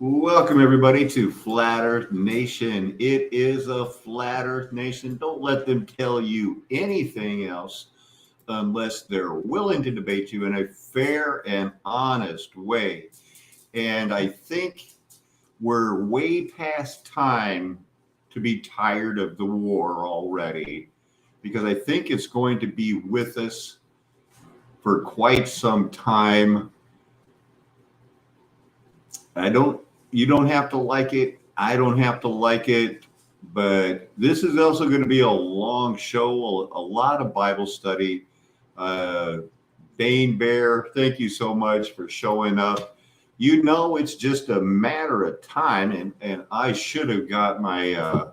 Welcome, everybody, to Flat Earth Nation. It is a Flat Earth Nation. Don't let them tell you anything else unless they're willing to debate you in a fair and honest way. And I think we're way past time to be tired of the war already, because I think it's going to be with us for quite some time. You don't have to like it. I don't have to like it. But this is also going to be a long show, a lot of Bible study. Dane Bear, thank you so much for showing up. You know, it's just a matter of time. And I should have got my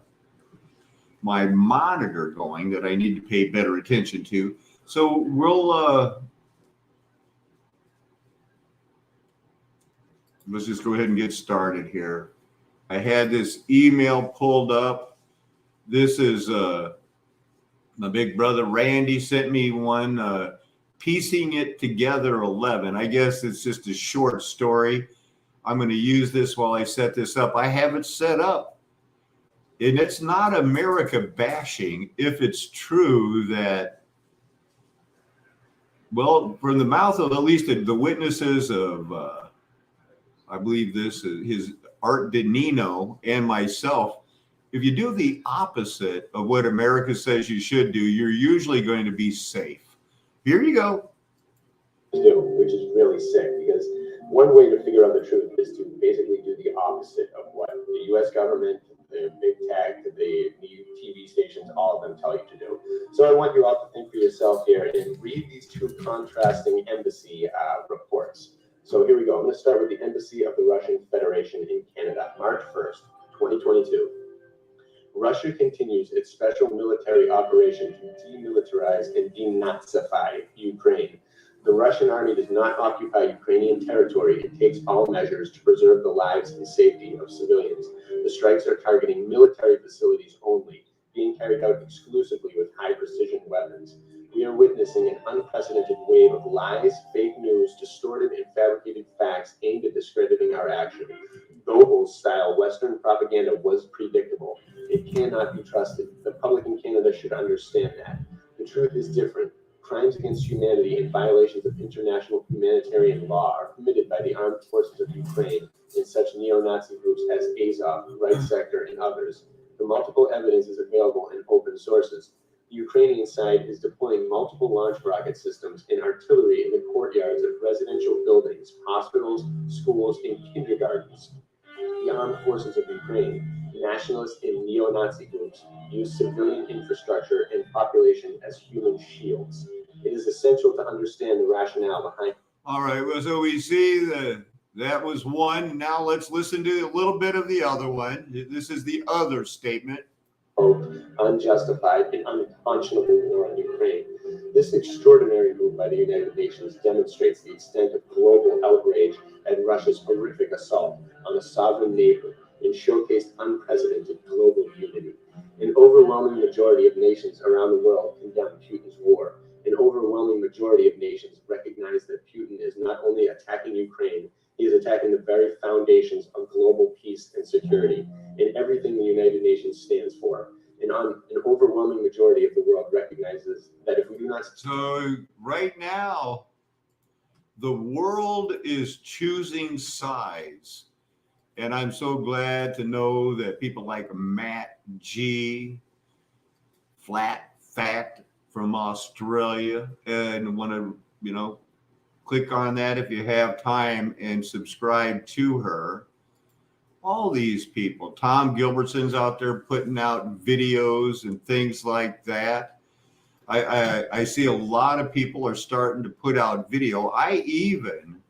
monitor going that I need to pay better attention to. So let's just go ahead and get started here. I had this email pulled up. This is my big brother Randy sent me one, piecing it together 11. I guess it's just a short story. I'm going to use this while I set this up. I have it set up, and it's not America bashing if it's true that, well, from the mouth of at least the witnesses of, I believe this is his Art DeNino and myself, if you do the opposite of what America says you should do, you're usually going to be safe. Here you go. Which is really sick, because one way to figure out the truth is to basically do the opposite of what the U.S. government, the big tech, the TV stations, all of them tell you to do. So I want you all to think for yourself here and read these two contrasting embassy reports. So here we go. I'm going to start with the Embassy of the Russian Federation in Canada, March 1st, 2022. Russia continues its special military operation to demilitarize and denazify Ukraine. The Russian army does not occupy Ukrainian territory and takes all measures to preserve the lives and safety of civilians. The strikes are targeting military facilities only, being carried out exclusively with high-precision weapons. We are witnessing an unprecedented wave of lies, fake news, distorted and fabricated facts aimed at discrediting our action. Goebbels-style Western propaganda was predictable. It cannot be trusted. The public in Canada should understand that. The truth is different. Crimes against humanity and violations of international humanitarian law are committed by the armed forces of Ukraine and such neo-Nazi groups as Azov, Right Sector, and others. The multiple evidence is available in open sources. The Ukrainian side is deploying multiple launch rocket systems and artillery in the courtyards of residential buildings, hospitals, schools, and kindergartens. The armed forces of Ukraine, nationalist and neo-Nazi groups, use civilian infrastructure and population as human shields. It is essential to understand the rationale behind. All right, well, so we see that was one. Now let's listen to a little bit of the other one. This is the other statement. Unjustified and unconscionable war on Ukraine. This extraordinary move by the United Nations demonstrates the extent of global outrage at Russia's horrific assault on a sovereign neighbor and showcased unprecedented global unity. An overwhelming majority of nations around the world condemn Putin's war. An overwhelming majority of nations recognize that Putin is not only attacking Ukraine, he is attacking the very foundations of global peace and security and everything the United Nations stands for. And an overwhelming majority of the world recognizes that if we do not... So right now, the world is choosing sides. And I'm so glad to know that people like Matt G, Flat Fact from Australia, and want to, click on that if you have time and subscribe to her. All these people, Tom Gilbertson's out there putting out videos and things like that. I see a lot of people are starting to put out video. I even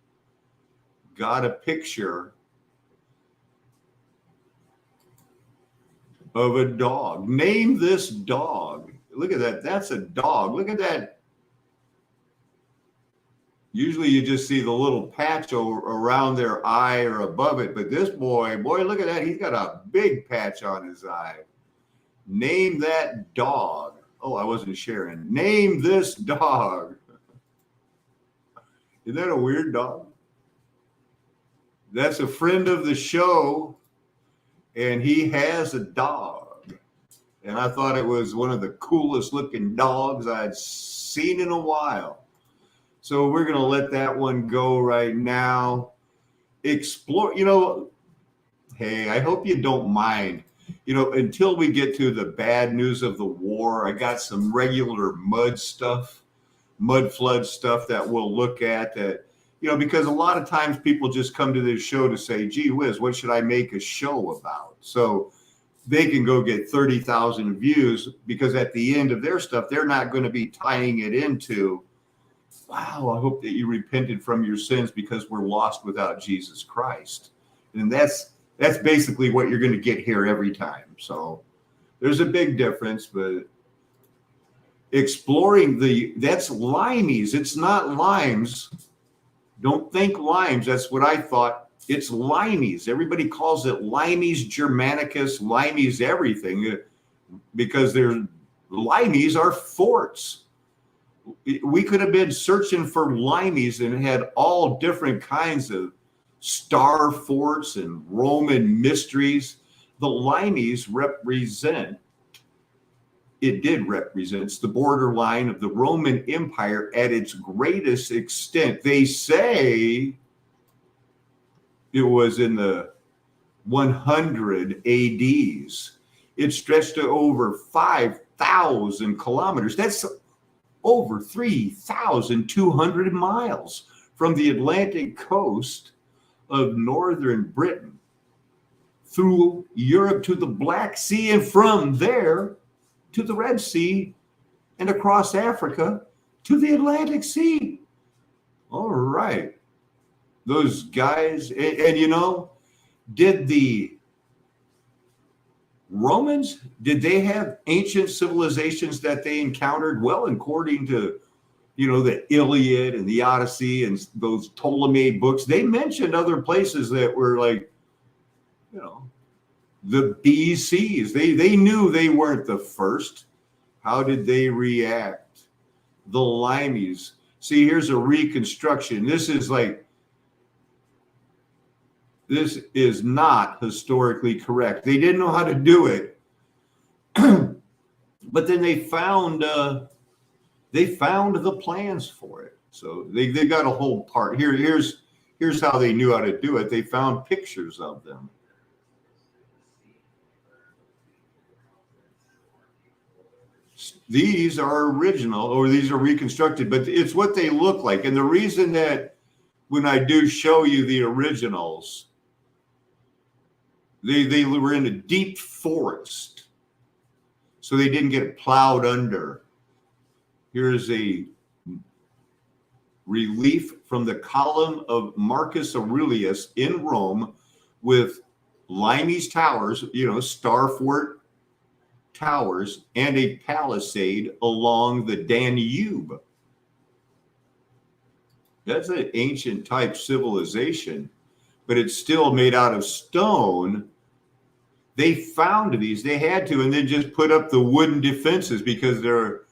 got a picture of a dog. Name this dog. Look at that. That's a dog. Look at that. Usually you just see the little patch around their eye or above it. But this boy, look at that. He's got a big patch on his eye. Name that dog. Oh, I wasn't sharing. Name this dog. Isn't that a weird dog? That's a friend of the show, and he has a dog. And I thought it was one of the coolest looking dogs I'd seen in a while. So we're going to let that one go right now. Explore, hey, I hope you don't mind. Until we get to the bad news of the war, I got some regular mud flood stuff that we'll look at that, because a lot of times people just come to this show to say, gee whiz, what should I make a show about? So they can go get 30,000 views, because at the end of their stuff, they're not going to be tying it into, wow, I hope that you repented from your sins because we're lost without Jesus Christ. And that's basically what you're going to get here every time. So there's a big difference, but exploring that's limeys. It's not limes. Don't think limes. That's what I thought. It's limeys. Everybody calls it limeys Germanicus, limeys everything, because limeys are forts. We could have been searching for limeys and had all different kinds of star forts and Roman mysteries. The limeys represents the borderline of the Roman Empire at its greatest extent. They say it was in the 100 ADs. It stretched to over 5,000 kilometers. That's over 3,200 miles from the Atlantic coast of northern Britain through Europe to the Black Sea, and from there to the Red Sea and across Africa to the Atlantic Sea. All right. Those guys, and did the Romans, did they have ancient civilizations that they encountered? Well, according to, the Iliad and the Odyssey and those Ptolemy books, they mentioned other places that were like, the BCs. They knew they weren't the first. How did they react? The limeys. See, here's a reconstruction. This is not historically correct. They didn't know how to do it. But then they found the plans for it. So they got a whole part. Here's how they knew how to do it. They found pictures of them. These are original, or these are reconstructed, but it's what they look like. And the reason that when I do show you the originals, they were in a deep forest, so they didn't get plowed under. Here's a relief from the column of Marcus Aurelius in Rome with limeys towers, star fort towers, and a palisade along the Danube. That's an ancient type civilization, but it's still made out of stone. They found these, they had to, and then just put up the wooden defenses because they're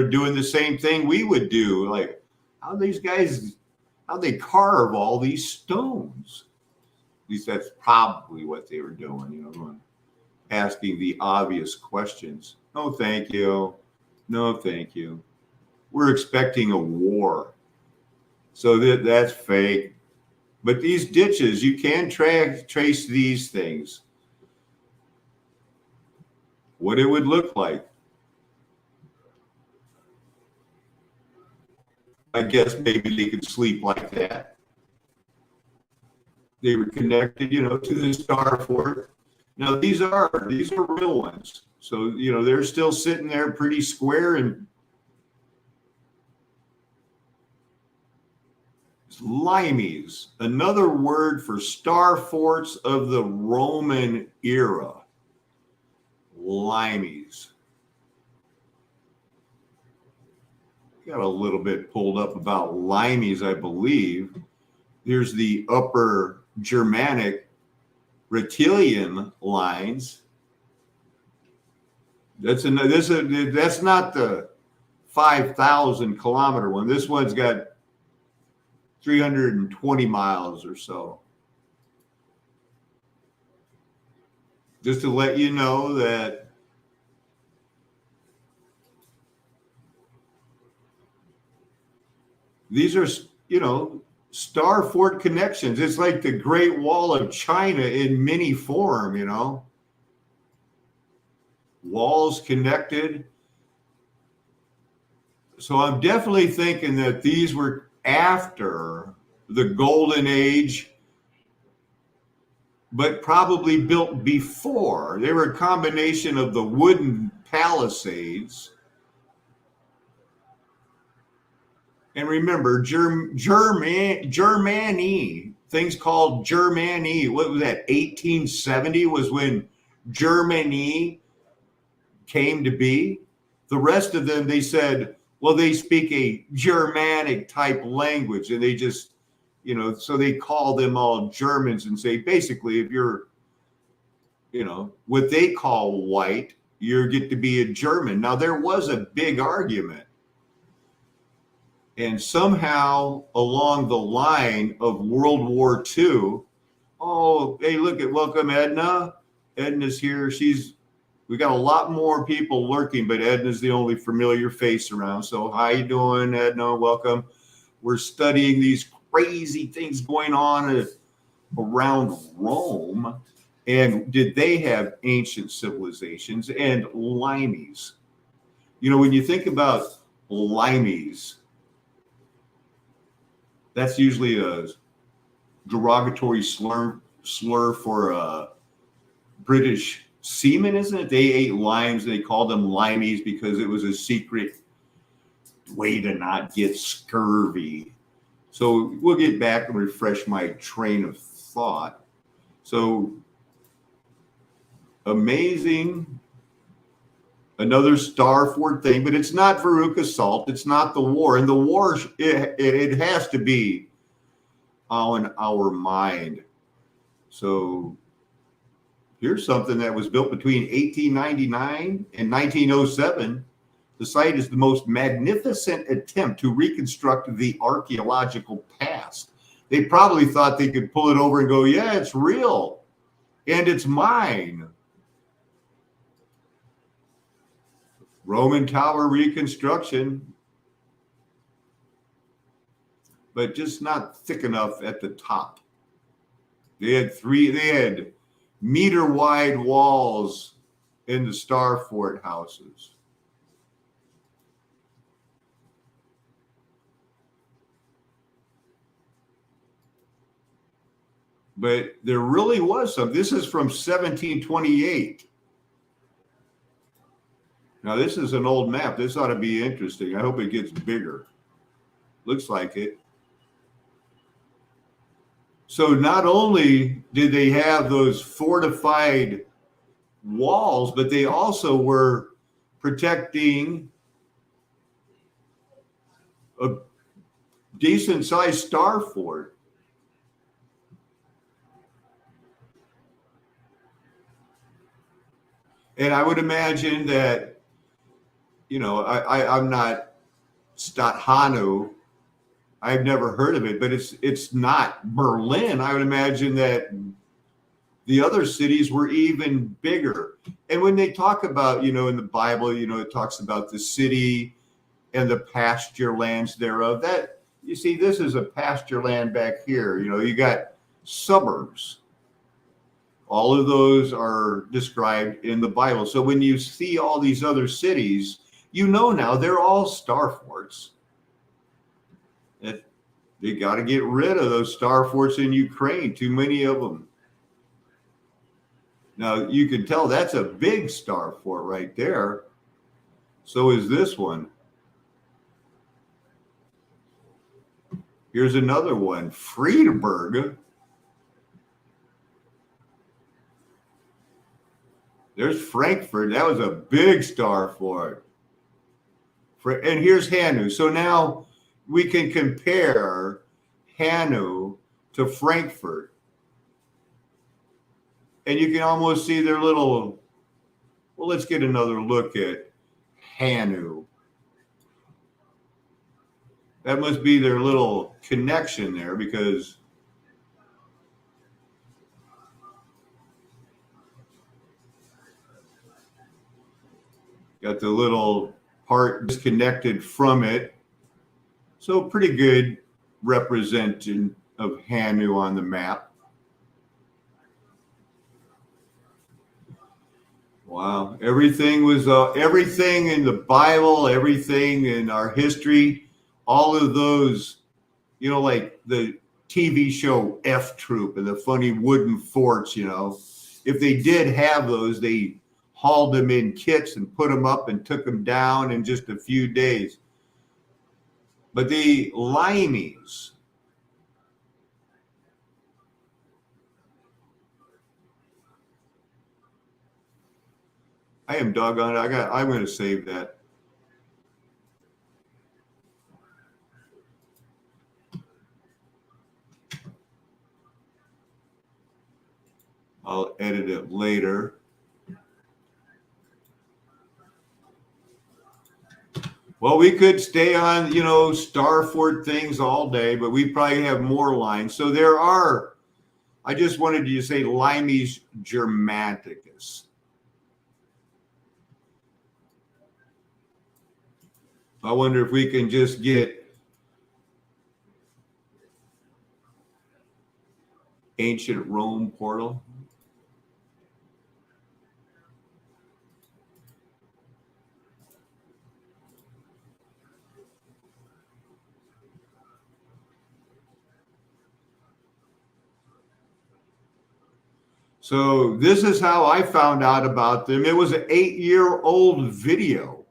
doing the same thing we would do. Like, how they carve all these stones? At least that's probably what they were doing, asking the obvious questions. No, thank you. No, thank you. We're expecting a war. So that's fake. But these ditches, you can trace these things. What it would look like. I guess maybe they could sleep like that. They were connected, to the star fort. Now these are real ones. So, they're still sitting there pretty square. And limeys, another word for star forts of the Roman era. Limeys. Got a little bit pulled up about limeys, I believe. There's the Upper Germanic Rutulian lines. That's not the 5,000 kilometer one. This one's got 320 miles or so. just to let you know that these are, star fort connections. It's like the Great Wall of China in mini form, walls connected. So I'm definitely thinking that these were after the Golden Age, but probably built before. They were a combination of the wooden palisades. And remember, Germany, things called Germany. What was that? 1870 was when Germany came to be. The rest of them, they said, well, they speak a Germanic type language, and they just, so they call them all Germans and say, basically, if you're, what they call white, you get to be a German. Now, there was a big argument. And somehow along the line of World War II, oh, hey, welcome Edna. Edna's here. We got a lot more people lurking, but Edna's the only familiar face around. So how you doing, Edna? Welcome. We're studying these crazy things going on around Rome. And did they have ancient civilizations and limeys? When you think about limeys, that's usually a derogatory slur for British seamen, isn't it? They ate limes. They called them limeys because it was a secret way to not get scurvy. So we'll get back and refresh my train of thought. So amazing. Another star fort thing, but it's not Veruca salt. It's not the war. And the war, it has to be on our mind. So here's something that was built between 1899 and 1907. The site is the most magnificent attempt to reconstruct the archaeological past. They probably thought they could pull it over and go, yeah, it's real. And it's mine. Roman tower reconstruction, but just not thick enough at the top. They had meter wide walls in the star fort houses. But there really was some. This is from 1728. Now, this is an old map. This ought to be interesting. I hope it gets bigger. Looks like it. So not only did they have those fortified walls, but they also were protecting a decent-sized star fort. And I would imagine that, I'm not Stadthanu. I've never heard of it, but it's not Berlin. I would imagine that the other cities were even bigger. And when they talk about, in the Bible, it talks about the city and the pasture lands thereof. That, you see, this is a pasture land back here. You got suburbs. All of those are described in the Bible. So when you see all these other cities, now they're all star forts. They got to get rid of those star forts in Ukraine, too many of them. Now, you can tell that's a big star fort right there. So is this one. Here's another one, Friedeberg. There's Frankfurt. That was a big star fort. And here's Hanu. So now we can compare Hanu to Frankfurt. And you can almost see their little, well, let's get another look at Hanu. That must be their little connection there, because Got the little part disconnected from it. So pretty good representation of Hanu on the map. Wow. Everything was, everything in the Bible, everything in our history, all of those, you know, like the TV show F Troop and the funny wooden forts, you know, if they did have those, they hauled them in kits and put them up and took them down in just a few days. But the limeys, I am doggone it. I'm going to save that. I'll edit it later. Well, we could stay on, you know, Starford things all day, but we probably have more lines. So there are, I just wanted to say Limes germanicus. I wonder if we can just get ancient Rome portal. So this is how I found out about them. It was an 8-year-old video.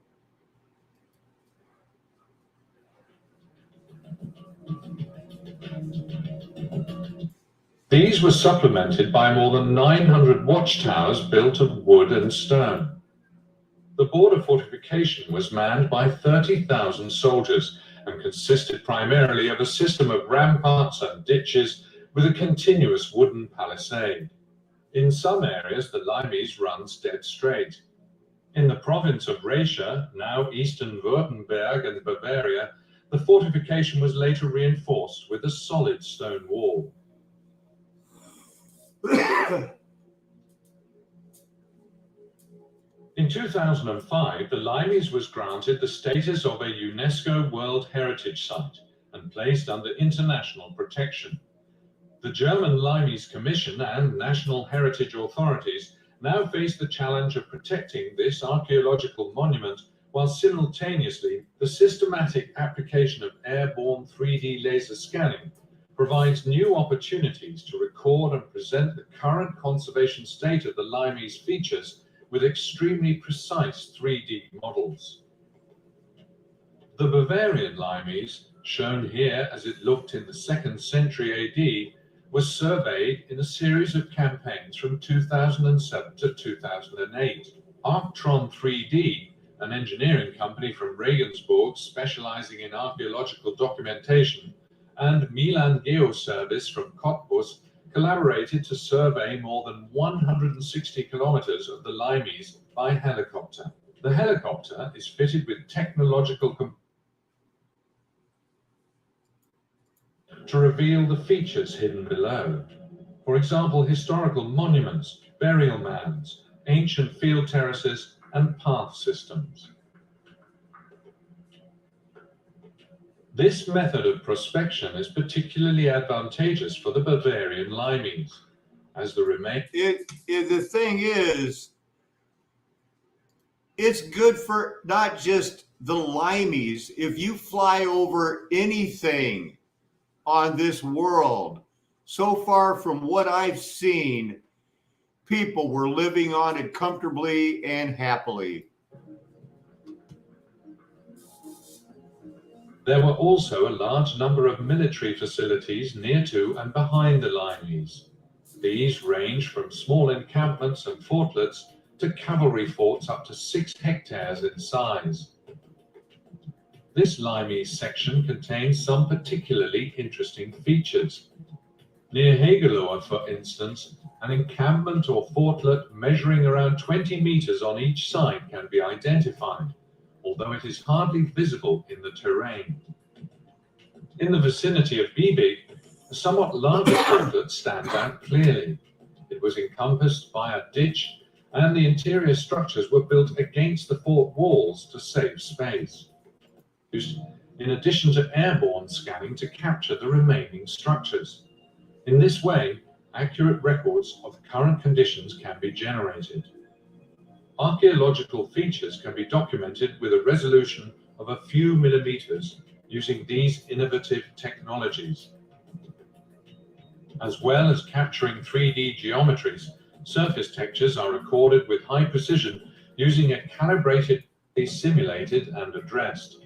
These were supplemented by more than 900 watchtowers built of wood and stone. The border fortification was manned by 30,000 soldiers and consisted primarily of a system of ramparts and ditches with a continuous wooden palisade. In some areas, the limes runs dead straight. In the province of Raetia, now eastern Württemberg and Bavaria, the fortification was later reinforced with a solid stone wall. In 2005, the limes was granted the status of a UNESCO World Heritage Site and placed under international protection. The German Limes Commission and national heritage authorities now face the challenge of protecting this archaeological monument, while simultaneously the systematic application of airborne 3D laser scanning provides new opportunities to record and present the current conservation state of the limes features with extremely precise 3D models. The Bavarian limes, shown here as it looked in the 2nd century AD, was surveyed in a series of campaigns from 2007 to 2008. Arctron 3D, an engineering company from Regensburg specializing in archaeological documentation, and Milan Geoservice from Cottbus collaborated to survey more than 160 kilometers of the limes by helicopter. The helicopter is fitted with technological to reveal the features hidden below. For example, historical monuments, burial mounds, ancient field terraces, and path systems. This method of prospection is particularly advantageous for the Bavarian limes, as The thing is, it's good for not just the limes. If you fly over anything on this world, so far from what I've seen, people were living on it comfortably and happily. There were also a large number of military facilities near to and behind the limes. These range from small encampments and fortlets to cavalry forts up to 6 hectares in size. This limes section contains some particularly interesting features. Near Hegeloa, for instance, an encampment or fortlet measuring around 20 meters on each side can be identified, although it is hardly visible in the terrain. In the vicinity of Biebig, a somewhat larger fortlet stands out clearly. It was encompassed by a ditch and the interior structures were built against the fort walls to save space, in addition to airborne scanning to capture the remaining structures. In this way, accurate records of current conditions can be generated. Archaeological features can be documented with a resolution of a few millimeters using these innovative technologies. As well as capturing 3D geometries, surface textures are recorded with high precision using a calibrated, simulated, and addressed.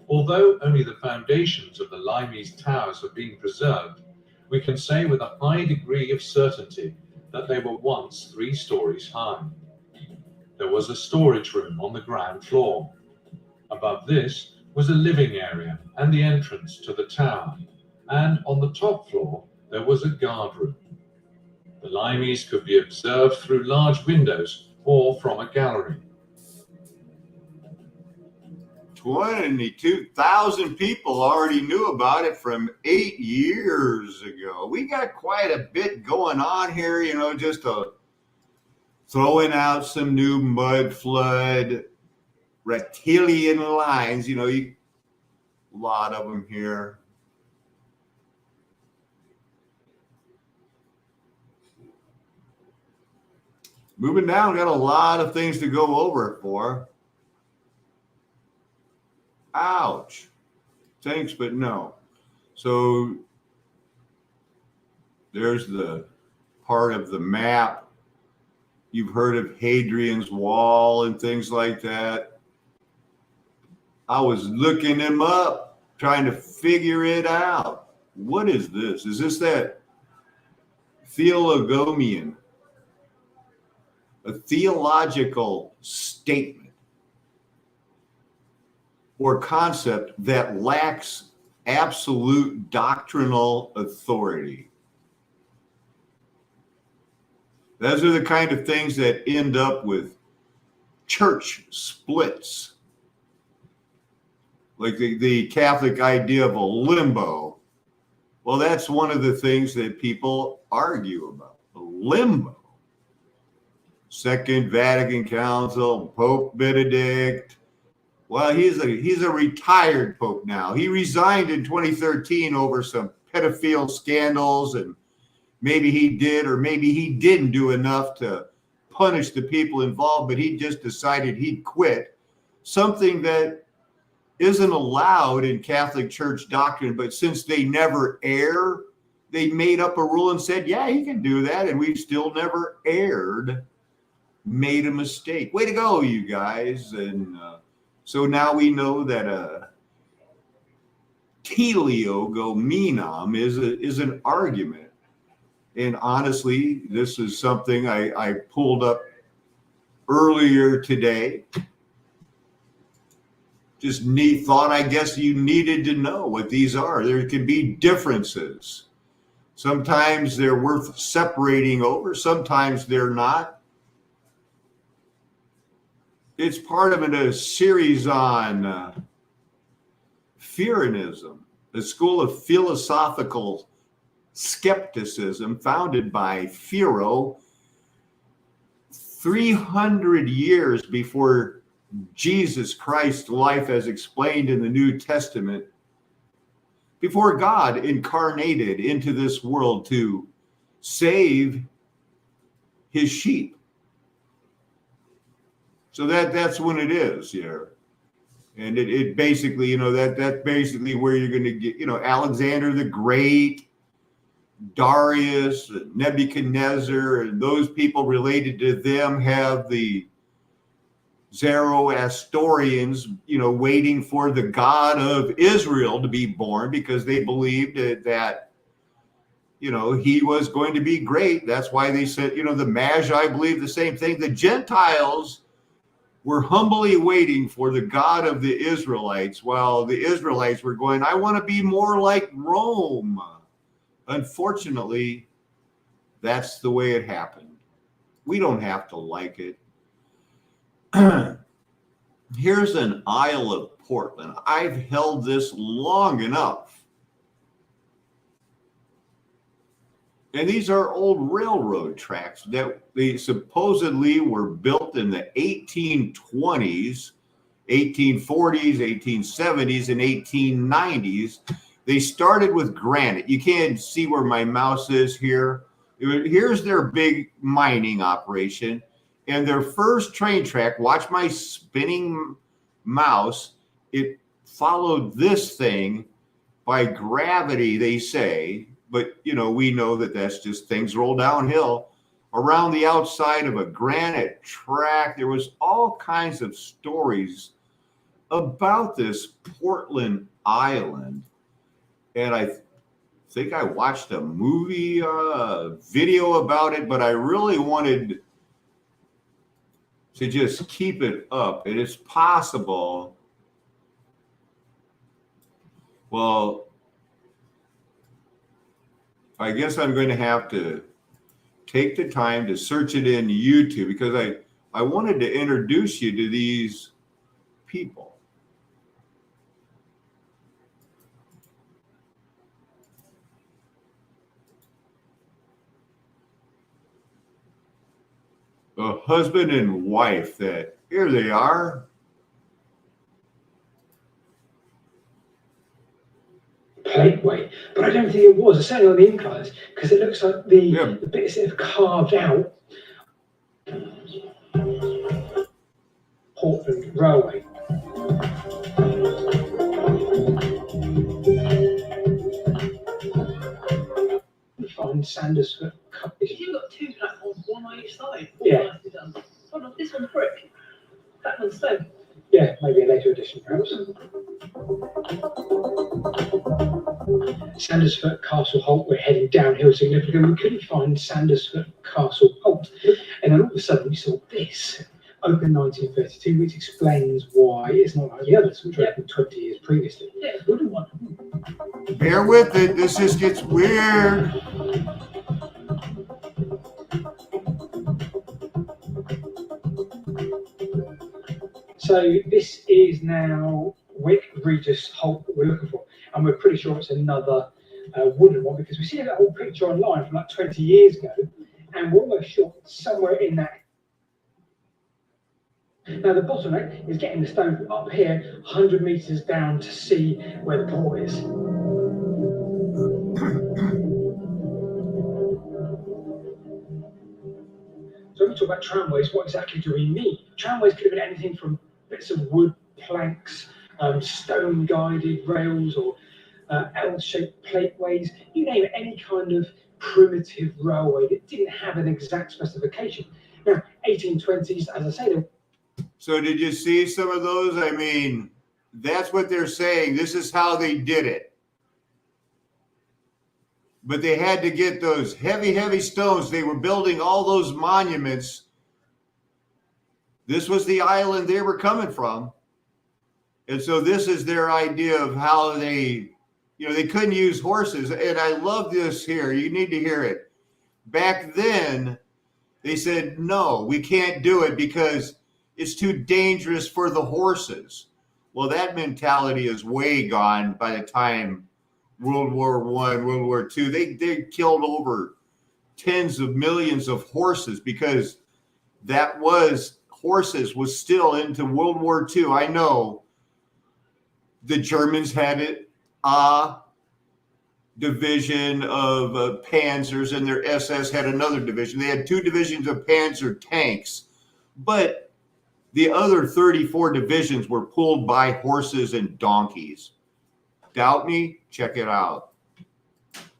Although only the foundations of the Limeys towers have been preserved, we can say with a high degree of certainty that they were once 3 stories high. There was a storage room on the ground floor. Above this was a living area and the entrance to the tower, and on the top floor there was a guard room. The Limeys could be observed through large windows or from a gallery. 22,000 people already knew about it from 8 years ago. We got quite a bit going on here, just throwing out some new Mudflood reptilian lines, a lot of them here. Moving down, got a lot of things to go over for. Ouch. Thanks, but no. So there's the part of the map. You've heard of Hadrian's Wall and things like that. I was looking them up, trying to figure it out. What is this? Is this that theologomian, a theological statement or concept that lacks absolute doctrinal authority? Those are the kind of things that end up with church splits. Like the Catholic idea of a limbo. Well, that's one of the things that people argue about, a limbo. Second Vatican Council, Pope Benedict. Well, he's a retired pope now. He resigned in 2013 over some pedophile scandals, and maybe he did or maybe he didn't do enough to punish the people involved, but he just decided he'd quit. Something that isn't allowed in Catholic Church doctrine, but since they never err, they made up a rule and said, yeah, he can do that, and we've still never erred, made a mistake. Way to go, you guys. And so now we know that teleogomenum is an argument. And honestly, this is something I pulled up earlier today. Just neat thought, I guess you needed to know what these are. There can be differences. Sometimes they're worth separating over. Sometimes they're not. It's part of a series on Pyrrhonism, a school of philosophical skepticism founded by Pharaoh 300 years before Jesus Christ's life as explained in the New Testament, before God incarnated into this world to save his sheep. So that's when it is here. And it basically, that's basically where you're going to get, Alexander the Great, Darius, Nebuchadnezzar, and those people related to them have the Zoroastrians, waiting for the God of Israel to be born because they believed that, he was going to be great. That's why they said, the Magi believed the same thing. The Gentiles were humbly waiting for the God of the Israelites, while the Israelites were going, I want to be more like Rome. Unfortunately, that's the way it happened. We don't have to like it. Here's an Isle of Portland. I've held this long enough. And these are old railroad tracks that they supposedly were built in the 1820s, 1840s, 1870s, and 1890s. They started with granite. You can't see where my mouse is here. Here's their big mining operation. And their first train track, watch my spinning mouse, it followed this thing by gravity, they say. But, you know, we know that that's just things roll downhill around the outside of a granite track. There was all kinds of stories about this Portland Island. And I think I watched a movie video about it, but I really wanted to just keep it up. It is possible. Well, I guess I'm going to have to take the time to search it in YouTube because I wanted to introduce you to these people. A husband and wife that, here they are. Plateway, but I don't think it was. It's certainly on the inclines because it looks like the bits that have carved out Portland Railway. You find Sandersfoot. You've got two platforms, one on each side. Yeah. Nicely done. Hold on, this one's brick. That one's stone. Yeah, maybe a later edition, perhaps. Sandersfoot Castle Holt, we're heading downhill significantly. We couldn't find Sandersfoot Castle Holt. And then all of a sudden we saw this, open 1932, which explains why it's not like the others, which were opened 20 years previously. Yeah, it's a wooden one. Bear with it, this just gets weird. So this is now Wick Regis Holt that we're looking for. And we're pretty sure it's another wooden one because we see that old picture online from like 20 years ago. And we're almost sure it's somewhere in that. Now the bottleneck is getting the stone up here 100 meters down to see where the port is. So when we talk about tramways, what exactly do we mean? Tramways could have been anything from bits of wood, planks, stone guided rails, or L-shaped plateways, you name it, any kind of primitive railway that didn't have an exact specification. Now, 1820s, as I say, So did you see some of those? I mean, that's what they're saying. This is how they did it. But they had to get those heavy, heavy stones. They were building all those monuments. This was the island they were coming from. And so this is their idea of how they, you know, they couldn't use horses. And I love this here. You need to hear it. Back then, they said, no, we can't do it because it's too dangerous for the horses. Well, that mentality is way gone by the time World War I, World War II. They killed over tens of millions of horses because that was, horses was still into World War II. I know the Germans had it, division of panzers, and their SS had another division. They had two divisions of panzer tanks, but the other 34 divisions were pulled by horses and donkeys. Doubt me? Check it out.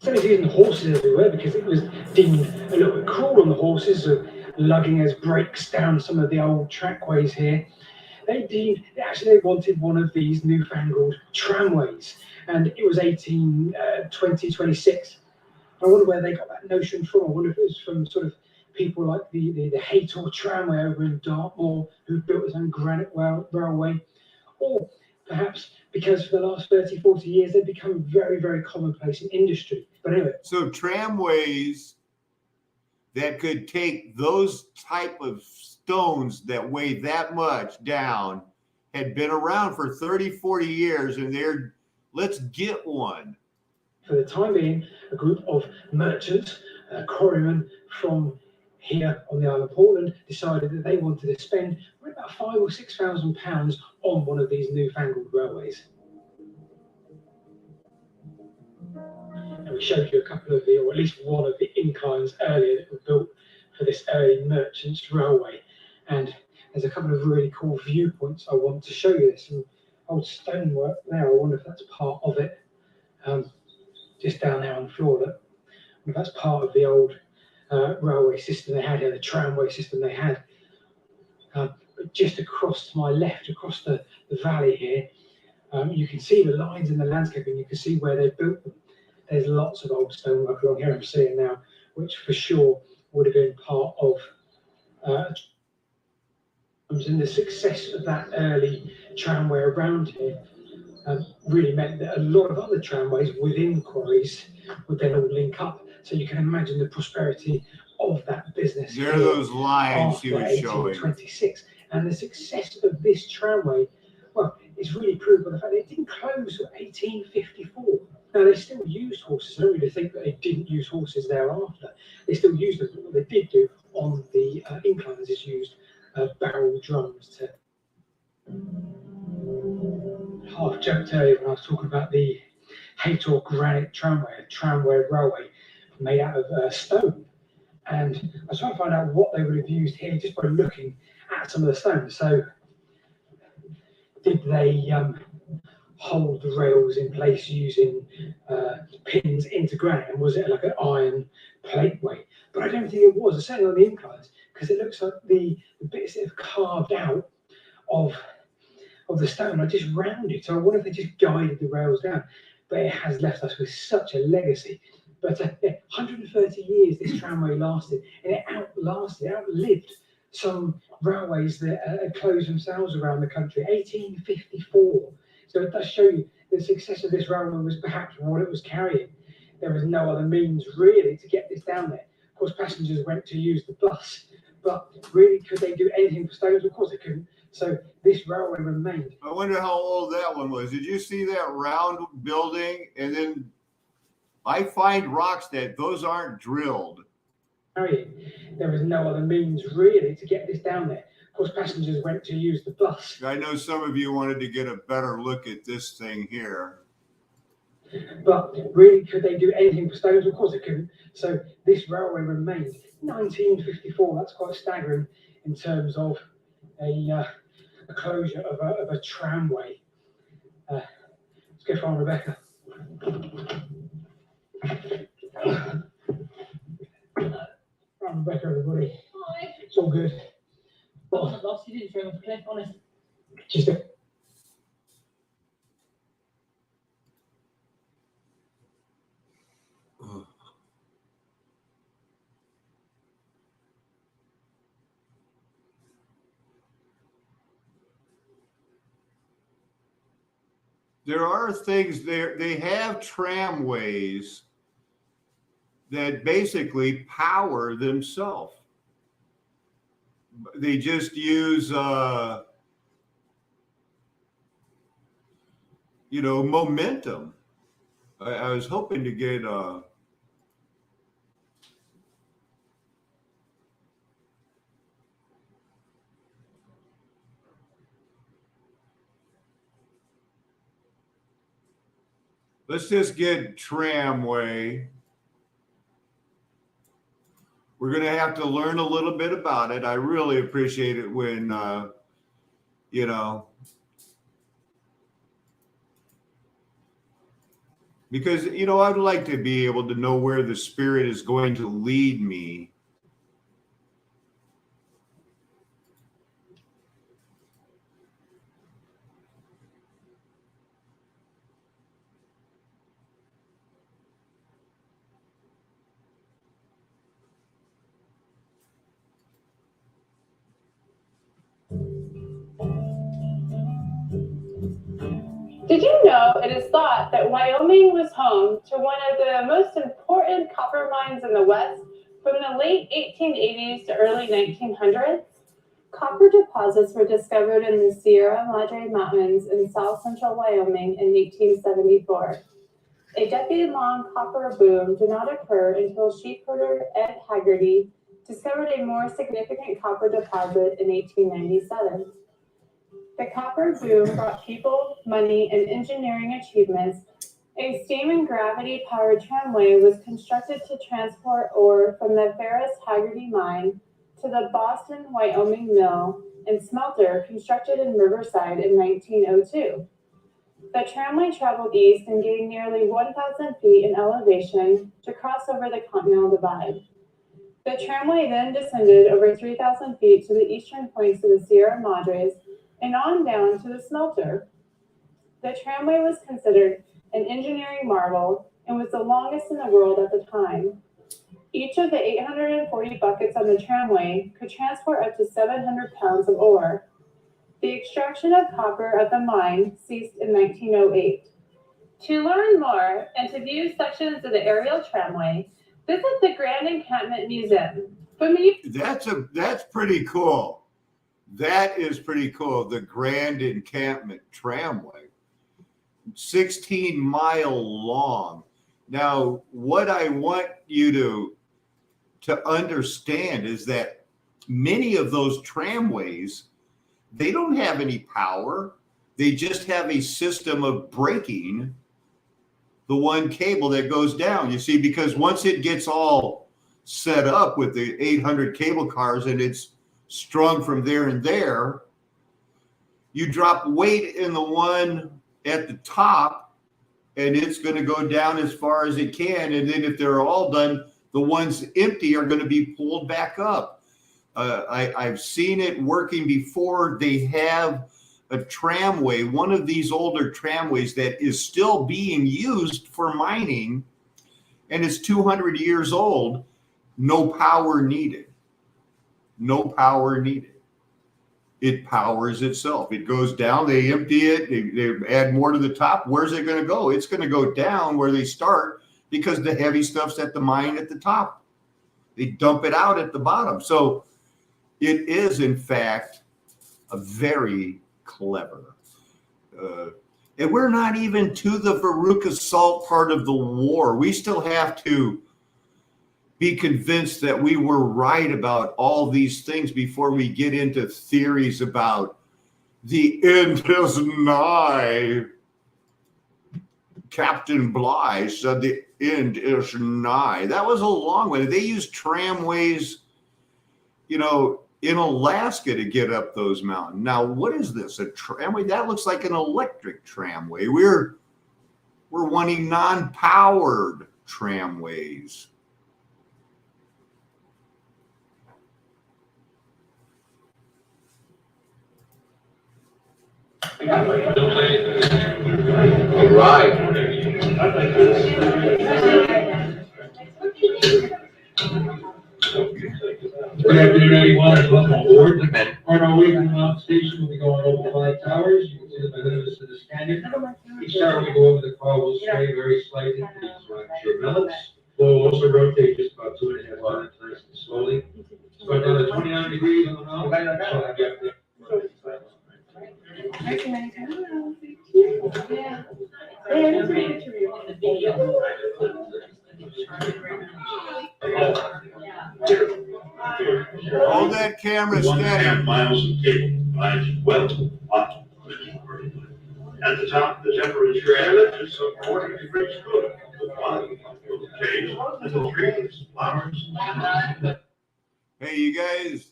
so they're using horses everywhere because it was deemed a little bit cruel on the horses, lugging as brakes down some of the old trackways here. They actually wanted one of these newfangled tramways, and it was 1826. I wonder where they got that notion from. I wonder if it was from sort of people like the Haytor tramway over in Dartmoor, who built his own granite railway, or perhaps because for the last 30, 40 years, they've become very, very commonplace in industry. But anyway. So tramways that could take those type of stones that weigh that much down had been around for 30, 40 years, and let's get one. For the time being, a group of merchants quarrymen from here on the Isle of Portland decided that they wanted to spend about £5,000 or £6,000 on one of these newfangled railways. And we showed you a couple of the, or at least one of the inclines earlier that were built for this early merchants railway. And there's a couple of really cool viewpoints I want to show you. There's some old stonework there. I wonder if that's part of it. Just down there on the floor, that that's part of the old railway system they had here, the tramway system they had. But just across to my left, across the valley here, you can see the lines in the landscape and you can see where they built them. There's lots of old stonework along here I'm seeing now, which for sure would have been part of and the success of that early tramway around here really meant that a lot of other tramways within quarries would then all link up. So you can imagine the prosperity of that business. There are those lines after he was showing. 1826. And the success of this tramway, well, it's really proved by the fact that it didn't close until 1854. Now, they still used horses. I don't really think that they didn't use horses thereafter. They still used them. But what they did do on the inclines is used barrel drums to half joked earlier when I was talking about the Haytor granite tramway, a tramway railway made out of stone. And I was trying to find out what they would have used here just by looking at some of the stones. So did they hold the rails in place using pins into granite, and was it like an iron plateway? But I don't think it was, certainly on the inclines, because it looks like the bits that have carved out of the stone are just rounded. So I wonder if they just guided the rails down. But it has left us with such a legacy. But 130 years this tramway lasted, and it outlived some railways that had closed themselves around the country. 1854. So it does show you the success of this railway was perhaps what it was carrying. There was no other means really to get this down there. Of course, passengers went to use the bus, but really, could they do anything for stones? Of course they couldn't. So this railway remained. I wonder how old that one was. Did you see that round building? And then I find rocks that those aren't drilled. There was no other means really to get this down there. Of course, passengers went to use the bus. I know some of you wanted to get a better look at this thing here. But really, could they do anything for stones? Of course they couldn't. So this railway remained. 1954, that's quite staggering in terms of a closure of a tramway. Let's go find Rebecca. Find Rebecca, everybody. Hi. It's all good. I wasn't lost. You didn't throw me off a cliff, honest. Just a There are things there. They have tramways that basically power themselves. They just use, momentum. I was hoping to get let's just get tramway. We're going to have to learn a little bit about it. I really appreciate it when, because, I'd like to be able to know where the Spirit is going to lead me. Did you know it is thought that Wyoming was home to one of the most important copper mines in the West from the late 1880s to early 1900s? Copper deposits were discovered in the Sierra Madre Mountains in south central Wyoming in 1874. A decade-long copper boom did not occur until sheepherder Ed Haggerty discovered a more significant copper deposit in 1897. The copper boom brought people, money, and engineering achievements. A steam and gravity-powered tramway was constructed to transport ore from the Ferris Haggerty mine to the Boston, Wyoming mill and smelter constructed in Riverside in 1902. The tramway traveled east and gained nearly 1,000 feet in elevation to cross over the Continental Divide. The tramway then descended over 3,000 feet to the eastern points of the Sierra Madres and on down to the smelter. The tramway was considered an engineering marvel and was the longest in the world at the time. Each of the 840 buckets on the tramway could transport up to 700 pounds of ore. The extraction of copper at the mine ceased in 1908. To learn more and to view sections of the aerial tramway, visit the Grand Encampment Museum. That's pretty cool. That is pretty cool. The Grand Encampment Tramway, 16-mile long. Now, what I want you to understand is that many of those tramways, they don't have any power. They just have a system of breaking the one cable that goes down. You see, because once it gets all set up with the 800 cable cars and it's strung from there and there, you drop weight in the one at the top and it's going to go down as far as it can. And then if they're all done, the ones empty are going to be pulled back up. I've seen it working before. They have a tramway, one of these older tramways that is still being used for mining, and it's 200 years old. No power needed. No power needed. It powers itself. It goes down, they empty it, they add more to the top. Where's it going to go? It's going to go down where they start because the heavy stuff's at the mine at the top. They dump it out at the bottom. So it is, in fact, a very clever. And we're not even to the Veruca Salt part of the war. We still have to be convinced that we were right about all these things before we get into theories about the end is nigh. Captain Bligh said the end is nigh. That was a long way. They used tramways, in Alaska to get up those mountains. Now, what is this? A tramway? That looks like an electric tramway. We're wanting non-powered tramways. All right. Good afternoon, everyone. Welcome aboard. On our way to the mountain station, we'll be going over 5 towers. You can see the benefits of the scanner. Each tower we go over, the car will sway very slightly. Your balance. We'll also rotate just about 2.5 miles, nice and slowly. So down to 29 degrees on the mountain. Hold that camera steady. 1.5 miles of cable lines well up. At the top, the temperature averages some 40 degrees good. The bottom will change as the trees, flowers. Hey, you guys,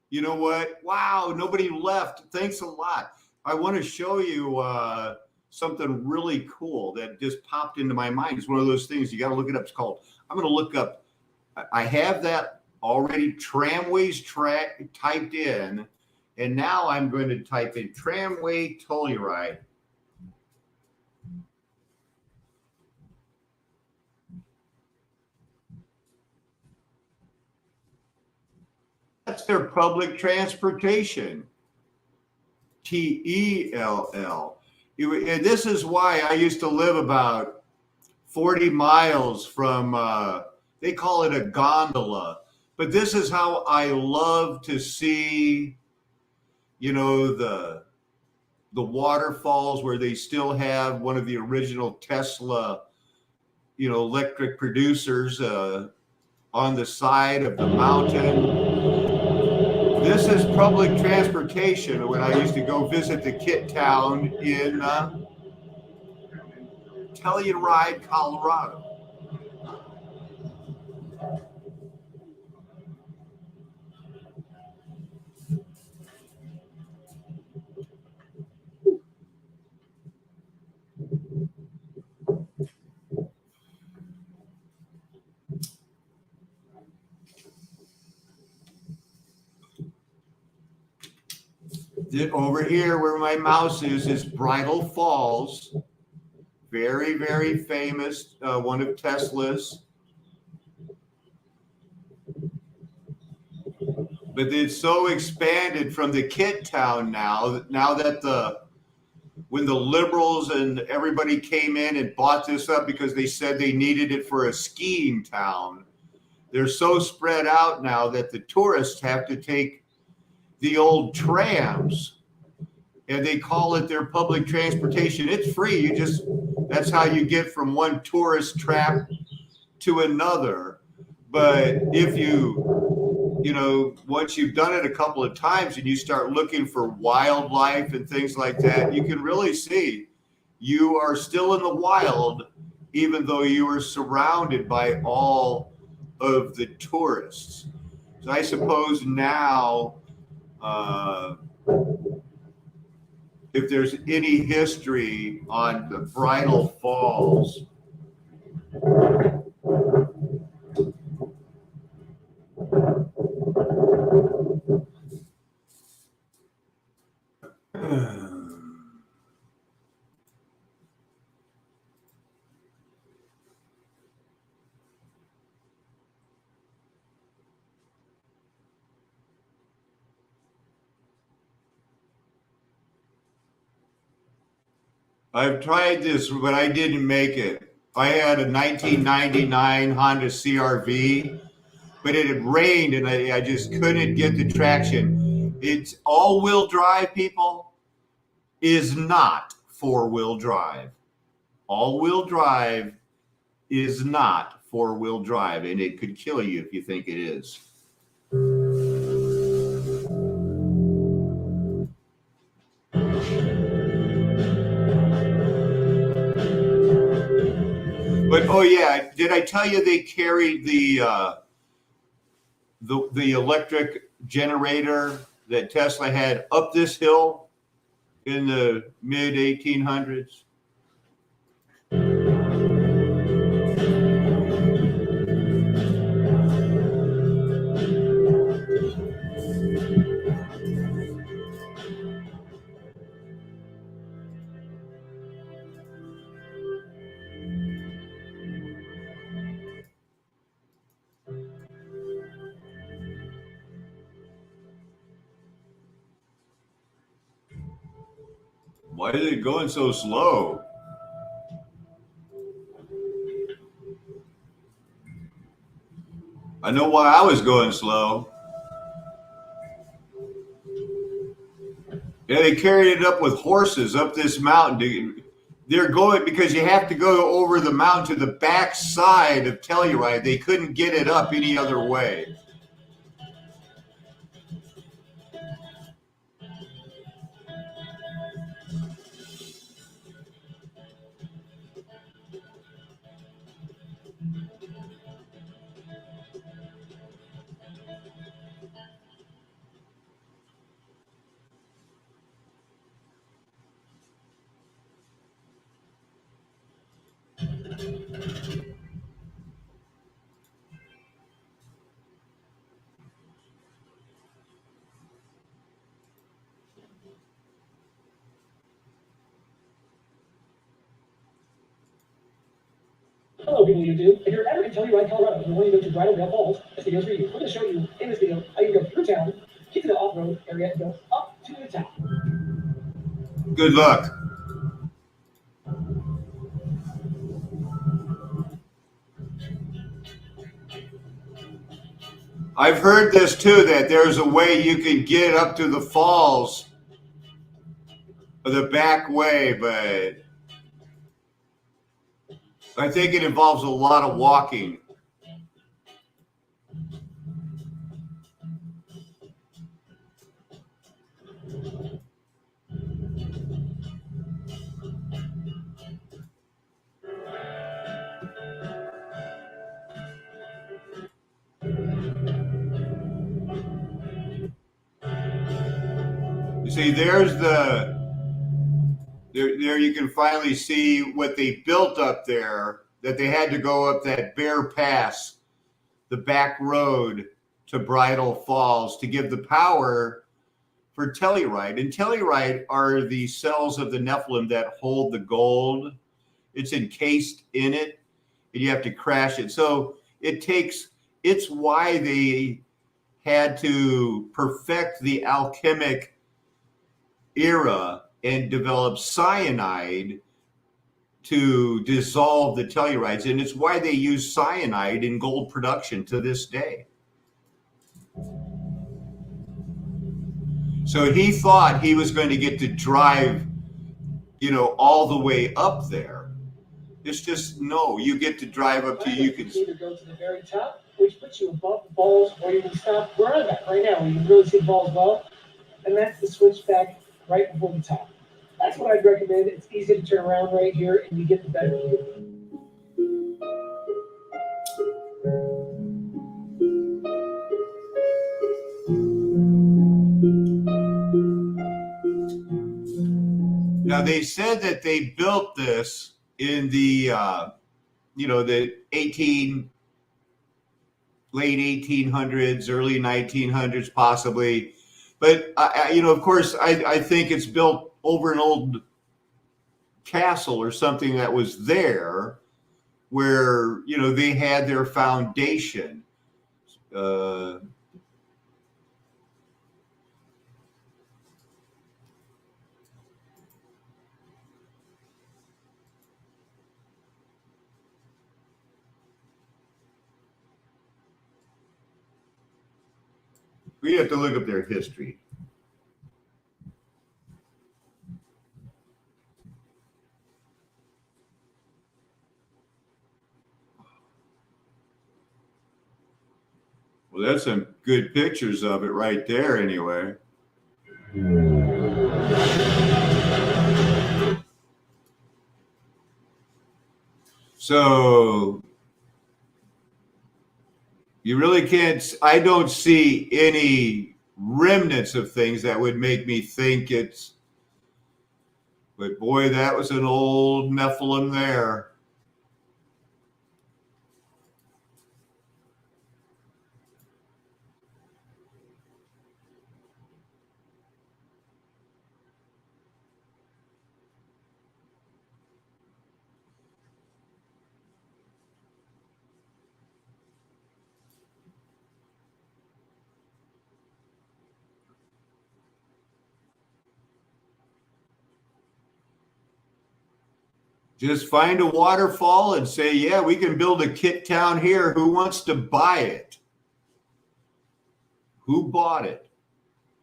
you know what? Wow, nobody left. Thanks a lot. I want to show you something really cool that just popped into my mind. It's one of those things you got to look it up. It's called, I'm going to look up, I have that already, tramways typed in, and now I'm going to type in tramway Telluride. That's their public transportation. TELL. And this is why I used to live about 40 miles from, they call it a gondola. But this is how I love to see, the waterfalls where they still have one of the original Tesla electric producers on the side of the mountain. This is public transportation when I used to go visit the Kit Town in Telluride, Colorado. Over here where my mouse is Bridal Falls. Very, very famous, one of Tesla's. But it's so expanded from the Kit Town now that when the liberals and everybody came in and bought this up because they said they needed it for a skiing town, they're so spread out now that the tourists have to take the old trams, and they call it their public transportation. It's free. That's how you get from one tourist trap to another. But if once you've done it a couple of times and you start looking for wildlife and things like that, you can really see you are still in the wild, even though you are surrounded by all of the tourists. So I suppose now, if there's any history on the Bridal Falls, I've tried this, but I didn't make it. I had a 1999 Honda CR-V, but it had rained and I just couldn't get the traction. It's all-wheel drive, people, is not four-wheel drive. All-wheel drive is not four-wheel drive, and it could kill you if you think it is. But oh yeah, did I tell you they carried the electric generator that Tesla had up this hill in the mid 1800s? Why is it going so slow? I know why I was going slow. Yeah, they carried it up with horses up this mountain. They're going because you have to go over the mountain to the back side of Telluride. They couldn't get it up any other way. Hello, people of YouTube. If you're ever in Telluride, Colorado, and you want to go to Bridal Falls, this video is for you. We're going to show you in this video how you can go through town, get to the off-road area, and go up to the town. Good luck. I've heard this too, that there's a way you can get up to the falls the back way, but I think it involves a lot of walking. You see, there's there you can finally see what they built up there, that they had to go up that Bear Pass, the back road to Bridal Falls to give the power for Telluride. And Telluride are the cells of the Nephilim that hold the gold. It's encased in it, and you have to crash it. So it's why they had to perfect the alchemic era and develop cyanide to dissolve the Tellurides. And it's why they use cyanide in gold production to this day. So he thought he was going to get to drive, all the way up there. It's just, no, you get to drive up to, you can either go to the very top, which puts you above the balls, or you can stop where I'm at right now. You can really see the balls well. And that's the switchback right before the top. That's what I'd recommend. It's easy to turn around right here, and you get the better view. Now, they said that they built this in the, the late 1800s, early 1900s, possibly. But, of course, I think it's built over an old castle or something that was there where, they had their foundation. We have to look up their history. Well, that's some good pictures of it right there, anyway. So you really can't, I don't see any remnants of things that would make me think it's, but boy, that was an old Nephilim there. Just find a waterfall and say, yeah, we can build a kit town here. Who wants to buy it? Who bought it?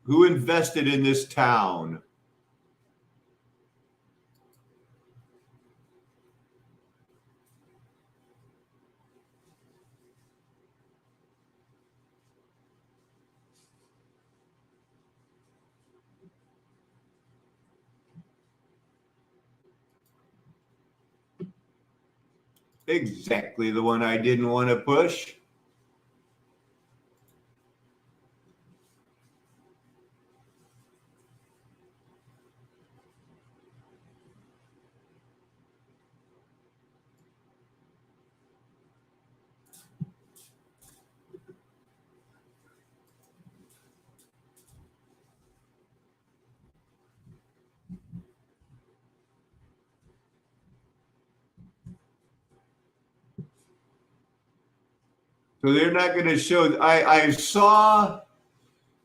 Who invested in this town? Exactly the one I didn't want to push. So they're not going to show. I saw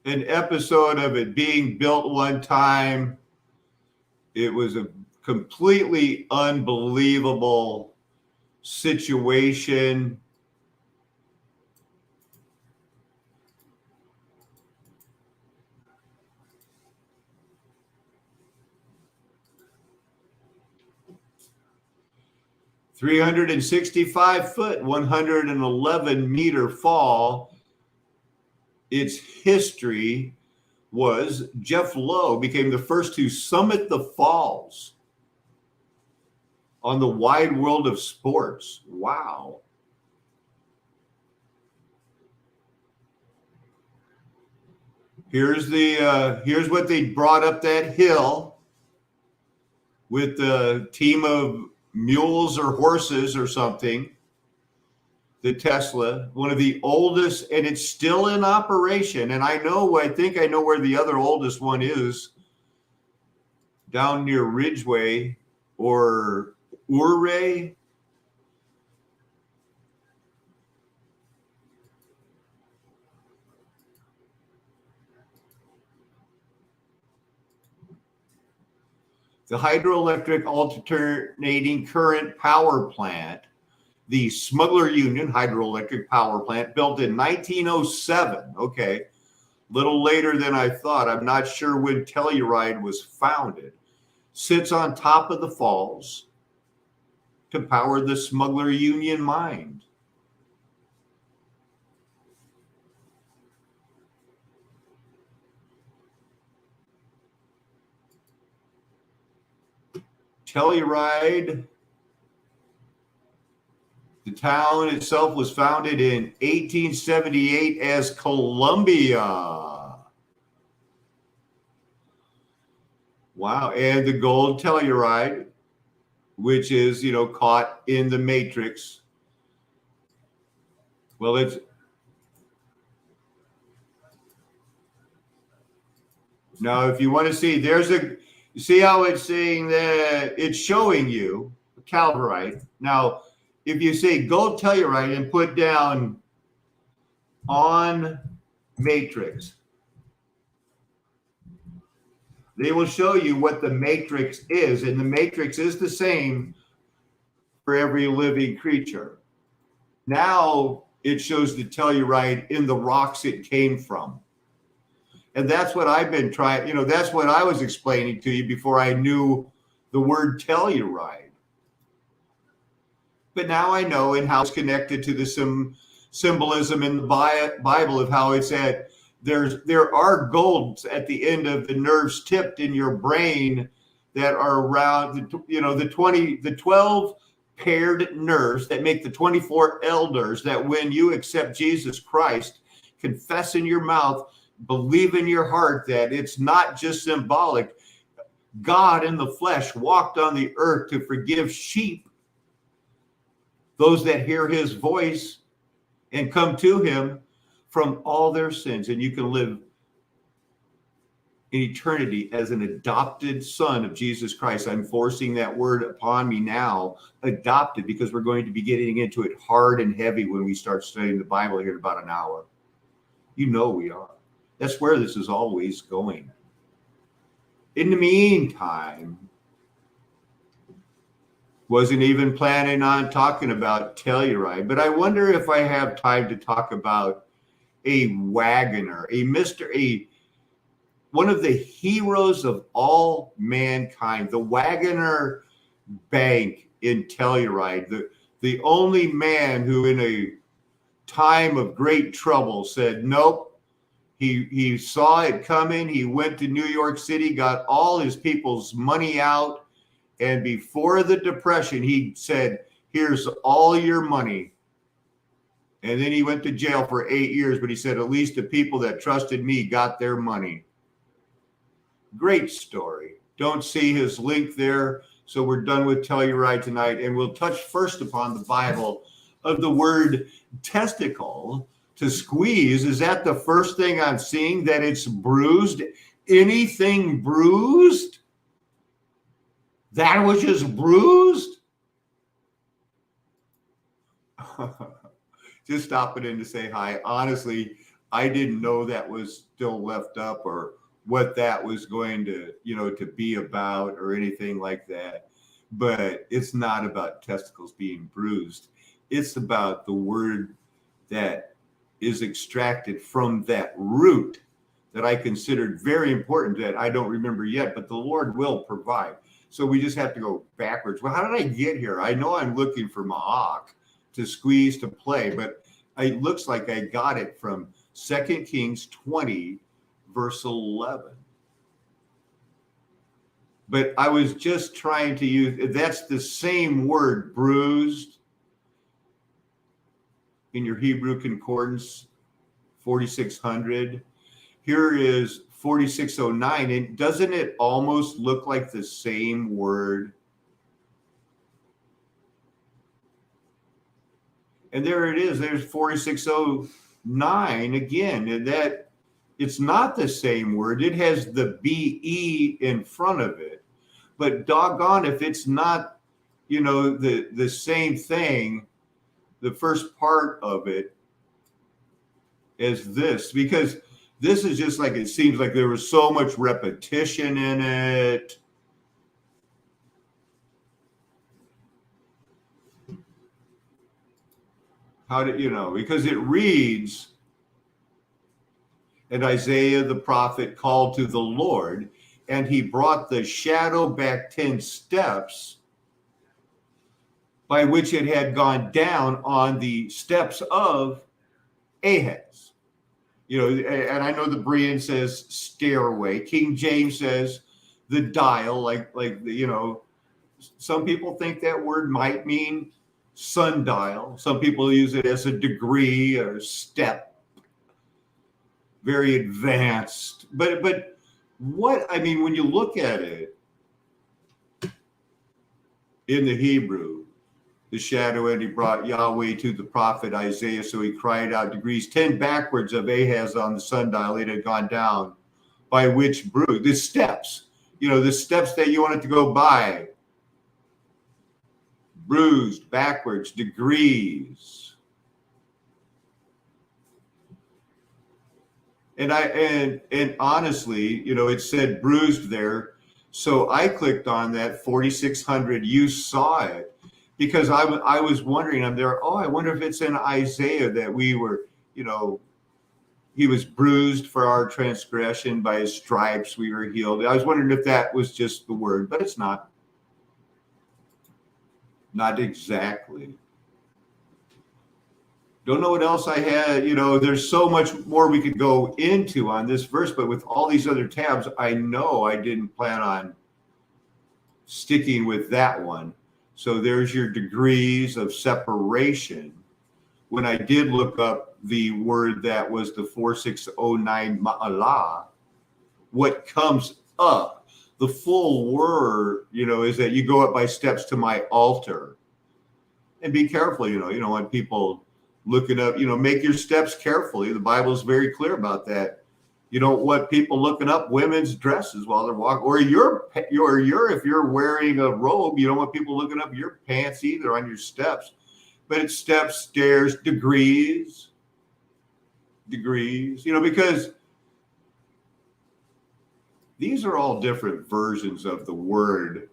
an episode of it being built one time. It was a completely unbelievable situation. 365 foot, 111 meter fall. Its history was Jeff Lowe became the first to summit the falls on the wide world of sports. Wow. Here's what they brought up that hill with the team of mules or horses or something. The Tesla, one of the oldest, and it's still in operation. And I think I know where the other oldest one is, down near Ridgeway or Ouray. The hydroelectric alternating current power plant, the Smuggler Union hydroelectric power plant, built in 1907. Okay, little later than I thought. I'm not sure when Telluride was founded. Sits on top of the falls to power the Smuggler Union mine. Telluride, the town itself was founded in 1878 as Columbia. Wow. And the gold Telluride, which is, caught in the matrix. Well, it's now, if you want to see, you see how it's saying that it's showing you calverite. Now, if you say gold Telluride and put down on matrix, they will show you what the matrix is. And the matrix is the same for every living creature. Now it shows the Telluride in the rocks it came from. And that's what I've been trying, that's what I was explaining to you before I knew the word Telluride. But now I know, and how it's connected to the symbolism in the Bible of how it's at, there are golds at the end of the nerves tipped in your brain that are around, the 12 paired nerves that make the 24 elders, that when you accept Jesus Christ, confess in your mouth, believe in your heart that it's not just symbolic. God in the flesh walked on the earth to forgive sheep, those that hear his voice and come to him from all their sins. And you can live in eternity as an adopted son of Jesus Christ. I'm forcing that word upon me now, adopted, because we're going to be getting into it hard and heavy when we start studying the Bible here in about an hour. We are. That's where this is always going. In the meantime, wasn't even planning on talking about Telluride, but I wonder if I have time to talk about a wagoner, one of the heroes of all mankind, the Wagoner Bank in Telluride, the only man who in a time of great trouble said, nope. He saw it coming. He went to New York City, got all his people's money out. And before the Depression, he said, here's all your money. And then he went to jail for 8 years, but he said, at least the people that trusted me got their money. Great story. Don't see his link there. So we're done with Telluride tonight. And we'll touch first upon the Bible of the word testicle. To squeeze, is that the first thing I'm seeing, that it's bruised? Anything bruised? That which is bruised? Just stopping in to say hi. Honestly, I didn't know that was still left up, or what that was going to, to be about, or anything like that. But it's not about testicles being bruised. It's about the word that is extracted from that root that I considered very important, that I don't remember yet, but the Lord will provide. So we just have to go backwards. Well, how did I get here? I know I'm looking for Ma'ak, to squeeze, to play, but it looks like I got it from 2 Kings 20, verse 11. But I was just trying to use, that's the same word, bruised, in your Hebrew concordance, 4600. Here is 4609. And doesn't it almost look like the same word? And there it is. There's 4609 again. And that it's not the same word. It has the BE in front of it. But doggone if it's not, the same thing, the first part of it as this, because this is just like, it seems like there was so much repetition in it. How did because it reads, and Isaiah the prophet called to the Lord, and he brought the shadow back 10 steps by which it had gone down on the steps of Ahaz. And I know the Berean says stairway. King James says the dial, some people think that word might mean sundial. Some people use it as a degree or step. Very advanced. But when you look at it in the Hebrew, the shadow, and he brought Yahweh to the prophet Isaiah, so he cried out degrees 10 backwards of Ahaz on the sundial. It had gone down, by which bruised. The steps, the steps that you want it to go by. Bruised, backwards, degrees. And honestly, it said bruised there. So I clicked on that 4600. You saw it. Because I was wondering, I'm there, I wonder if it's in Isaiah that we were, he was bruised for our transgression, by his stripes we were healed. I was wondering if that was just the word, but it's not. Not exactly. Don't know what else I had. There's so much more we could go into on this verse, but with all these other tabs, I know I didn't plan on sticking with that one. So there's your degrees of separation. When I did look up the word that was the 4609 ma'alah, what comes up, the full word, is that you go up by steps to my altar. And be careful, you don't want people looking up, make your steps carefully. The Bible is very clear about that. You don't want people looking up women's dresses while they're walking, or if you're wearing a robe, you don't want people looking up your pants either on your steps. But it's steps, stairs, degrees, because these are all different versions of the word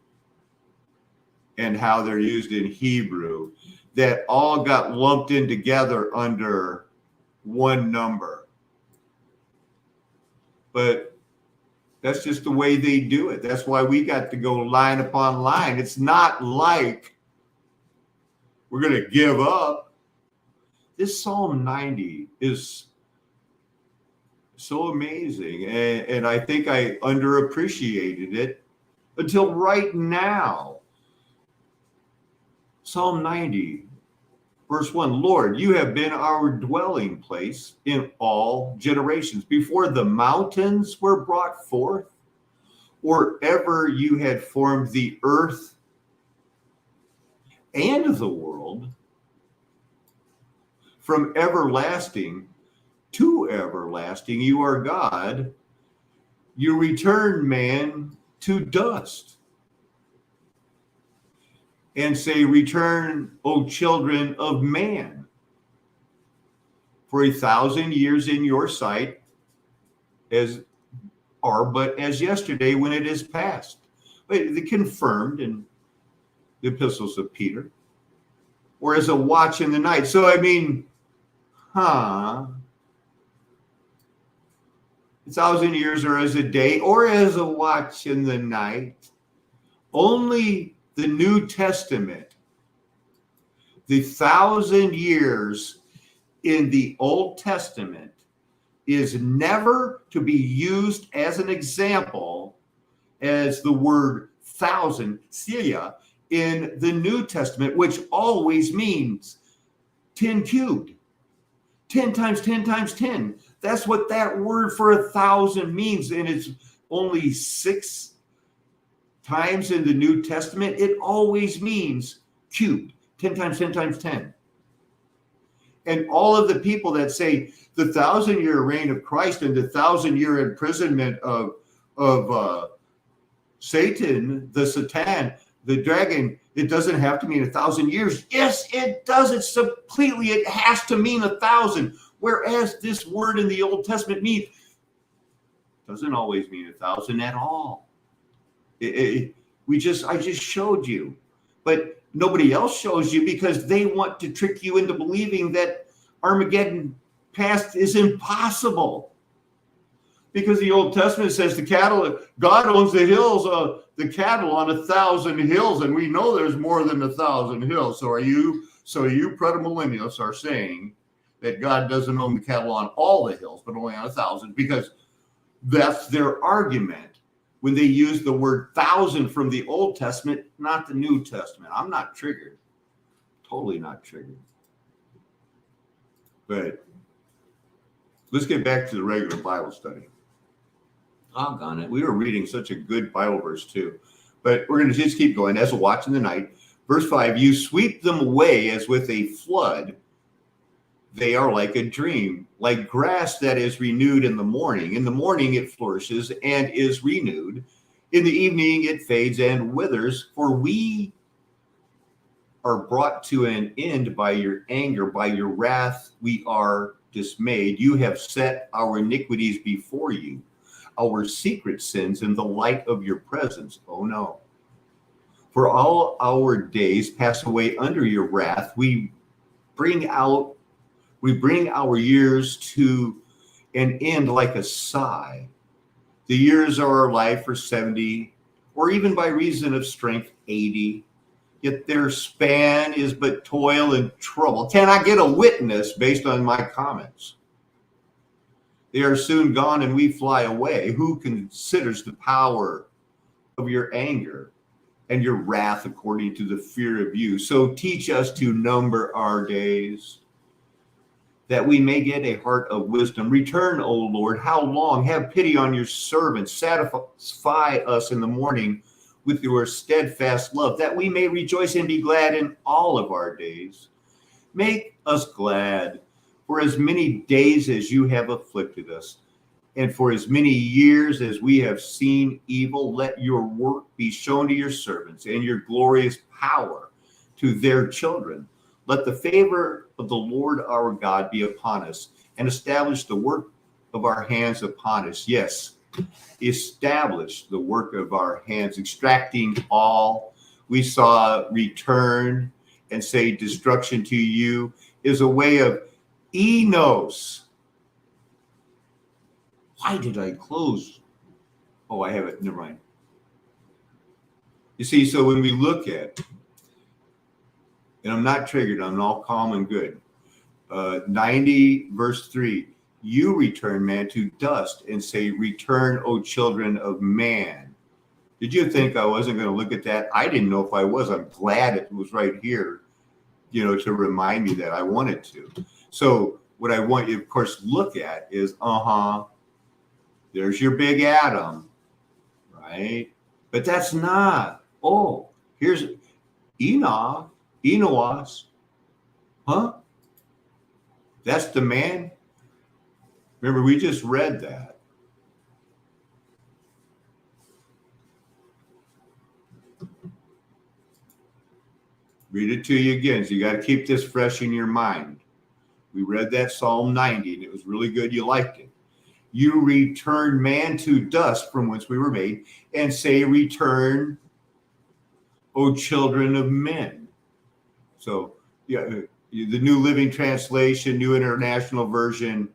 and how they're used in Hebrew that all got lumped in together under one number. But that's just the way they do it. That's why we got to go line upon line. It's not like we're going to give up. This Psalm 90 is so amazing. And I think I underappreciated it until right now. Psalm 90. Verse 1, Lord, you have been our dwelling place in all generations. Before the mountains were brought forth, or ever you had formed the earth and the world, from everlasting to everlasting, you are God. You return man to dust. And say, return, O children of man. For 1,000 years in your sight are but as yesterday when it is past. But they confirmed in the epistles of Peter. Or as a watch in the night. So, 1,000 years or as a day or as a watch in the night. Only the New Testament, the 1,000 years in the Old Testament, is never to be used as an example as the word thousand, Syria, in the New Testament, which always means 10 cubed. 10 times 10 times 10. That's what that word for 1,000 means. And it's only 6 times in the New Testament. It always means cubed. 10 times 10 times 10. And all of the people that say the 1,000-year reign of Christ and the 1,000-year imprisonment of Satan, the Satan, the dragon, it doesn't have to mean 1,000 years. Yes, it does. It's completely, it has to mean 1,000. Whereas this word in the Old Testament doesn't always mean 1,000 at all. I just showed you, but nobody else shows you because they want to trick you into believing that Armageddon past is impossible. Because the Old Testament says the cattle, God owns the hills, the cattle on 1,000 hills, and we know there's more than 1,000 hills. So you premillennialists are saying that God doesn't own the cattle on all the hills, but only on 1,000, because that's their argument when they use the word 1,000 from the Old Testament, not the New Testament. I'm not triggered. Totally not triggered. But let's get back to the regular Bible study. Doggone it. We were reading such a good Bible verse too. But we're going to just keep going. As a watch in the night. Verse 5, you sweep them away as with a flood. They are like a dream, like grass that is renewed in the morning. In the morning it flourishes and is renewed. In the evening it fades and withers. For we are brought to an end by your anger, by your wrath we are dismayed. You have set our iniquities before you, our secret sins in the light of your presence. Oh no. For all our days pass away under your wrath. We bring our years to an end like a sigh. The years of our life are 70, or even by reason of strength, 80. Yet their span is but toil and trouble. Can I get a witness based on my comments? They are soon gone and we fly away. Who considers the power of your anger and your wrath according to the fear of you? So teach us to number our days, that we may get a heart of wisdom. Return, O Lord, how long? Have pity on your servants. Satisfy us in the morning with your steadfast love, that we may rejoice and be glad in all of our days. Make us glad for as many days as you have afflicted us, and for as many years as we have seen evil. Let your work be shown to your servants, and your glorious power to their children. Let the favor of the Lord our God be upon us, and establish the work of our hands upon us. Yes, establish the work of our hands, extracting all. We saw return and say destruction to you is a way of enos. Why did I close? Oh, I have it. Never mind. You see, so when we look at, and I'm not triggered, I'm all calm and good. 90 verse 3, you return man to dust and say, return, O children of man. Did you think I wasn't going to look at that? I didn't know if I was. I'm glad it was right here, to remind me that I wanted to. So what I want you, of course, look at is, there's your big atom, right? But that's not. Oh, here's Enos. Huh? That's the man. Remember, we just read that. Read it to you again. So you got to keep this fresh in your mind. We read that Psalm 90, and it was really good. You liked it. You return man to dust from whence we were made, and say, return, O children of men. So, yeah, the New Living Translation, New International Version,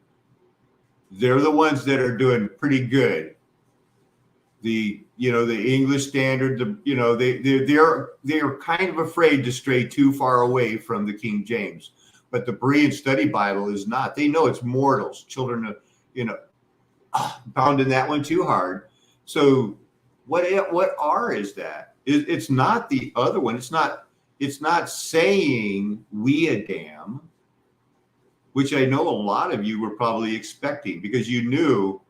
they're the ones that are doing pretty good. the English Standard, they're kind of afraid to stray too far away from the King James, but the Berean Study Bible is not. They know it's mortals, children of, pounding that one too hard. So what R is that? It's not the other one. It's not saying we a damn, which I know a lot of you were probably expecting because you knew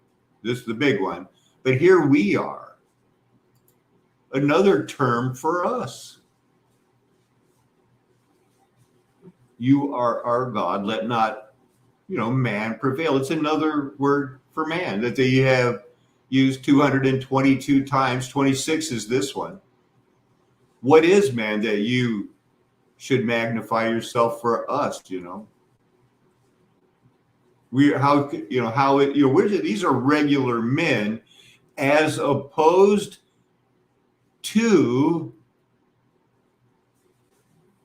this is the big one. But here we are, another term for us. You are our God, let not, man prevail. It's another word for man that they have used 222 times. 26 is this one. What is man that you should magnify yourself for us, these are regular men as opposed to,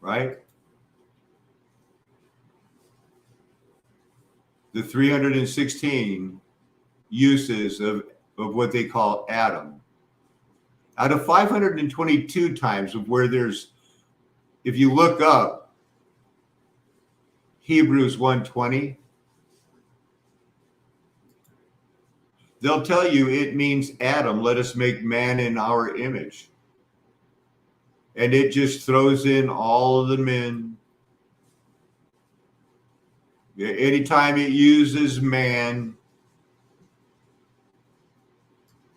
right, the 316 uses of what they call Adam. Out of 522 times of where there's, if you look up Hebrews 1:20, they'll tell you it means Adam, let us make man in our image. And it just throws in all of the men. Anytime it uses man,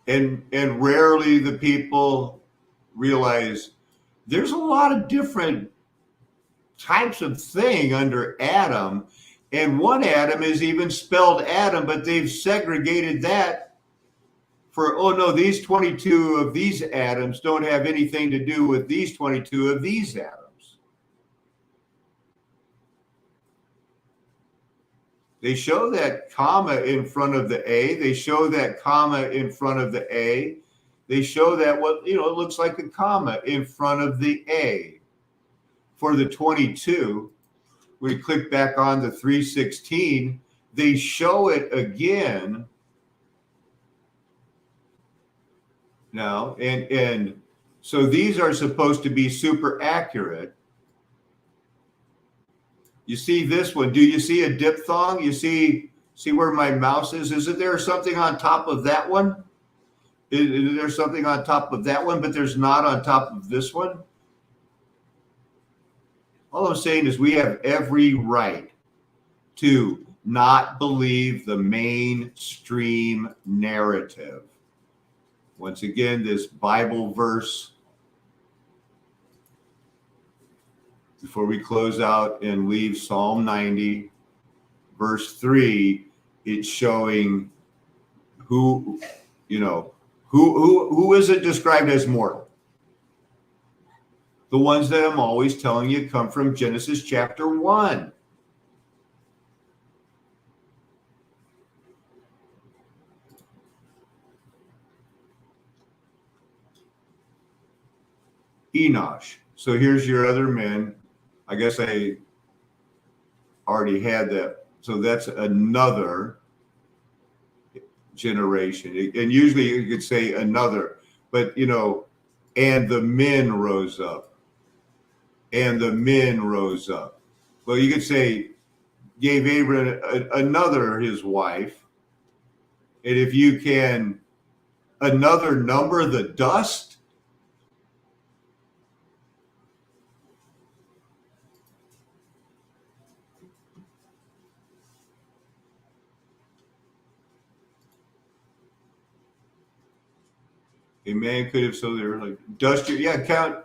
and rarely the people realize there's a lot of different types of thing under Adam. And one Adam is even spelled Adam, but they've segregated that for, oh no, these 22 of these Adams don't have anything to do with these 22 of these Adams. They show that comma in front of the A. They show that comma in front of the A. They show that it looks like a comma in front of the A. For the 22, we click back on the 316, they show it again now, and so these are supposed to be super accurate. You see this one? Do you see a diphthong? You see where my mouse is? Isn't there something on top of that one? Is there something on top of that one, but there's not on top of this one? All I'm saying is we have every right to not believe the mainstream narrative. Once again, this Bible verse, before we close out and leave Psalm 90, verse 3, it's showing who isn't described as mortal. The ones that I'm always telling you come from Genesis chapter 1. Enosh. So here's your other men. I guess I already had that. So that's another generation. And usually you could say another, but and the men rose up. And the men rose up. Well, you could say, gave Abraham another his wife. And if you can another number the dust, a man could have, so they were like, dust your, count.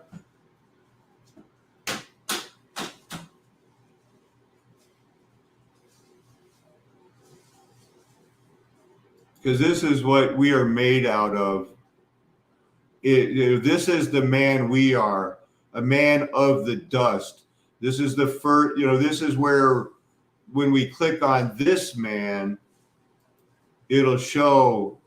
Because this is what we are made out of. This is the man we are, a man of the dust. This is the first, this is where when we click on this man, it'll show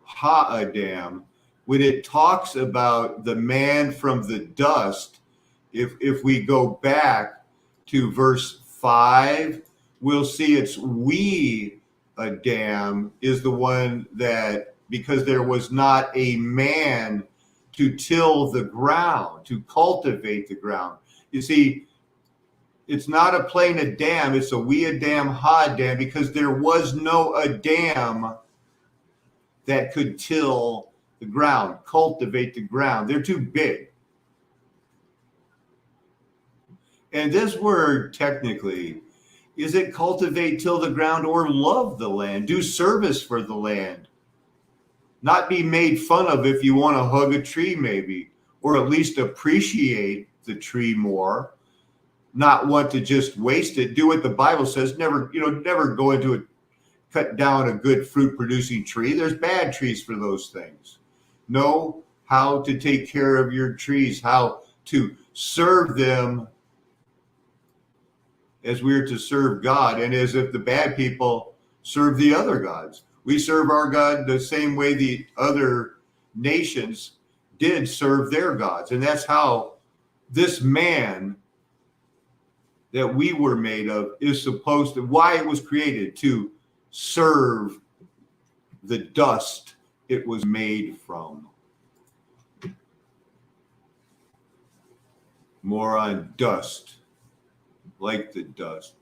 Ha-Adam. When it talks about the man from the dust, if we go back to verse 5, we'll see it's we Adam is the one that because there was not a man to till the ground, to cultivate the ground. You see, it's not a plain Adam, it's a we Adam, ha Adam, because there was no Adam that could till the ground, cultivate the ground. They're too big. And this word technically, is it cultivate, till the ground, or love the land, do service for the land? Not be made fun of if you want to hug a tree maybe, or at least appreciate the tree more. Not want to just waste it. Do what the Bible says. Never go into it, cut down a good fruit producing tree. There's bad trees for those things. Know how to take care of your trees, how to serve them as we're to serve God, and as if the bad people serve the other gods. We serve our God the same way the other nations did serve their gods. And that's how this man that we were made of is supposed to, why it was created, to serve the dust it was made from. More on dust, like the dust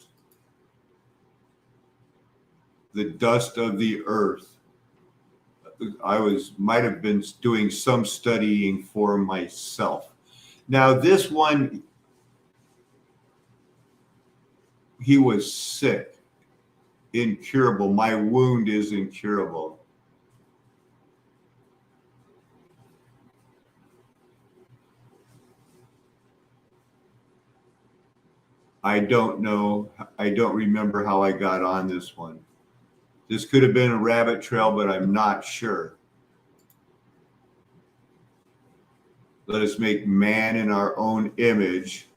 of the earth. Might have been doing some studying for myself. Now this one, he was sick, incurable. My wound is incurable. I don't know. I don't remember how I got on this one. This could have been a rabbit trail, but I'm not sure. Let us make man in our own image.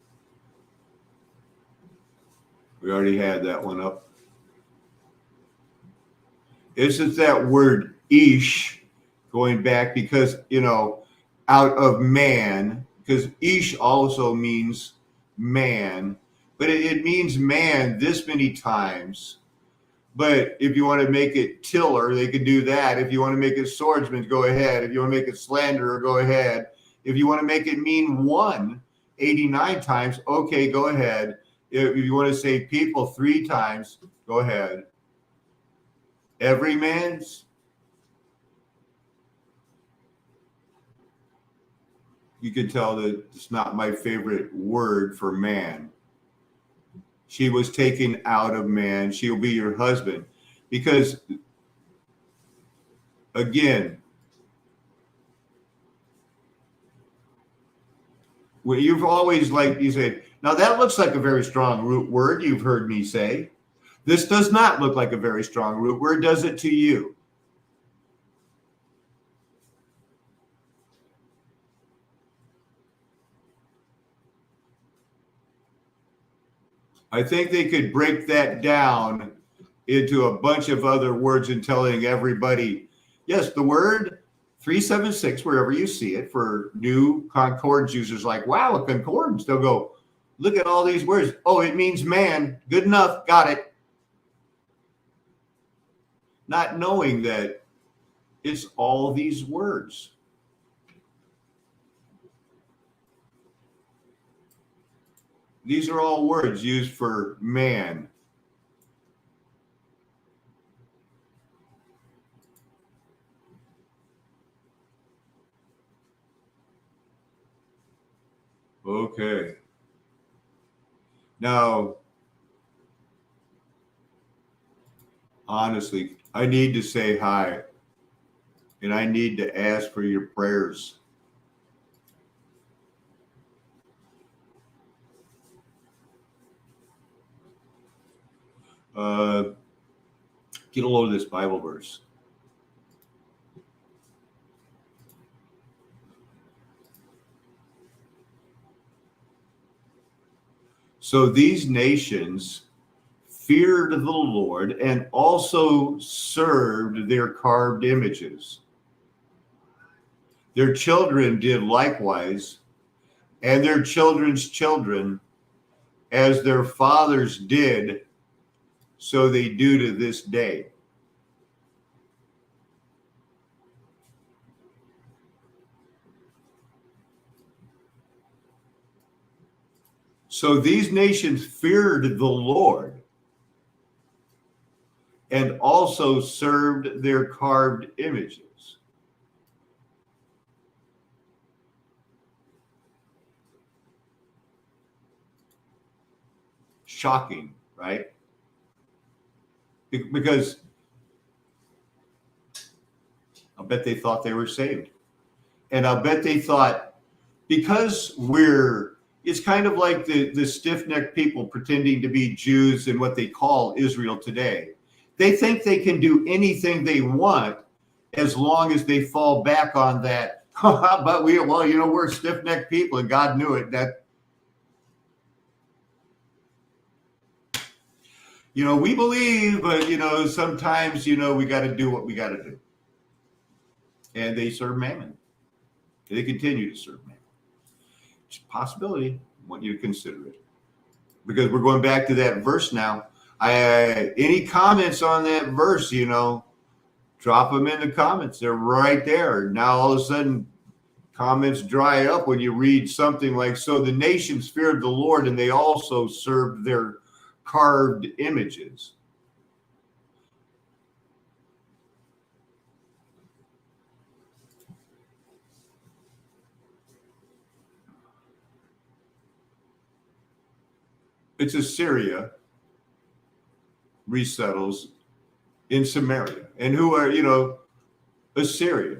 We already had that one up. Isn't that word ish going back because, out of man, because ish also means man, but it means man this many times. But if you want to make it tiller, they could do that. If you want to make it swordsman, go ahead. If you want to make it slanderer, go ahead. If you want to make it mean 89 times, okay, go ahead. If you want to say people 3 times, go ahead. Every man's. You can tell that it's not my favorite word for man. She was taken out of man. She'll be your husband. Because, again, well, you've always you said, now that looks like a very strong root word, you've heard me say. This does not look like a very strong root word, does it to you? I think they could break that down into a bunch of other words and telling everybody, yes, the word 376, wherever you see it, for new concordance users like, wow, a concordance. They'll go, look at all these words. Oh, it means man. Good enough. Got it. Not knowing that it's all these words. These are all words used for man. Okay. Now, honestly, I need to say hi, and I need to ask for your prayers. Get a load of this Bible verse. So these nations feared the Lord and also served their carved images. Their children did likewise, and their children's children, as their fathers did, so they do to this day. So these nations feared the Lord and also served their carved images. Shocking, right? Because I'll bet they thought they were saved. And I'll bet they thought, because it's kind of like the stiff-necked people pretending to be Jews in what they call Israel today. They think they can do anything they want as long as they fall back on that. But we're stiff-necked people, and God knew it. That, we believe, but sometimes we got to do what we got to do. And they serve Mammon. They continue to serve Mammon. It's a possibility. I want you to consider it, because we're going back to that verse now. Any comments on that verse, drop them in the comments. They're right there. Now all of a sudden comments dry up when you read something like, so the nations feared the Lord and they also served their carved images. It's Assyria resettles in Samaria. And who are, Assyria,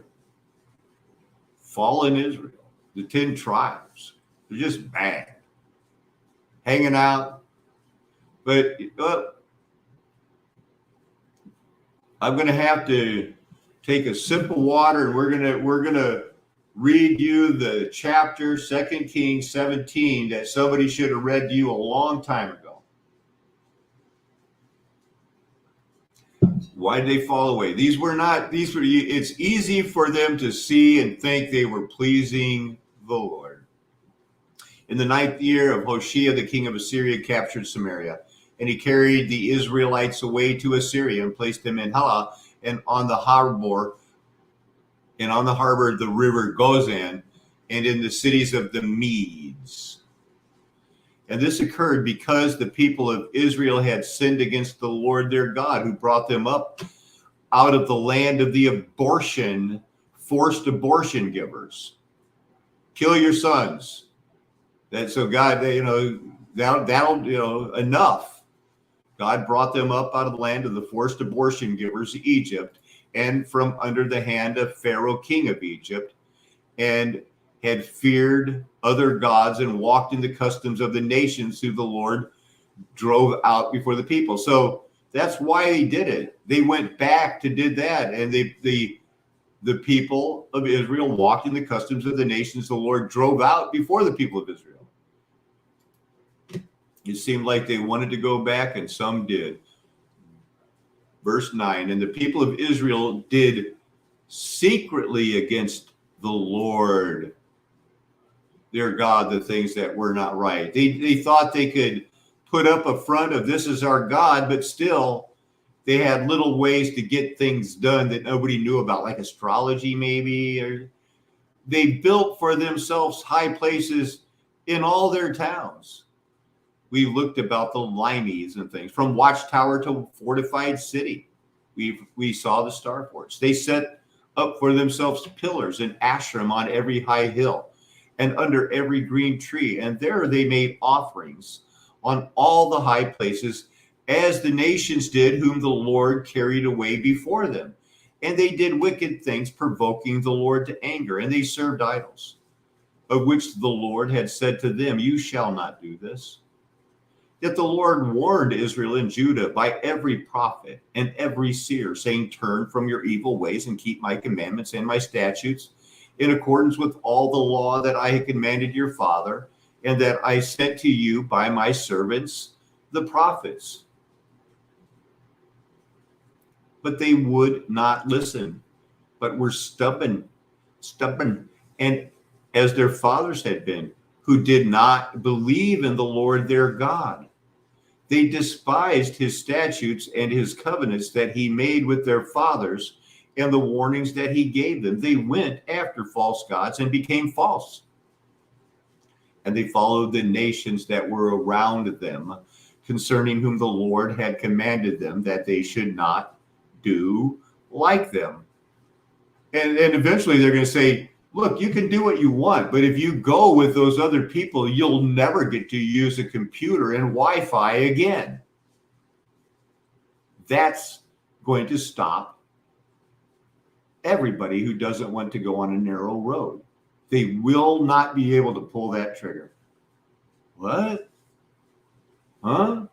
fallen Israel, the 10 tribes. They're just bad. Hanging out. But I'm going to have to take a sip of water, and we're going to read you the chapter, 2 Kings 17, that somebody should have read to you a long time ago. Why did they fall away? It's easy for them to see and think they were pleasing the Lord. In the 9th year of Hoshea, the king of Assyria captured Samaria, and he carried the Israelites away to Assyria and placed them in Halah and on the harbor of the river Gozan, and in the cities of the Medes. And this occurred because the people of Israel had sinned against the Lord their God, who brought them up out of the land of the forced abortion givers. Kill your sons. So God, enough. God brought them up out of the land of the forced abortion givers, Egypt, and from under the hand of Pharaoh, king of Egypt, and had feared other gods and walked in the customs of the nations who the Lord drove out before the people. So that's why they did it. They went back to did that, and the people of Israel walked in the customs of the nations the Lord drove out before the people of Israel. It seemed like they wanted to go back, and some did. Verse 9, and the people of Israel did secretly against the Lord their God the things that were not right. They thought they could put up a front of this is our God, but still they had little ways to get things done that nobody knew about, like astrology maybe. Or they built for themselves high places in all their towns. We looked about the limeys and things, from watchtower to fortified city. We saw the star forts. They set up for themselves pillars and ashram on every high hill and under every green tree. And there they made offerings on all the high places, as the nations did, whom the Lord carried away before them. And they did wicked things, provoking the Lord to anger. And they served idols, of which the Lord had said to them, you shall not do this. Yet the Lord warned Israel and Judah by every prophet and every seer, saying, turn from your evil ways and keep my commandments and my statutes, in accordance with all the law that I had commanded your father, and that I sent to you by my servants, the prophets. But they would not listen, but were stubborn, and as their fathers had been, who did not believe in the Lord their God. They despised his statutes and his covenants that he made with their fathers, and the warnings that he gave them. They went after false gods and became false, and they followed the nations that were around them, concerning whom the Lord had commanded them that they should not do like them. And eventually they're going to say, look, you can do what you want, but if you go with those other people, you'll never get to use a computer and Wi-Fi again. That's going to stop everybody who doesn't want to go on a narrow road. They will not be able to pull that trigger. What? Huh?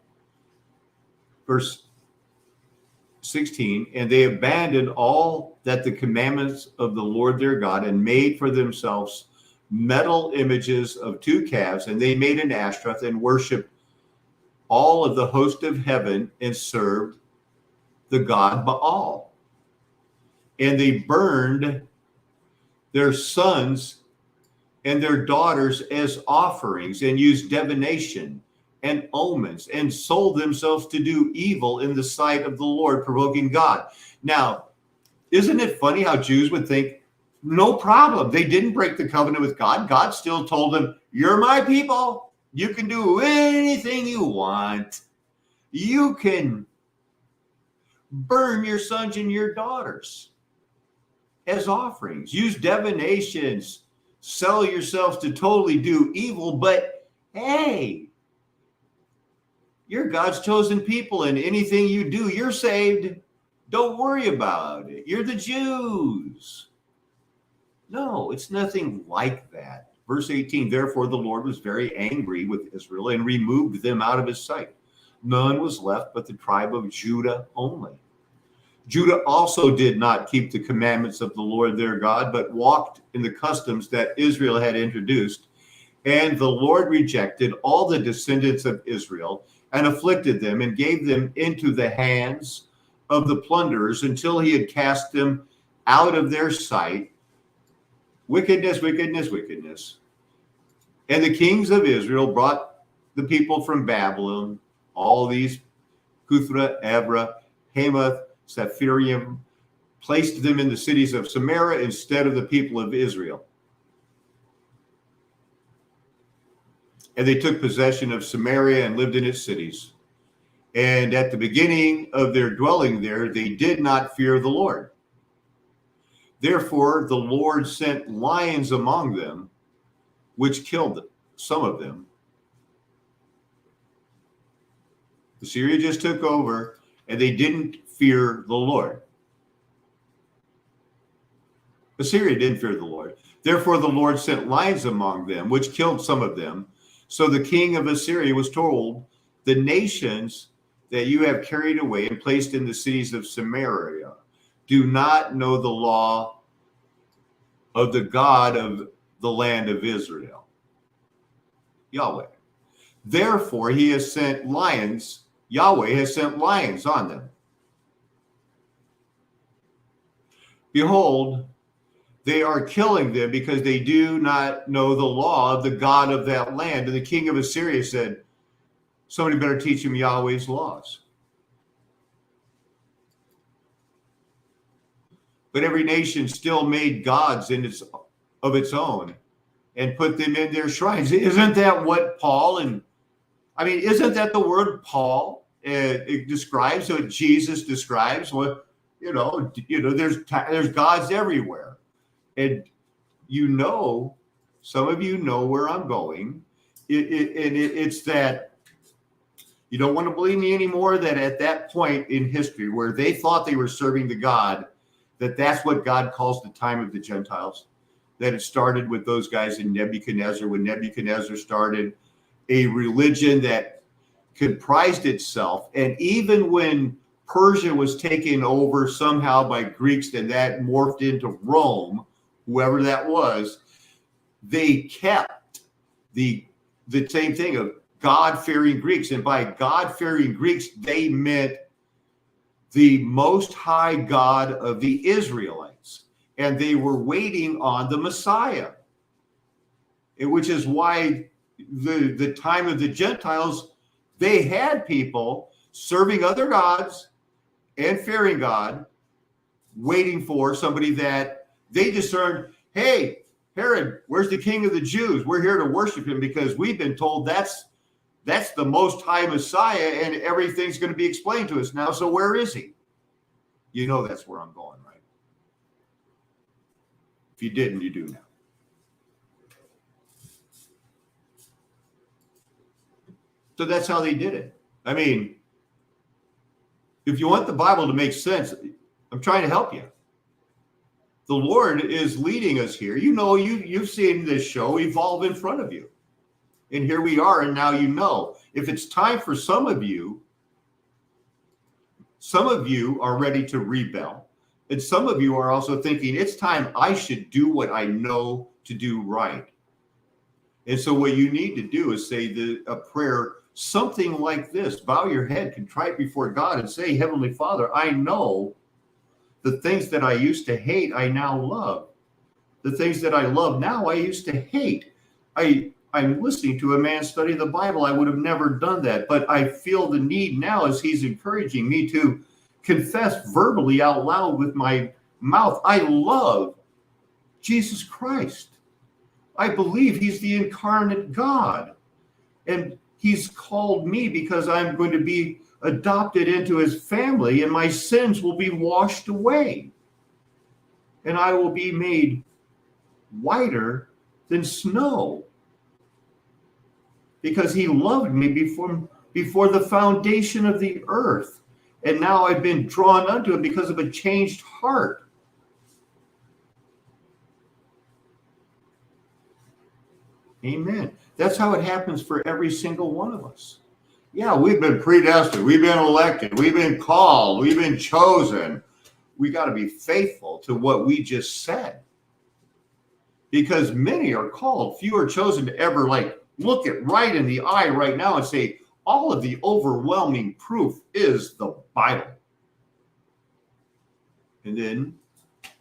Verse 16, and they abandoned all that the commandments of the Lord their God and made for themselves metal images of 2 calves, and they made an Ashtoreth and worshiped all of the host of heaven and served the god Baal. And they burned their sons and their daughters as offerings and used divination and omens and sold themselves to do evil in the sight of the Lord, provoking God. Now, isn't it funny how Jews would think, no problem. They didn't break the covenant with God. God still told them, you're my people. You can do anything you want. You can burn your sons and your daughters as offerings. Use divinations. Sell yourselves to totally do evil. But hey, you're God's chosen people, and anything you do, you're saved. Don't worry about it. You're the Jews. No, it's nothing like that. Verse 18, therefore the Lord was very angry with Israel and removed them out of his sight. None was left but the tribe of Judah only. Judah also did not keep the commandments of the Lord their God, but walked in the customs that Israel had introduced. And the Lord rejected all the descendants of Israel and afflicted them and gave them into the hands of the plunderers until he had cast them out of their sight. Wickedness, wickedness, wickedness. And the kings of Israel brought the people from Babylon, all these, Cuthra, Evra, Hamath, Sepharvaim, placed them in the cities of Samaria instead of the people of Israel. And they took possession of Samaria and lived in its cities. And at the beginning of their dwelling there, they did not fear the Lord. Therefore, the Lord sent lions among them, which killed some of them. Assyria just took over, and they didn't fear the Lord. Assyria didn't fear the Lord. Therefore, the Lord sent lions among them, which killed some of them. So the king of Assyria was told, the nations that you have carried away and placed in the cities of Samaria do not know the law of the God of the land of Israel, Yahweh. Therefore, he has sent lions, Yahweh has sent lions on them. Behold, they are killing them because they do not know the law of the God of that land. And the king of Assyria said, somebody better teach him Yahweh's laws. But every nation still made gods of its own and put them in their shrines. Isn't that what isn't that the word Paul it describes, what Jesus describes? What there's gods everywhere. And some of you know where I'm going. It's that you don't want to believe me anymore that at that point in history where they thought they were serving the God, that's what God calls the time of the Gentiles, that it started with those guys in Nebuchadnezzar, when Nebuchadnezzar started a religion that comprised itself. And even when Persia was taken over somehow by Greeks and that morphed into Rome, whoever that was, they kept the same thing of God-fearing Greeks. And by God-fearing Greeks, they meant the Most High God of the Israelites. And they were waiting on the Messiah, which is why the time of the Gentiles, they had people serving other gods and fearing God, waiting for somebody that they discerned, hey, Herod, where's the king of the Jews? We're here to worship him because we've been told that's the most high Messiah and everything's going to be explained to us now. So where is he? You know that's where I'm going, right? If you didn't, you do now. So that's how they did it. I mean, if you want the Bible to make sense, I'm trying to help you. The Lord is leading us here. You know, you've seen this show evolve in front of you. And here we are, and now you know. If it's time for some of you are ready to rebel. And some of you are also thinking, it's time I should do what I know to do right. And so what you need to do is say a prayer, something like this. Bow your head, contrite before God, and say, Heavenly Father, I know the things that I used to hate, I now love. The things that I love now, I used to hate. I'm listening to a man study the Bible. I would have never done that, but I feel the need now as he's encouraging me to confess verbally out loud with my mouth. I love Jesus Christ. I believe he's the incarnate God. And he's called me because I'm going to be adopted into his family, and my sins will be washed away. And I will be made whiter than snow. Because he loved me before the foundation of the earth. And now I've been drawn unto him because of a changed heart. Amen. That's how it happens for every single one of us. Yeah, we've been predestined. We've been elected. We've been called. We've been chosen. We got to be faithful to what we just said. Because many are called, few are chosen to ever look it right in the eye right now and say, all of the overwhelming proof is the Bible. And then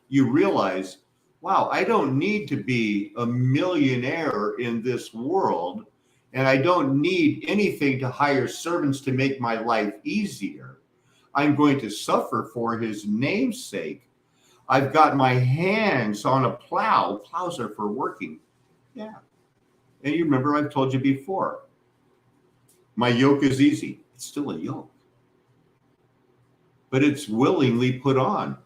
you realize, wow, I don't need to be a millionaire in this world, and I don't need anything to hire servants to make my life easier. I'm going to suffer for his name's sake. I've got my hands on a plow. Plows are for working. Yeah. And you remember I've told you before, my yoke is easy. It's still a yoke. But it's willingly put on.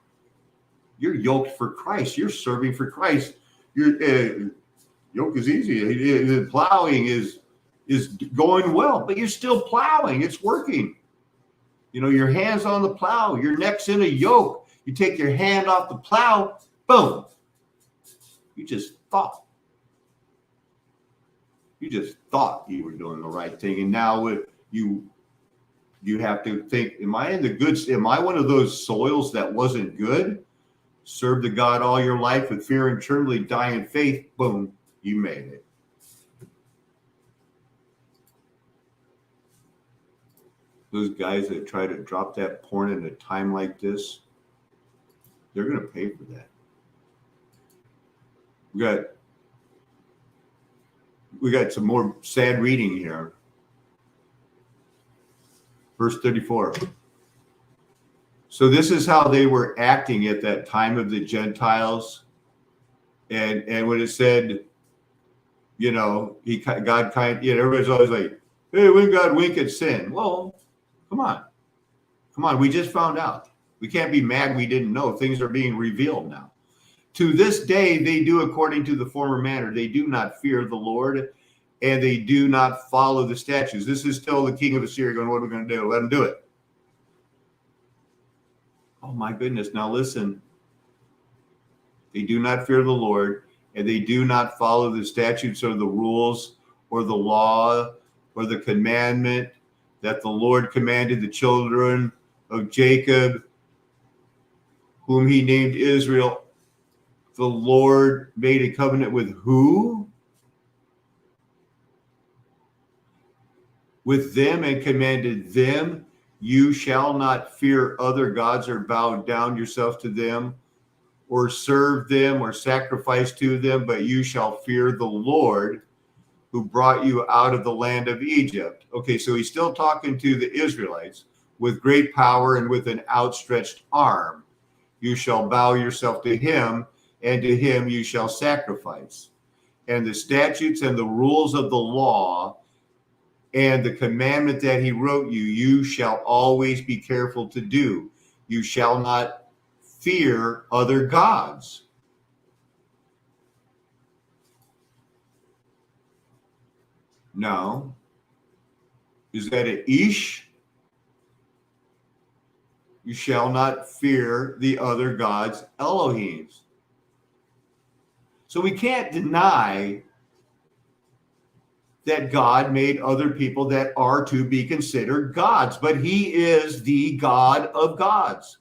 You're yoked for Christ. You're serving for Christ. Your yoke is easy. The plowing is going well, but you're still plowing. It's working. You know, your hand's on the plow. Your neck's in a yoke. You take your hand off the plow, boom. You just thought. You just thought you were doing the right thing. And now you have to think, am I in the good? Am I one of those soils that wasn't good? Serve the God all your life with fear and trembling, die in faith. Boom, you made it. Those guys that try to drop that porn in a time like this, they're going to pay for that. We got some more sad reading here. Verse 34. So this is how they were acting at that time of the Gentiles. And when it said, you know, everybody's always like, hey, when God wink at sin. Well, come on. We just found out. We can't be mad we didn't know. Things are being revealed now. To this day, they do according to the former manner. They do not fear the Lord, and they do not follow the statutes. This is still the king of Assyria going, what are we going to do? Let him do it. Oh, my goodness. Now listen. They do not fear the Lord, and they do not follow the statutes or the rules or the law or the commandment that the Lord commanded the children of Jacob, whom he named Israel. The Lord made a covenant with who? With them, and commanded them, you shall not fear other gods or bow down yourself to them or serve them or sacrifice to them, but you shall fear the Lord who brought you out of the land of Egypt. Okay, so he's still talking to the Israelites. With great power and with an outstretched arm, you shall bow yourself to him and to him you shall sacrifice. And the statutes and the rules of the law and the commandment that he wrote you, you shall always be careful to do. You shall not fear other gods. Now, is that an ish? You shall not fear the other gods, Elohims. So we can't deny that God made other people that are to be considered gods, but he is the God of gods.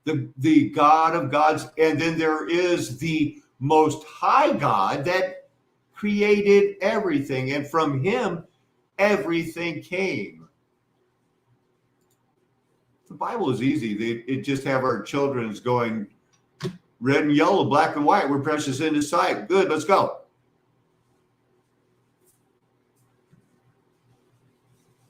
The God of gods, and then there is the Most High God that created everything, and from him everything came. The Bible is easy. It just have our children's going red and yellow, black and white. We're precious in his sight. Good, let's go.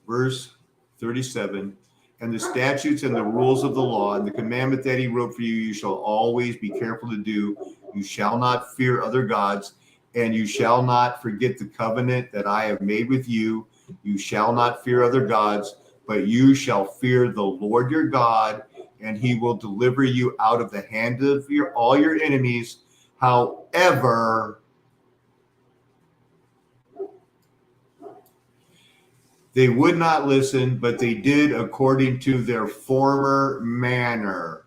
Verse 37, and the statutes and the rules of the law and the commandment that he wrote for you, you shall always be careful to do. You shall not fear other gods, and you shall not forget the covenant that I have made with you. You shall not fear other gods, but you shall fear the Lord your God, and he will deliver you out of the hand of all your enemies. However, they would not listen, but they did according to their former manner.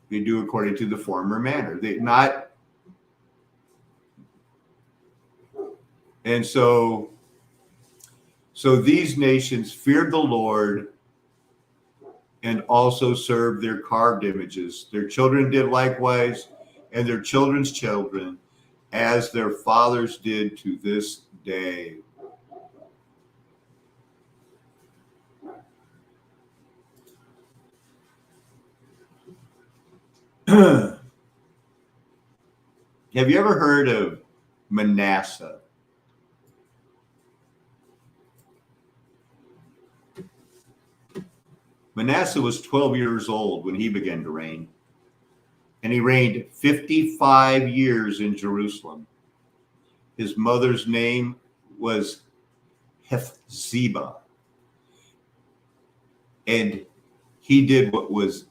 They do according to the former manner. And so these nations feared the Lord and also served their carved images. Their children did likewise, and their children's children, as their fathers did to this day. Have you ever heard of Manasseh? Manasseh was 12 years old when he began to reign, and he reigned 55 years in Jerusalem. His mother's name was Hephzibah, and he did what was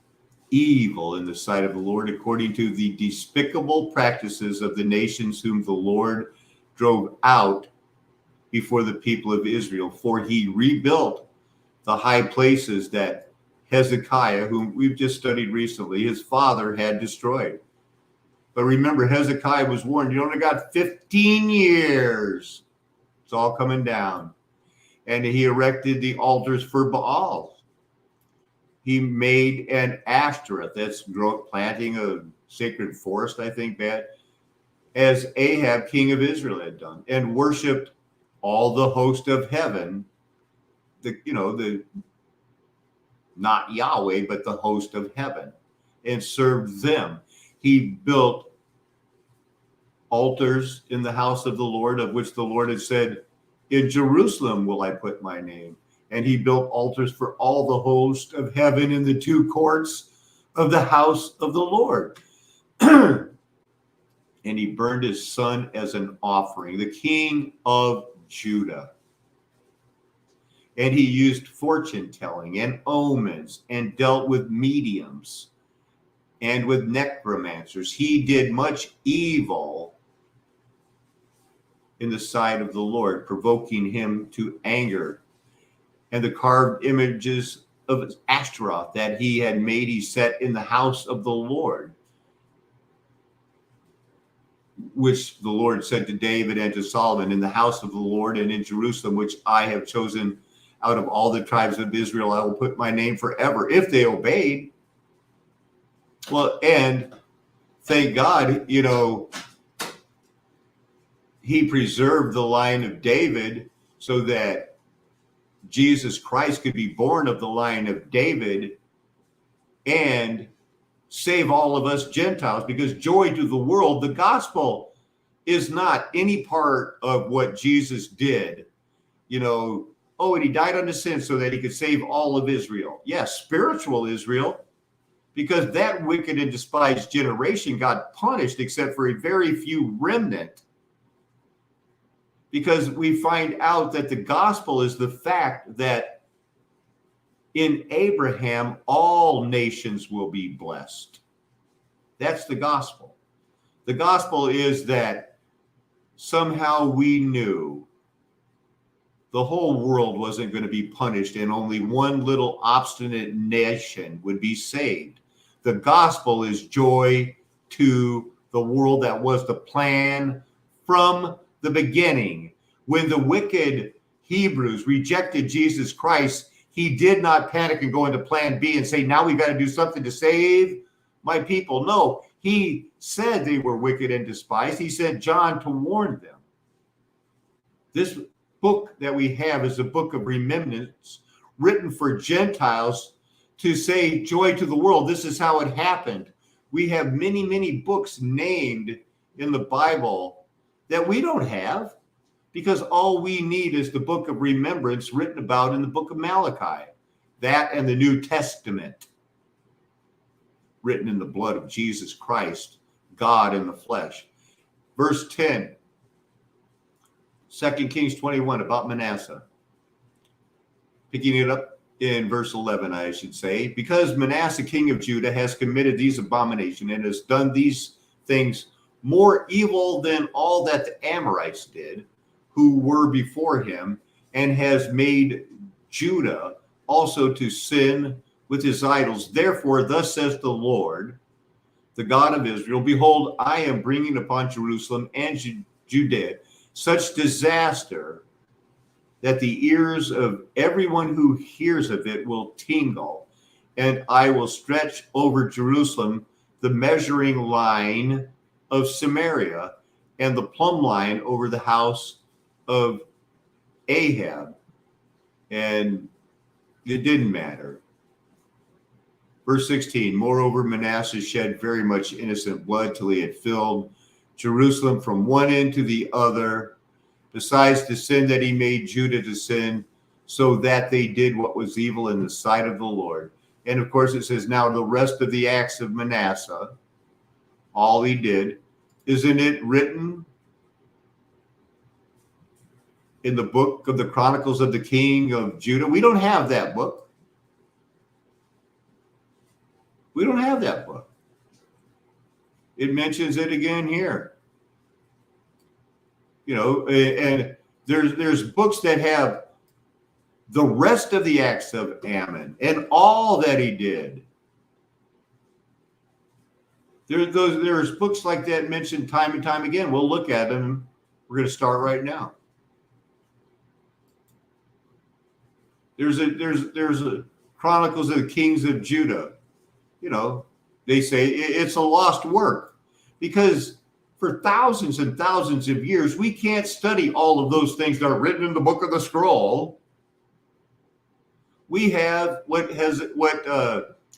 evil in the sight of the Lord, according to the despicable practices of the nations whom the Lord drove out before the people of Israel. For he rebuilt the high places that Hezekiah, whom we've just studied recently, his father had destroyed. But remember, Hezekiah was warned, you only got 15 years. It's all coming down. And he erected the altars for Baal. He made an Ashtoreth, that's planting a sacred forest, I think, as Ahab, king of Israel, had done, and worshipped all the host of heaven, not Yahweh, but the host of heaven, and served them. He built altars in the house of the Lord, of which the Lord had said, in Jerusalem will I put my name. And he built altars for all the host of heaven in the two courts of the house of the Lord. And he burned his son as an offering, the king of Judah. And he used fortune telling and omens and dealt with mediums and with necromancers. He did much evil in the sight of the Lord, provoking him to anger. And the carved images of Ashtaroth that he had made, he set in the house of the Lord, which the Lord said to David and to Solomon, in the house of the Lord and in Jerusalem, which I have chosen out of all the tribes of Israel, I will put my name forever, if they obeyed. Well, and thank God, he preserved the line of David so that Jesus Christ could be born of the line of David and save all of us Gentiles, because joy to the world, the gospel is not any part of what Jesus did. And he died unto sin so that he could save all of Israel. Yes, spiritual Israel, because that wicked and despised generation got punished except for a very few remnant. Because we find out that the gospel is the fact that in Abraham, all nations will be blessed. That's the gospel. The gospel is that somehow we knew the whole world wasn't going to be punished and only one little obstinate nation would be saved. The gospel is joy to the world. That was the plan from the beginning. When the wicked Hebrews rejected Jesus Christ, he did not panic and go into plan B and say, now we got to do something to save my people. No, he said they were wicked and despised. He sent John to warn them. This book that we have is a book of remembrance written for Gentiles to say joy to the world. This is how it happened. We have many, many books named in the Bible that we don't have, because all we need is the book of remembrance written about in the book of Malachi. That and the New Testament, written in the blood of Jesus Christ, God in the flesh. Verse 10, 2 Kings 21, about Manasseh. Picking it up in verse 11, I should say. Because Manasseh, king of Judah, has committed these abominations and has done these things more evil than all that the Amorites did, who were before him, and has made Judah also to sin with his idols. Therefore, thus says the Lord, the God of Israel, behold, I am bringing upon Jerusalem and Judea such disaster that the ears of everyone who hears of it will tingle, and I will stretch over Jerusalem the measuring line of Samaria and the plumb line over the house of Ahab. And it didn't matter. Verse 16, moreover, Manasseh shed very much innocent blood till he had filled Jerusalem from one end to the other, besides the sin that he made Judah to sin, so that they did what was evil in the sight of the Lord. And of course it says, now the rest of the acts of Manasseh, all he did, isn't it written in the book of the Chronicles of the King of Judah? We don't have that book. We don't have that book. It mentions it again here. You know, and there's books that have the rest of the acts of Ammon and all that he did. There's books like that mentioned time and time again. We'll look at them. We're going to start right now. There's a Chronicles of the Kings of Judah. You know, they say it's a lost work because for thousands and thousands of years, we can't study all of those things that are written in the book of the scroll. We have what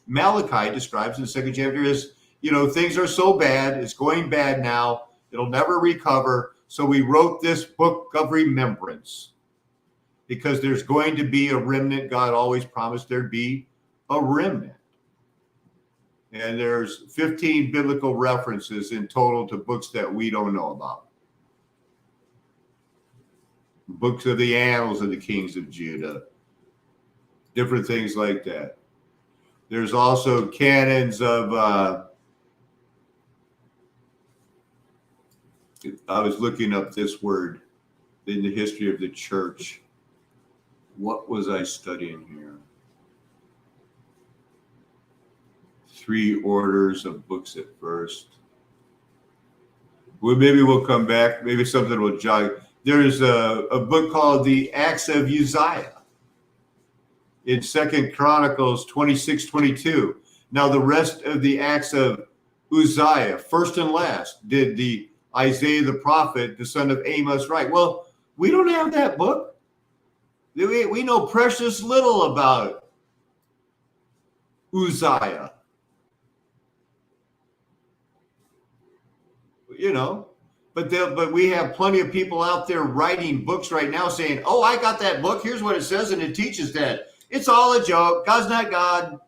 Malachi describes in the second chapter is, you know, things are so bad, it's going bad now, it'll never recover. So we wrote this book of remembrance because there's going to be a remnant. God always promised there'd be a remnant. And there's 15 biblical references in total to books that we don't know about. Books of the annals of the kings of Judah. Different things like that. There's also canons of, I was looking up this word in the history of the church. What was I studying here? 3 orders of books at first. Well, maybe we'll come back. Maybe something will jog. There's a book called The Acts of Uzziah in 2 Chronicles 26:22. Now the rest of the acts of Uzziah, first and last, did the Isaiah the prophet, the son of Amos, write. Well, we don't have that book. We know precious little about Uzziah. You know, but we have plenty of people out there writing books right now saying, oh, I got that book. Here's what it says. And it teaches that. It's all a joke. God's not God.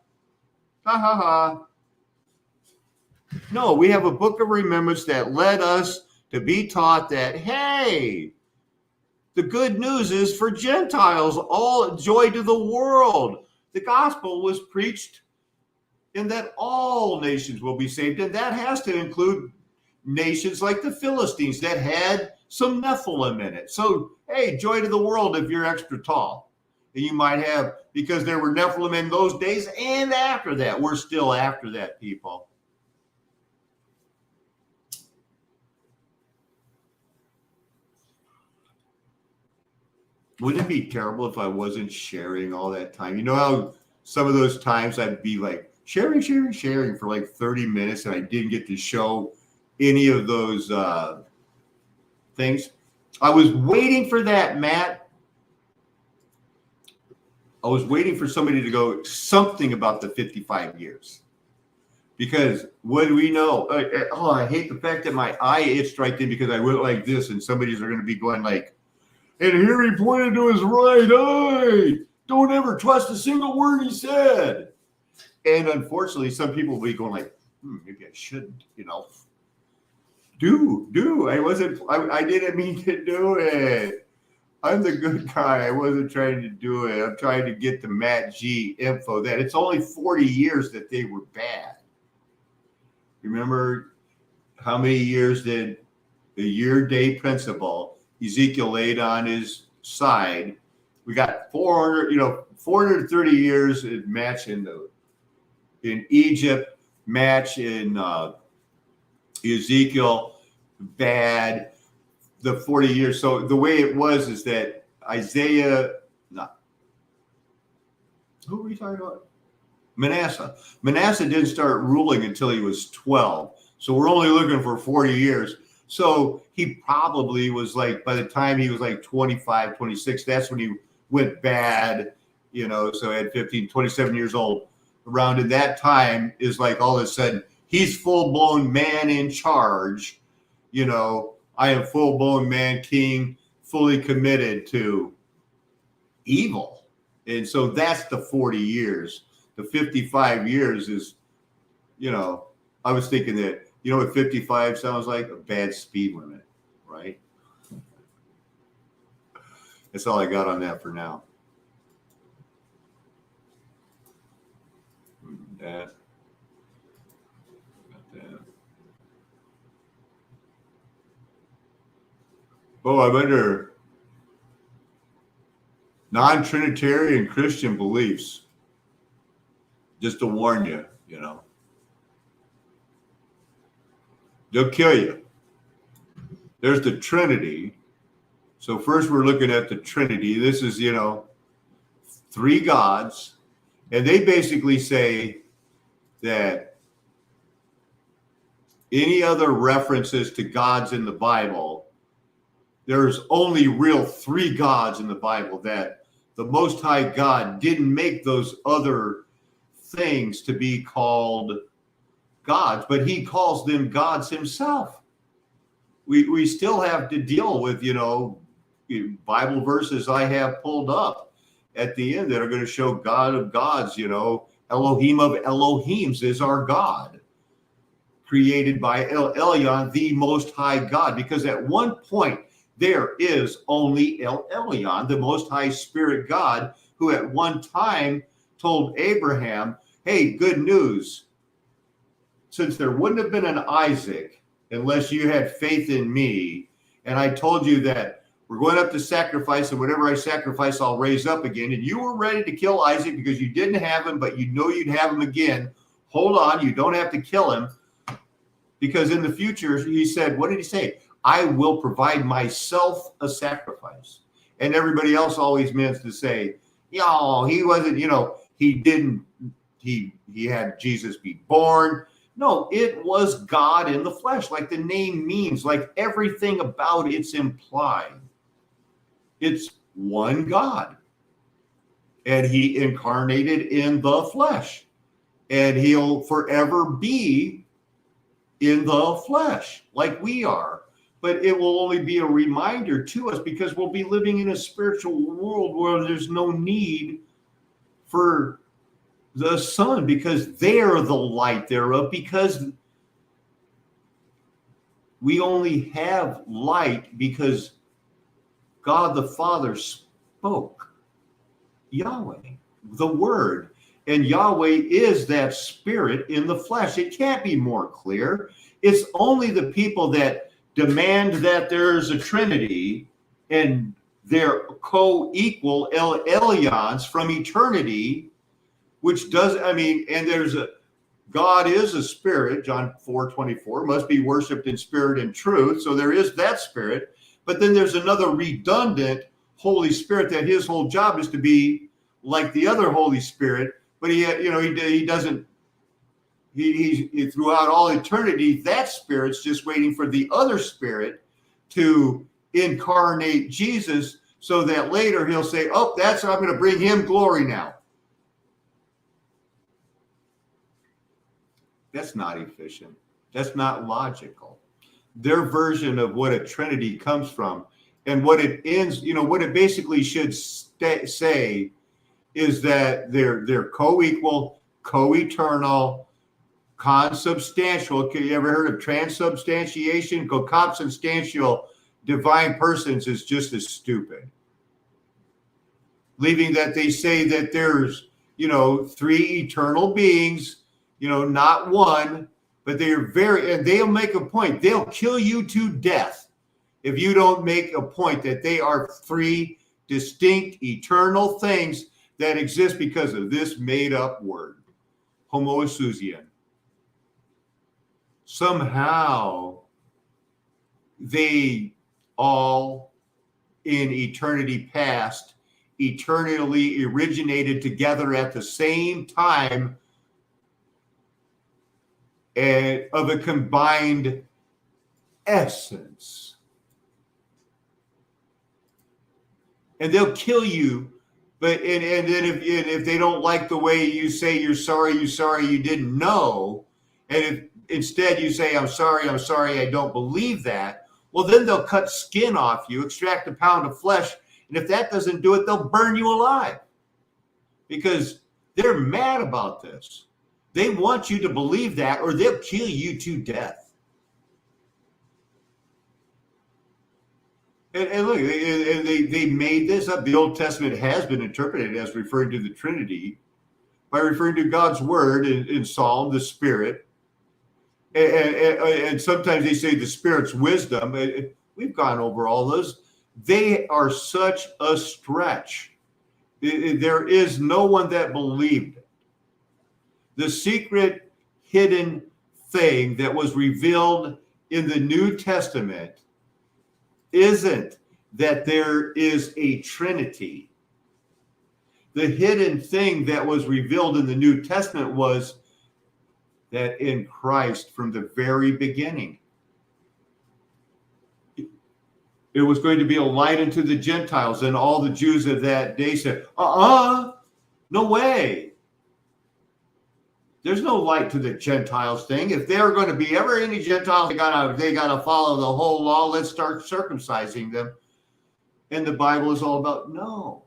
Ha, ha, ha. No, we have a book of remembrance that led us to be taught that, hey, the good news is for Gentiles, all joy to the world. The gospel was preached and that all nations will be saved. And that has to include nations like the Philistines that had some Nephilim in it. So, hey, joy to the world if you're extra tall. And you might have, because there were Nephilim in those days and after that. We're still after that, people. Wouldn't it be terrible if I wasn't sharing all that time? You know how some of those times I'd be like sharing for like 30 minutes and I didn't get to show any of those things? I was waiting for that, Matt. I was waiting for somebody to go something about the 55 years. Because what do we know? I hate the fact that my eye itched right then because I went like this and somebody's going to be going like, and here he pointed to his right eye. Don't ever trust a single word he said. And unfortunately, some people will be going like, maybe I shouldn't, you know. I didn't mean to do it. I'm the good guy. I wasn't trying to do it. I'm trying to get the Matt G info that it's only 40 years that they were bad. Remember how many years did the year-day principle Ezekiel laid on his side? We got 430 years in match in Egypt, match in Ezekiel, bad, the 40 years. So the way it was is that who are we talking about? Manasseh. Manasseh didn't start ruling until he was 12. So we're only looking for 40 years. So he probably was like, by the time he was like 25, 26, that's when he went bad, you know, so at 15, 27 years old. Around in that time is like all of a sudden he's full-blown man in charge. You know, I am full-blown man king, fully committed to evil. And so that's the 40 years. The 55 years is, you know, I was thinking that, you know what 55 sounds like? A bad speed limit, right? That's all I got on that for now. That. Oh, I'm under non-Trinitarian Christian beliefs. Just to warn you, you know. They'll kill you. There's the Trinity. So first we're looking at the Trinity. This is, you know, three gods. And they basically say that any other references to gods in the Bible, there's only real three gods in the Bible, that the Most High God didn't make those other things to be called gods, but he calls them gods himself. We still have to deal with, you know, Bible verses I have pulled up at the end that are going to show God of gods, you know, Elohim of Elohims is our God, created by El Elyon, the Most High God, because at one point there is only El Elyon, the Most High Spirit God, who at one time told Abraham, hey, good news. Since there wouldn't have been an Isaac unless you had faith in me, and I told you that we're going up to sacrifice, and whatever I sacrifice, I'll raise up again, and you were ready to kill Isaac because you didn't have him, but you know you'd have him again. Hold on, you don't have to kill him, because in the future, he said, what did he say? I will provide myself a sacrifice. And everybody else always meant to say, yo, he wasn't, you know, he didn't, he had Jesus be born. No, it was God in the flesh, like the name means, like everything about it's implied. It's one God. And he incarnated in the flesh. And he'll forever be in the flesh, like we are. But it will only be a reminder to us because we'll be living in a spiritual world where there's no need for the sun, because they are the light thereof, because we only have light because God the Father spoke. Yahweh, the Word. And Yahweh is that spirit in the flesh. It can't be more clear. It's only the people that demand that there's a Trinity and they're co-equal Elions from eternity, which does, I mean, and there's a, God is a spirit, John 4:24, must be worshiped in spirit and truth. So there is that spirit. But then there's another redundant Holy Spirit that his whole job is to be like the other Holy Spirit. But he doesn't, he throughout all eternity, that spirit's just waiting for the other spirit to incarnate Jesus so that later he'll say, oh, I'm going to bring him glory now. That's not efficient. That's not logical. Their version of what a Trinity comes from and what it ends, what it basically should say is that they're co-equal, co-eternal, consubstantial. Okay, you ever heard of transubstantiation? Co-consubstantial divine persons is just as stupid. Leaving that they say that there's, three eternal beings, not one, but and they'll make a point. They'll kill you to death if you don't make a point that they are three distinct eternal things that exist because of this made-up word, homoousian. Somehow, they all, in eternity past, eternally originated together at the same time and of a combined essence. And they'll kill you. But and then if they don't like the way you say you're sorry, you didn't know, and if instead you say I'm sorry, I don't believe that, well then they'll cut skin off you, extract a pound of flesh, and if that doesn't do it, they'll burn you alive because they're mad about this. They want you to believe that, or they'll kill you to death. And look, they made this up. The Old Testament has been interpreted as referring to the Trinity by referring to God's word in Psalm, the Spirit. And sometimes they say the Spirit's wisdom. We've gone over all those. They are such a stretch. There is no one that believed it. The secret hidden thing that was revealed in the New Testament isn't that there is a Trinity. The hidden thing that was revealed in the New Testament was that in Christ from the very beginning, it was going to be a light unto the Gentiles, and all the Jews of that day said, no way. There's no light to the Gentiles thing. If there are going to be ever any Gentiles, they gotta follow the whole law. Let's start circumcising them. And the Bible is all about no,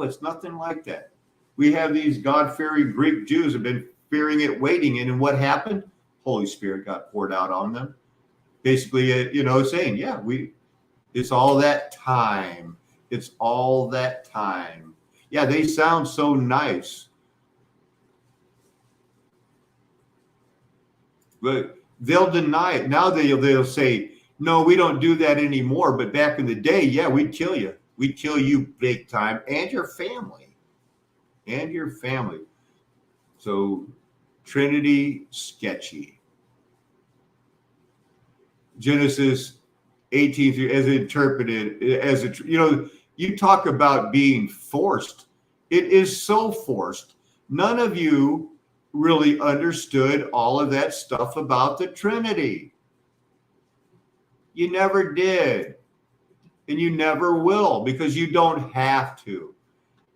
it's nothing like that. We have these God-fearing Greek Jews have been fearing it, waiting in, and what happened? Holy Spirit got poured out on them. Basically, saying, it's all that time. It's all that time. Yeah, they sound so nice. But they'll deny it. Now they'll say, no, we don't do that anymore. But back in the day, yeah, we'd kill you. We'd kill you big time and your family. So Trinity, sketchy. Genesis 18, as interpreted, you talk about being forced. It is so forced. None of you really understood all of that stuff about the Trinity. You never did. And you never will, because you don't have to.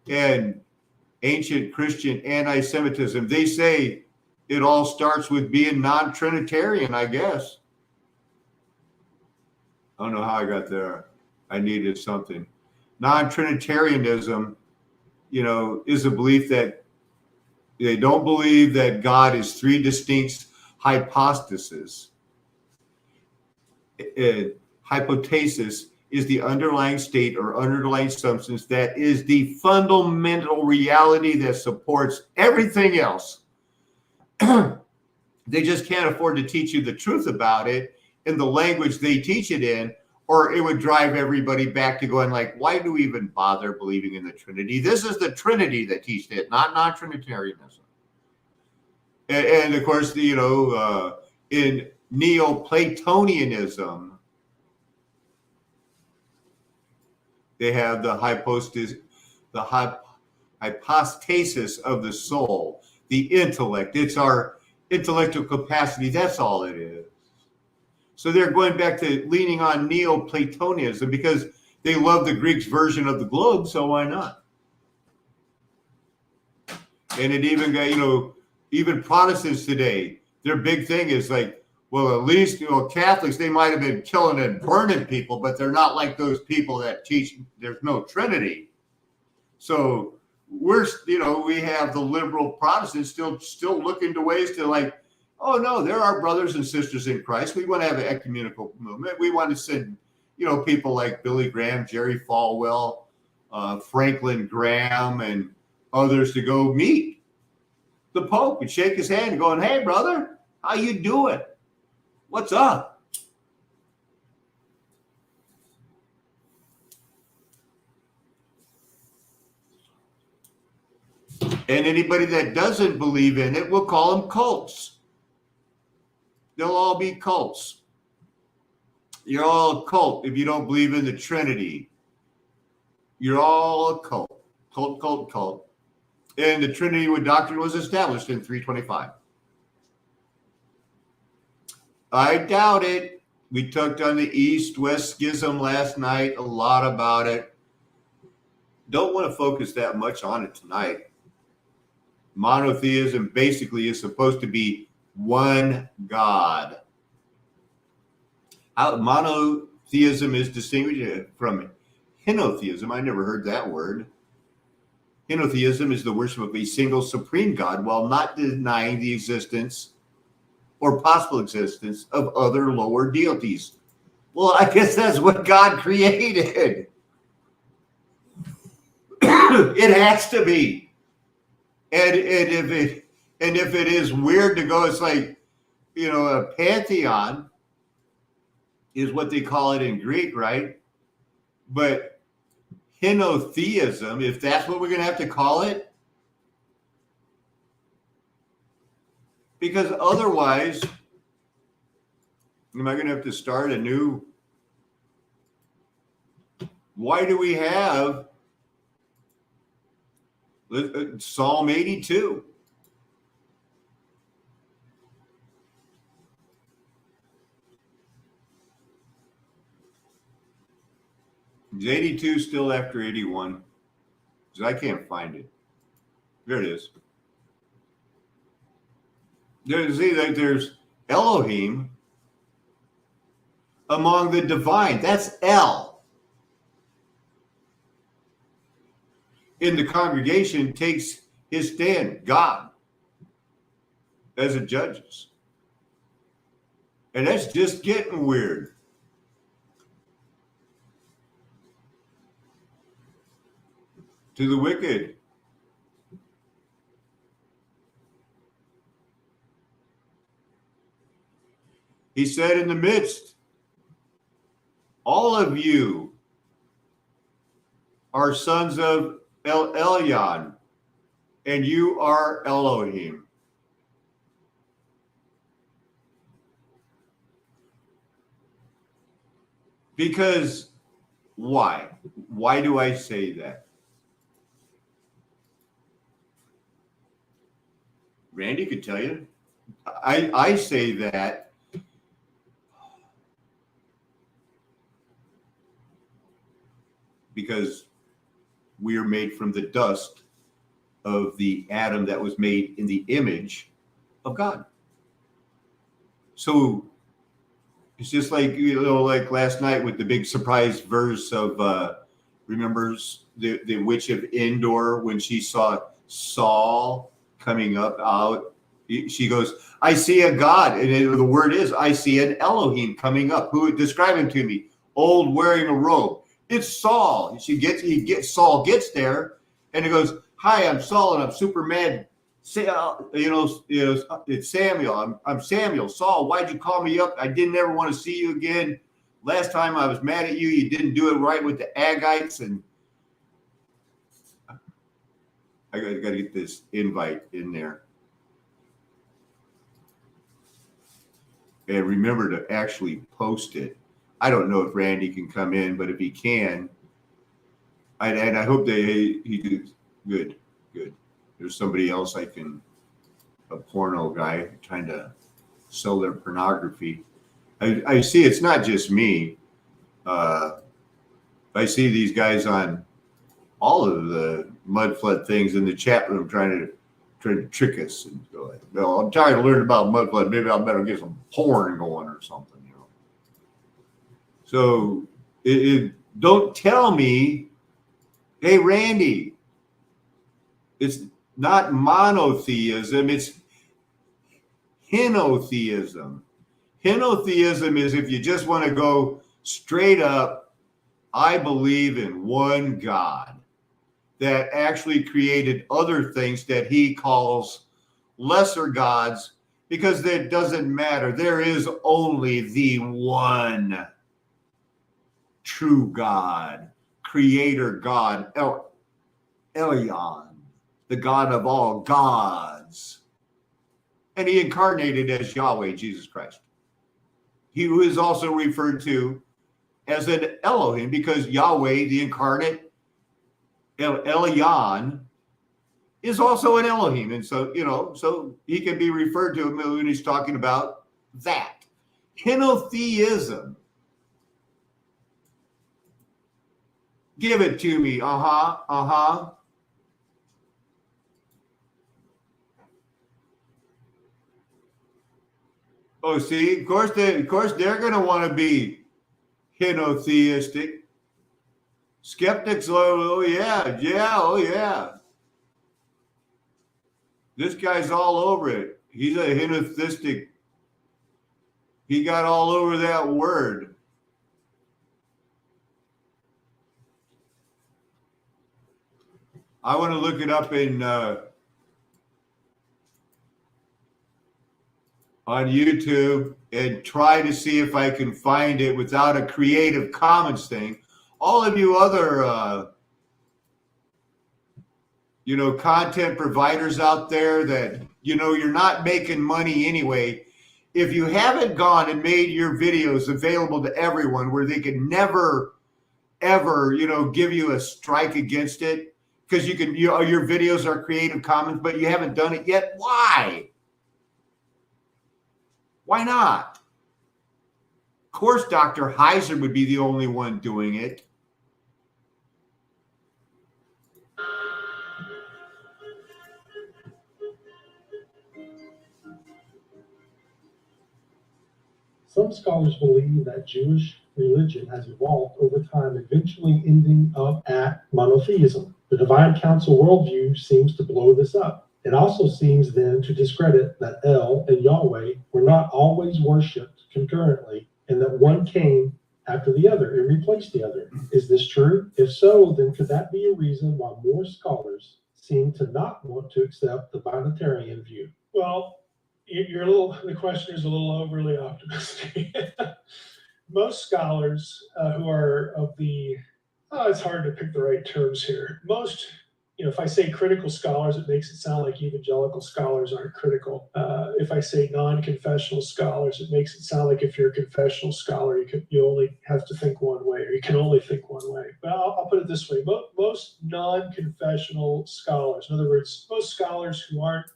And ancient Christian anti-Semitism, they say it all starts with being non-Trinitarian, I guess. I don't know how I got there. I needed something. Non-Trinitarianism, is a belief that they don't believe that God is three distinct hypostases. hypothesis is the underlying state or underlying substance that is the fundamental reality that supports everything else. They just can't afford to teach you the truth about it in the language they teach it in, or it would drive everybody back to going like, why do we even bother believing in the Trinity? This is the Trinity that teaches it, not non-Trinitarianism. And of course, in Neoplatonism, they have the hypostasis of the soul, the intellect. It's our intellectual capacity. That's all it is. So they're going back to leaning on Neoplatonism because they love the Greeks' version of the globe, so why not? And it even got, even Protestants today, their big thing is like, well, at least, Catholics, they might have been killing and burning people, but they're not like those people that teach there's no Trinity. So we have the liberal Protestants still looking to ways to like, oh no, there are brothers and sisters in Christ. We want to have an ecumenical movement. We want to send, people like Billy Graham, Jerry Falwell, Franklin Graham, and others to go meet the Pope and shake his hand and going, hey, brother, how you doing? What's up? And anybody that doesn't believe in it, we'll call them cults. They'll all be cults. You're all a cult if you don't believe in the Trinity. You're all a cult. Cult. And the Trinity doctrine was established in 325. I doubt it. We talked on the East-West schism last night, a lot about it. Don't want to focus that much on it tonight. Monotheism basically is supposed to be one God. Monotheism is distinguished from henotheism. I never heard that word. Henotheism is the worship of a single supreme God while not denying the existence or possible existence of other lower deities. Well, I guess that's what God created. It has to be. And if it is weird to go, it's like, a pantheon is what they call it in Greek, right? But henotheism, if that's what we're going to have to call it, because otherwise, am I going to have to start a new? Why do we have Psalm 82? Is 82 still after 81? Because I can't find it. There it is. There's Elohim among the divine. That's El. In the congregation takes his stand, God, as it judges. And that's just getting weird. To the wicked. He said in the midst, all of you are sons of Elyon, and you are Elohim. Because why? Why do I say that? Randy could tell you. I say that because we are made from the dust of the Adam that was made in the image of God. So it's just like, like last night with the big surprise verse of, remembers the witch of Endor when she saw Saul coming up out she goes, I see a God. And the word is, I see an Elohim coming up. Who would describe him to me? Old, wearing a robe. It's Saul. Saul gets there and he goes, hi, I'm Saul and I'm super mad. It's Samuel. I'm Samuel. Saul, why'd you call me up? I didn't ever want to see you again. Last time I was mad at you. You didn't do it right with the Agites. And I got to get this invite in there. And remember to actually post it. I don't know if Randy can come in, but if he can, and I hope he does. Good. There's somebody else a porno guy trying to sell their pornography. I see it's not just me. I see these guys on all of the Mudflood things in the chat room trying to trick us and go like, well, I'm trying to learn about Mudflood. Maybe I better get some porn going or something, you know. So don't tell me, hey, Randy, it's not monotheism, it's henotheism. Henotheism is if you just want to go straight up, I believe in one God that actually created other things that he calls lesser gods, because that doesn't matter. There is only the one true God, creator God, Elyon, the God of all gods. And he incarnated as Yahweh, Jesus Christ. He was also referred to as an Elohim because Yahweh, the incarnate, Elyon, is also an Elohim. And so, so he can be referred to when he's talking about that. Henotheism. Give it to me. Oh, see, of course they're going to want to be henotheistic. Skeptics, oh yeah. This guy's all over it. He's a henotheistic. He got all over that word. I want to look it up on YouTube and try to see if I can find it without a Creative Commons thing. All of you other, content providers out there that, you're not making money anyway. If you haven't gone and made your videos available to everyone where they can never, ever, give you a strike against it, because your videos are Creative Commons, but you haven't done it yet. Why? Why not? Of course, Dr. Heiser would be the only one doing it. Some scholars believe that Jewish religion has evolved over time, eventually ending up at monotheism. The divine council worldview seems to blow this up. It also seems then to discredit that El and Yahweh were not always worshipped concurrently, and that one came after the other and replaced the other. Is this true? If so, then could that be a reason why more scholars seem to not want to accept the binitarian view? Well, the questioner's a little overly optimistic. Most scholars who are of it's hard to pick the right terms here. Most, if I say critical scholars, it makes it sound like evangelical scholars aren't critical. If I say non-confessional scholars, it makes it sound like if you're a confessional scholar, you only have to think one way, or you can only think one way. But I'll put it this way. Most non-confessional scholars, in other words, most scholars who aren't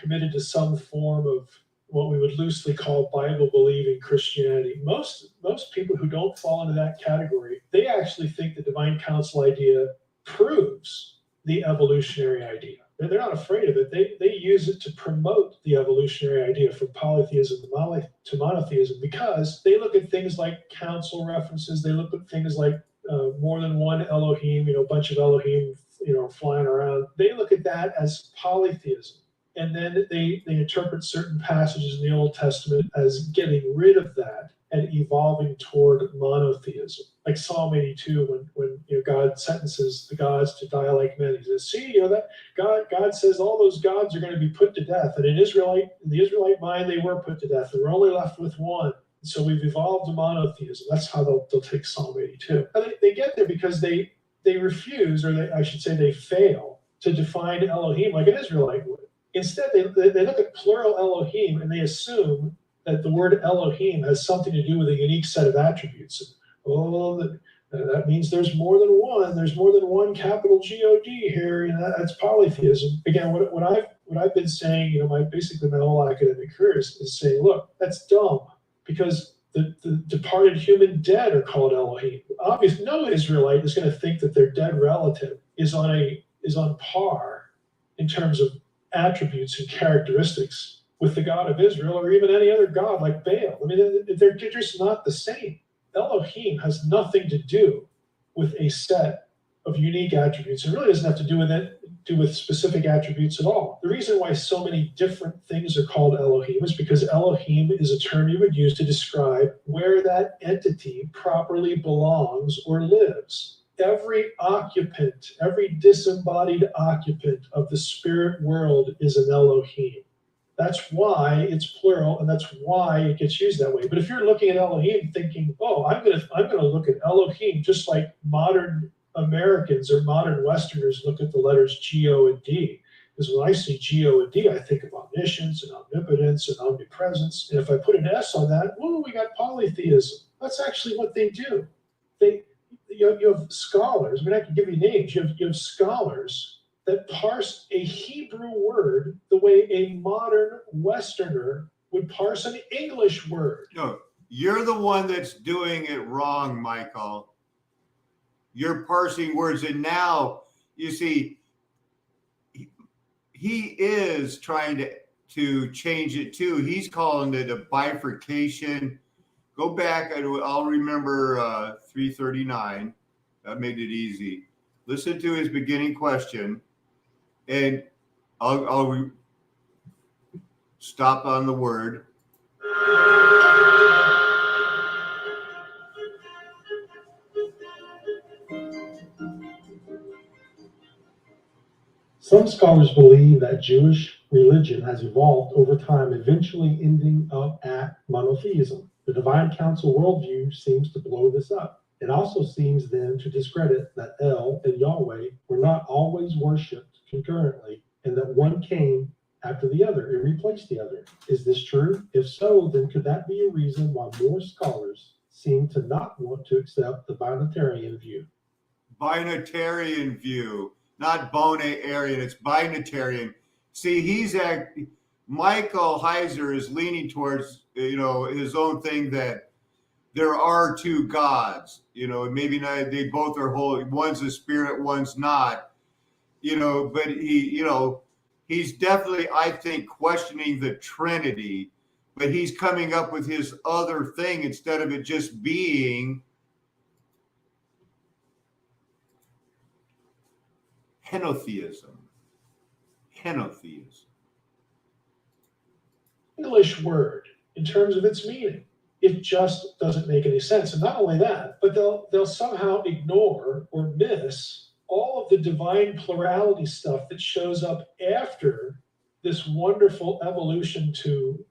committed to some form of what we would loosely call Bible-believing Christianity. Most people who don't fall into that category, they actually think the divine council idea proves the evolutionary idea. They're not afraid of it. They use it to promote the evolutionary idea from polytheism to monotheism, because they look at things like council references. They look at things like more than one Elohim, a bunch of Elohim, flying around. They look at that as polytheism. And then they interpret certain passages in the Old Testament as getting rid of that and evolving toward monotheism. Like Psalm 82, when God sentences the gods to die like men. He says, see, that God says all those gods are going to be put to death. And in the Israelite mind, they were put to death. And we're only left with one. So we've evolved to monotheism. That's how they'll take Psalm 82. And they get there because they refuse, or I should say they fail, to define Elohim like an Israelite would. Instead, they look at plural Elohim and they assume that the word Elohim has something to do with a unique set of attributes. That means there's more than one. There's more than one capital G-O-D here. That's polytheism. Again, what I've been saying, basically my whole academic career is saying, look, that's dumb. Because the departed human dead are called Elohim. Obviously, no Israelite is going to think that their dead relative is on par in terms of attributes and characteristics with the God of Israel or even any other god like Baal. I mean, they're just not the same. Elohim has nothing to do with a set of unique attributes. It really doesn't have to do with specific attributes at all. The reason why so many different things are called Elohim is because Elohim is a term you would use to describe where that entity properly belongs or lives. Every occupant, every disembodied occupant of the spirit world is an Elohim. That's why it's plural, and that's why it gets used that way. But if you're looking at Elohim thinking, oh, I'm gonna look at Elohim just like modern Americans or modern Westerners look at the letters G-O and D. Because when I see G-O and D, I think of omniscience and omnipotence and omnipresence. And if I put an S on that, we got polytheism. That's actually what they do. You have scholars, I can give you names. You have scholars that parse a Hebrew word the way a modern Westerner would parse an English word. No, you're the one that's doing it wrong, Michael. You're parsing words, and now you see he is trying to change it too. He's calling it a bifurcation. Go back, I'll remember 339. That made it easy. Listen to his beginning question, and I'll stop on the word. Some scholars believe that Jewish religion has evolved over time, eventually ending up at monotheism. The divine council worldview seems to blow this up. It also seems then to discredit that El and Yahweh were not always worshipped concurrently, and that one came after the other and replaced the other. Is this true? If so, then could that be a reason why more scholars seem to not want to accept the binatarian view? Binatarian view, not Bonarian, it's binatarian. See, Michael Heiser is leaning towards, his own thing that there are two gods, maybe not, they both are holy. One's a spirit, one's not, but he's definitely, I think, questioning the Trinity, but he's coming up with his other thing instead of it just being henotheism. English word in terms of its meaning. It just doesn't make any sense. And not only that, but they'll somehow ignore or miss all of the divine plurality stuff that shows up after this wonderful evolution to,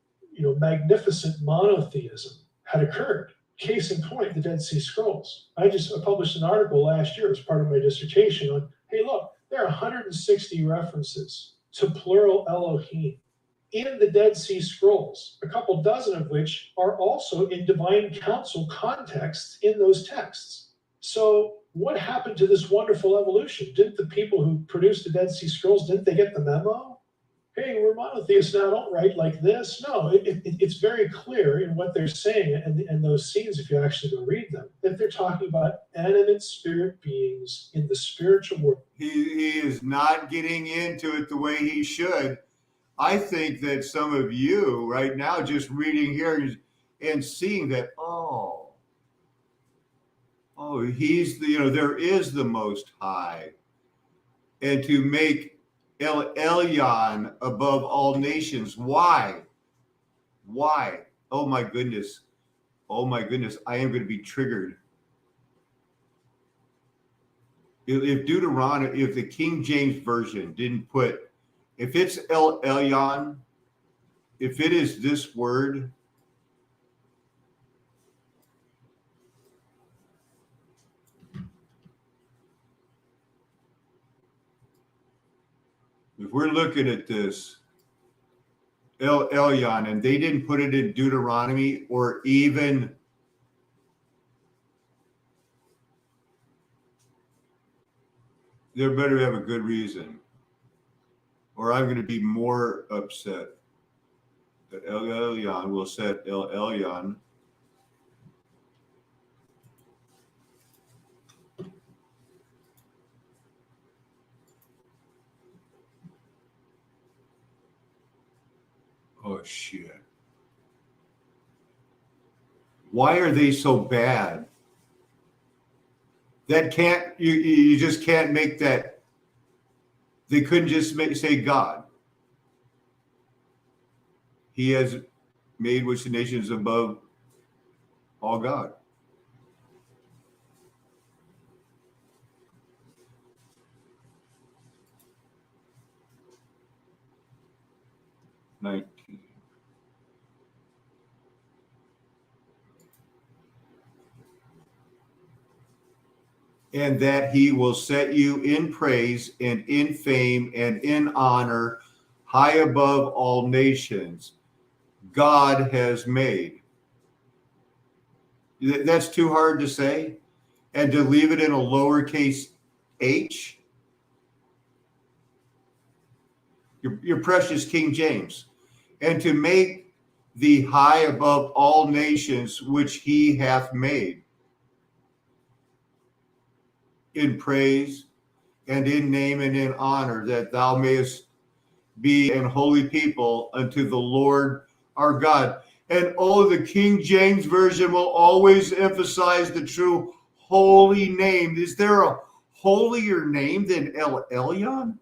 magnificent monotheism had occurred. Case in point, the Dead Sea Scrolls. I published an article last year as part of my dissertation on, hey, look, there are 160 references to plural Elohim in the Dead Sea Scrolls, a couple dozen of which are also in divine council contexts in those texts. So what happened to this wonderful evolution? Didn't the people who produced the Dead Sea Scrolls, didn't they get the memo? Hey, we're monotheists now, don't write like this. No, it's very clear in what they're saying and those scenes, if you actually go read them, that they're talking about animate spirit beings in the spiritual world. He is not getting into it the way he should. I think that some of you right now just reading here and seeing that, he's there is the Most High. And to make El Elyon above all nations. Why? Why? Oh my goodness. Oh my goodness. I am going to be triggered. If Deuteronomy, if the King James Version didn't put, if it's El Elyon, if it is this word, if we're looking at this, El Elyon, and they didn't put it in Deuteronomy or even they better have a good reason, or I'm going to be more upset. That El Elyon will set El Elyon. Oh shit. Why are they so bad? That can't, you just can't make that. They couldn't just say God. He has made which the nations above all God. $19. And that he will set you in praise and in fame and in honor, high above all nations. God has made. That's too hard to say. And to leave it in a lowercase h. Your precious King James. And to make thee high above all nations which he hath made, in praise and in name and in honor, that thou mayest be an holy people unto the Lord our God. And oh, the King James Version will always emphasize the true holy name. Is there a holier name than El Elyon?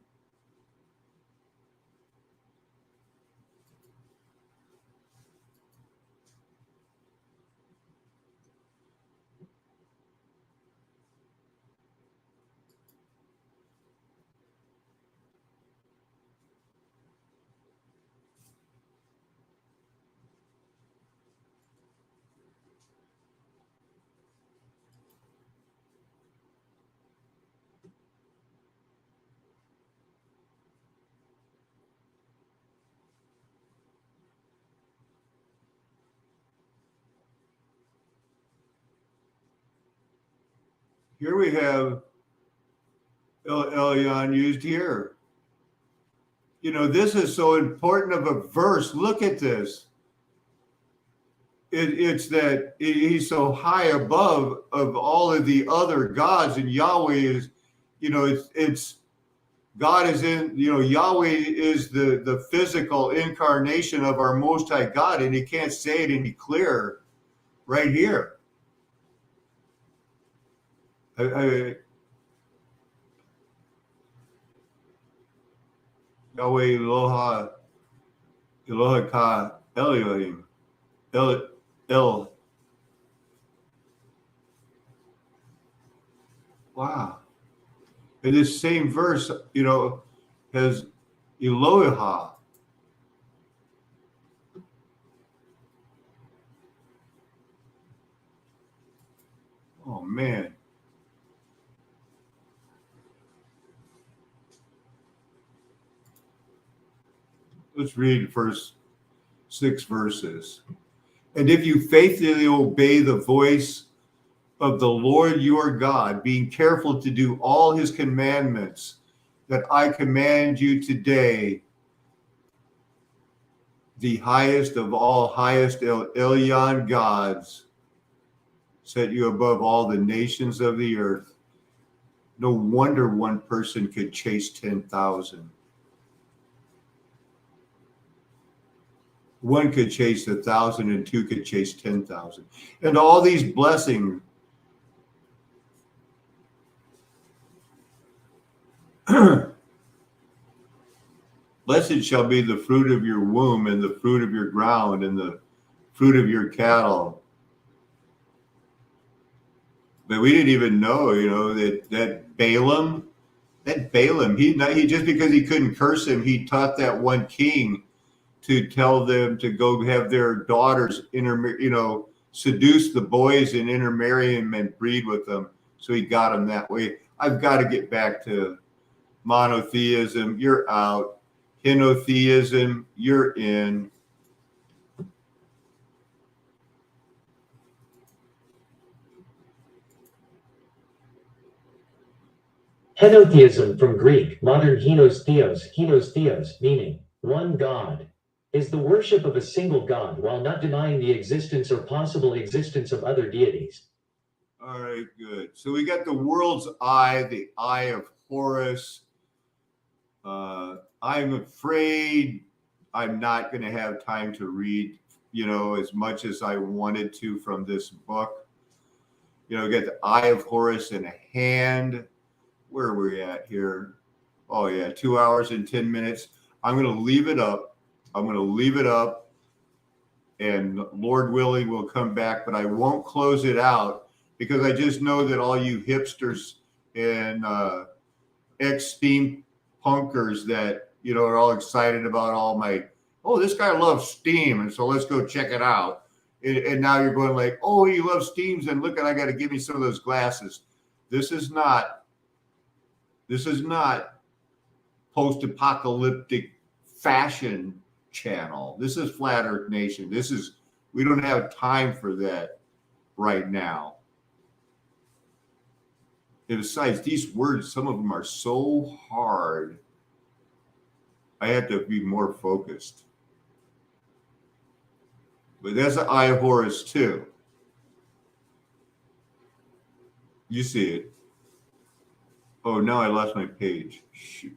Here we have El Elyon used here. You know, this is so important of a verse. Look at this. It's that he's so high above of all of the other gods, and Yahweh is, you know, it's God is in, you know, Yahweh is the physical incarnation of our Most High God, and he can't say it any clearer right here. Yahweh Eloha Ka Elohim El. Wow. And this same verse, you know, has Eloha. Oh man. Let's read the first 6 verses. And if you faithfully obey the voice of the Lord your God, being careful to do all his commandments that I command you today, the highest of all highest El Elyon gods set you above all the nations of the earth. No wonder one person could chase 10,000. One could chase 1,000 and two could chase 10,000. And all these blessings Blessed shall be the fruit of your womb and the fruit of your ground and the fruit of your cattle. But we didn't even know, that Balaam, he just because he couldn't curse him, he taught that one king to tell them to go have their daughters seduce the boys and intermarry them and breed with them. So he got them that way. I've got to get back to monotheism. You're out. Henotheism, you're in. Henotheism from Greek, modern henos theos, meaning one God, is the worship of a single God while not denying the existence or possible existence of other deities. All right, good. So we got the world's eye, the eye of Horus. I'm afraid I'm not going to have time to read, as much as I wanted to from this book. We got the eye of Horus in a hand. Where are we at here? Oh, yeah, 2 hours and 10 minutes. I'm going to leave it up. And Lord willing, we'll come back, but I won't close it out because I just know that all you hipsters and ex-steampunkers that, are all excited about all my, this guy loves Steam, and so let's go check it out. And now you're going like, he loves Steams, and look, I got to give me some of those glasses. This is not post-apocalyptic fashion channel. This is Flat Earth Nation. We don't have time for that right now. And besides, these words, some of them are so hard. I have to be more focused. But that's the eye of Horus too. You see it. Oh, now I lost my page. Shoot.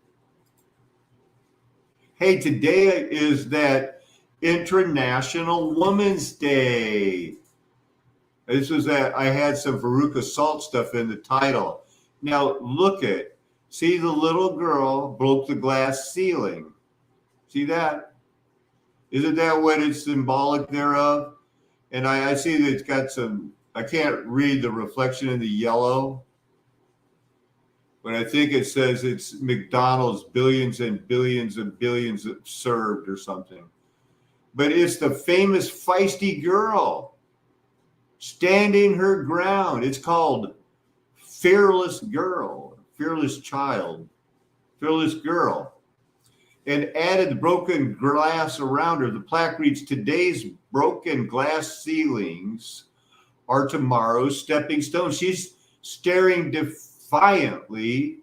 Hey, today is that International Women's Day. This was that I had some Veruca salt stuff in the title. Now see the little girl broke the glass ceiling. See that? Isn't that what it's symbolic thereof? And I see that it's got I can't read the reflection in the yellow, but I think it says it's McDonald's billions and billions and billions served or something. But it's the famous feisty girl standing her ground. It's called Fearless Girl, Fearless Child, Fearless Girl. And added broken glass around her. The plaque reads, today's broken glass ceilings are tomorrow's stepping stones. She's staring defiantly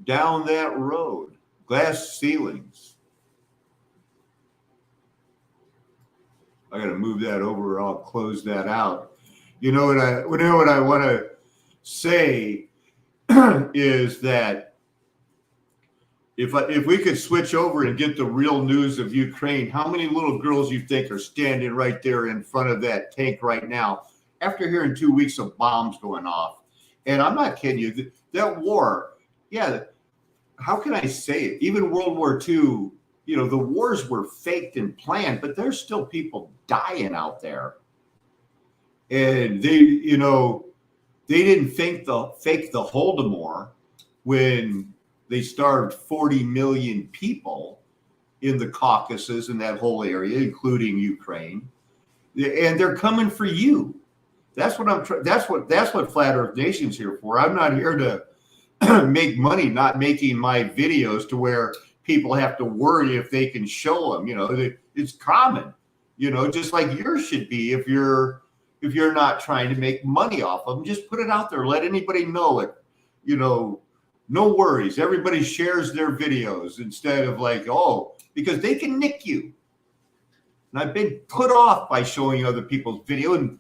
down that road. Glass ceilings. I got to move that over or I'll close that out. What I want to say is that if we could switch over and get the real news of Ukraine, how many little girls you think are standing right there in front of that tank right now after hearing 2 weeks of bombs going off? And I'm not kidding you. That war, yeah, how can I say it? Even World War II, the wars were faked and planned, but there's still people dying out there. And they didn't fake the Holodomor when they starved 40 million people in the Caucasus and that whole area, including Ukraine. And they're coming for you. That's what that's what Flat Earth Nation's here for. I'm not here to make money, not making my videos to where people have to worry if they can show them. It's common, just like yours should be if you're not trying to make money off of them. Just put it out there. Let anybody know it. No worries. Everybody shares their videos instead of because they can nick you. And I've been put off by showing other people's video and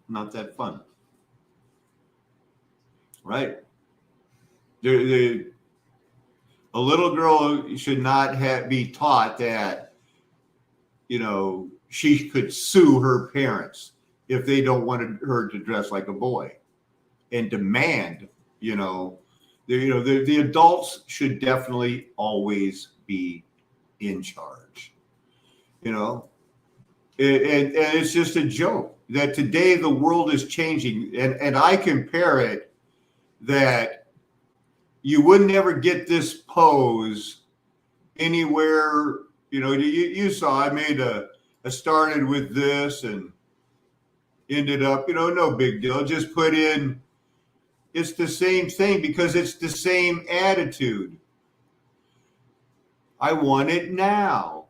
not that fun. Right? A little girl should not be taught that, she could sue her parents if they don't want her to dress like a boy and demand, the adults should definitely always be in charge. And it's just a joke that today the world is changing, and I compare it that you would never get this pose anywhere. You saw I started with this and ended up, no big deal. Just put in, it's the same thing because it's the same attitude. I want it now.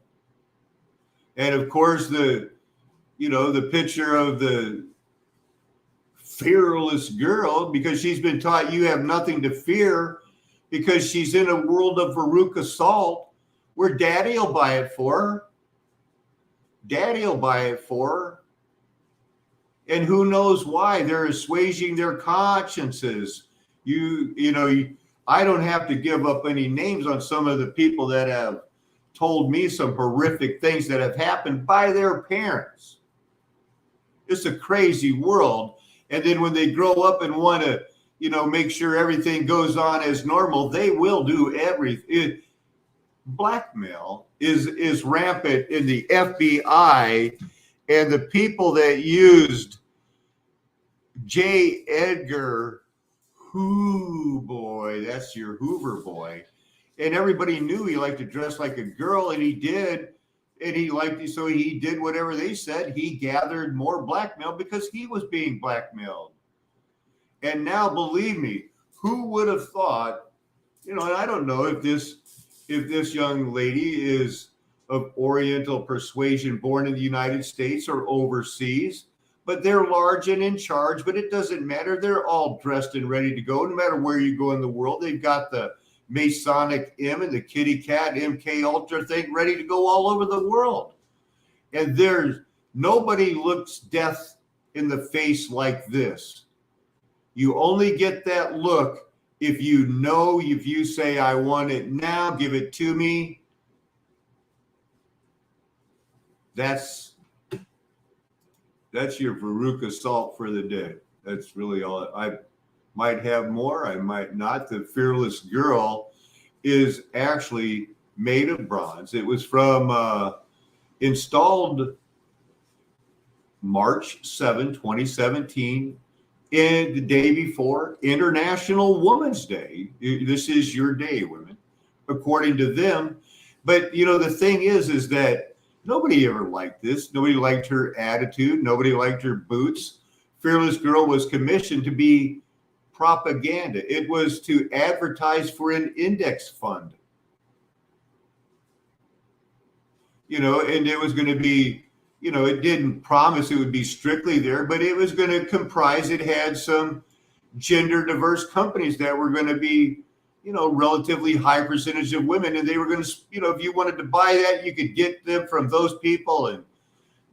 And of course, the picture of the fearless girl, because she's been taught you have nothing to fear because she's in a world of Veruca salt where daddy will buy it for her. Daddy will buy it for her. And who knows why? They're assuaging their consciences. I don't have to give up any names on some of the people that have told me some horrific things that have happened by their parents. It's a crazy world. And then when they grow up and want to, make sure everything goes on as normal, they will do everything. Blackmail is rampant in the FBI, and the people that used J. Edgar boy, that's your Hoover boy. And everybody knew he liked to dress like a girl, and he did. And so he did whatever they said. He gathered more blackmail because he was being blackmailed. And now, believe me, who would have thought, and I don't know if this young lady is of Oriental persuasion, born in the United States or overseas, but they're large and in charge, but it doesn't matter. They're all dressed and ready to go. No matter where you go in the world, they've got the Masonic M and the kitty cat MK Ultra thing ready to go all over the world. And nobody looks death in the face like this. You only get that look if you say, I want it now, give it to me. That's your Veruca salt for the day. That's really all. I might have more, I might not. The Fearless Girl is actually made of bronze. It was from installed March 7, 2017, and the day before International Women's Day. This is your day, women, according to them. But the thing is that nobody ever liked this. Nobody liked her attitude. Nobody liked her boots. Fearless Girl was commissioned to be propaganda. It was to advertise for an index fund. And it was going to be, it didn't promise it would be strictly there, but it was going to comprise, it had some gender diverse companies that were going to be, relatively high percentage of women. And they were going to, if you wanted to buy that, you could get them from those people. And,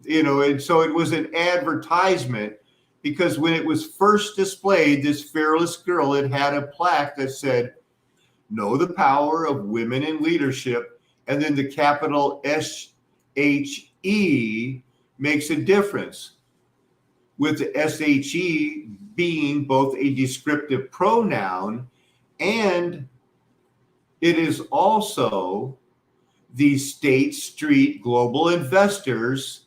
and so it was an advertisement, because when it was first displayed, this Fearless Girl, it had a plaque that said, know the power of women in leadership. And then the capital SHE makes a difference, with the SHE being both a descriptive pronoun, and it is also the State Street Global Investors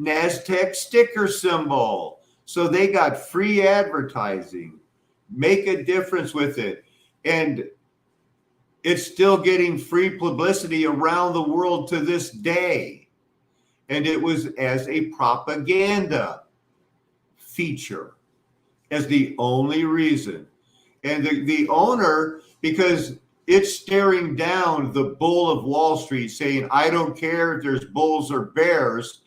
NASDAQ sticker symbol. So they got free advertising. Make a difference with it. And it's still getting free publicity around the world to this day. And it was as a propaganda feature, as the only reason. And the owner, because it's staring down the bull of Wall Street, saying, I don't care if there's bulls or bears,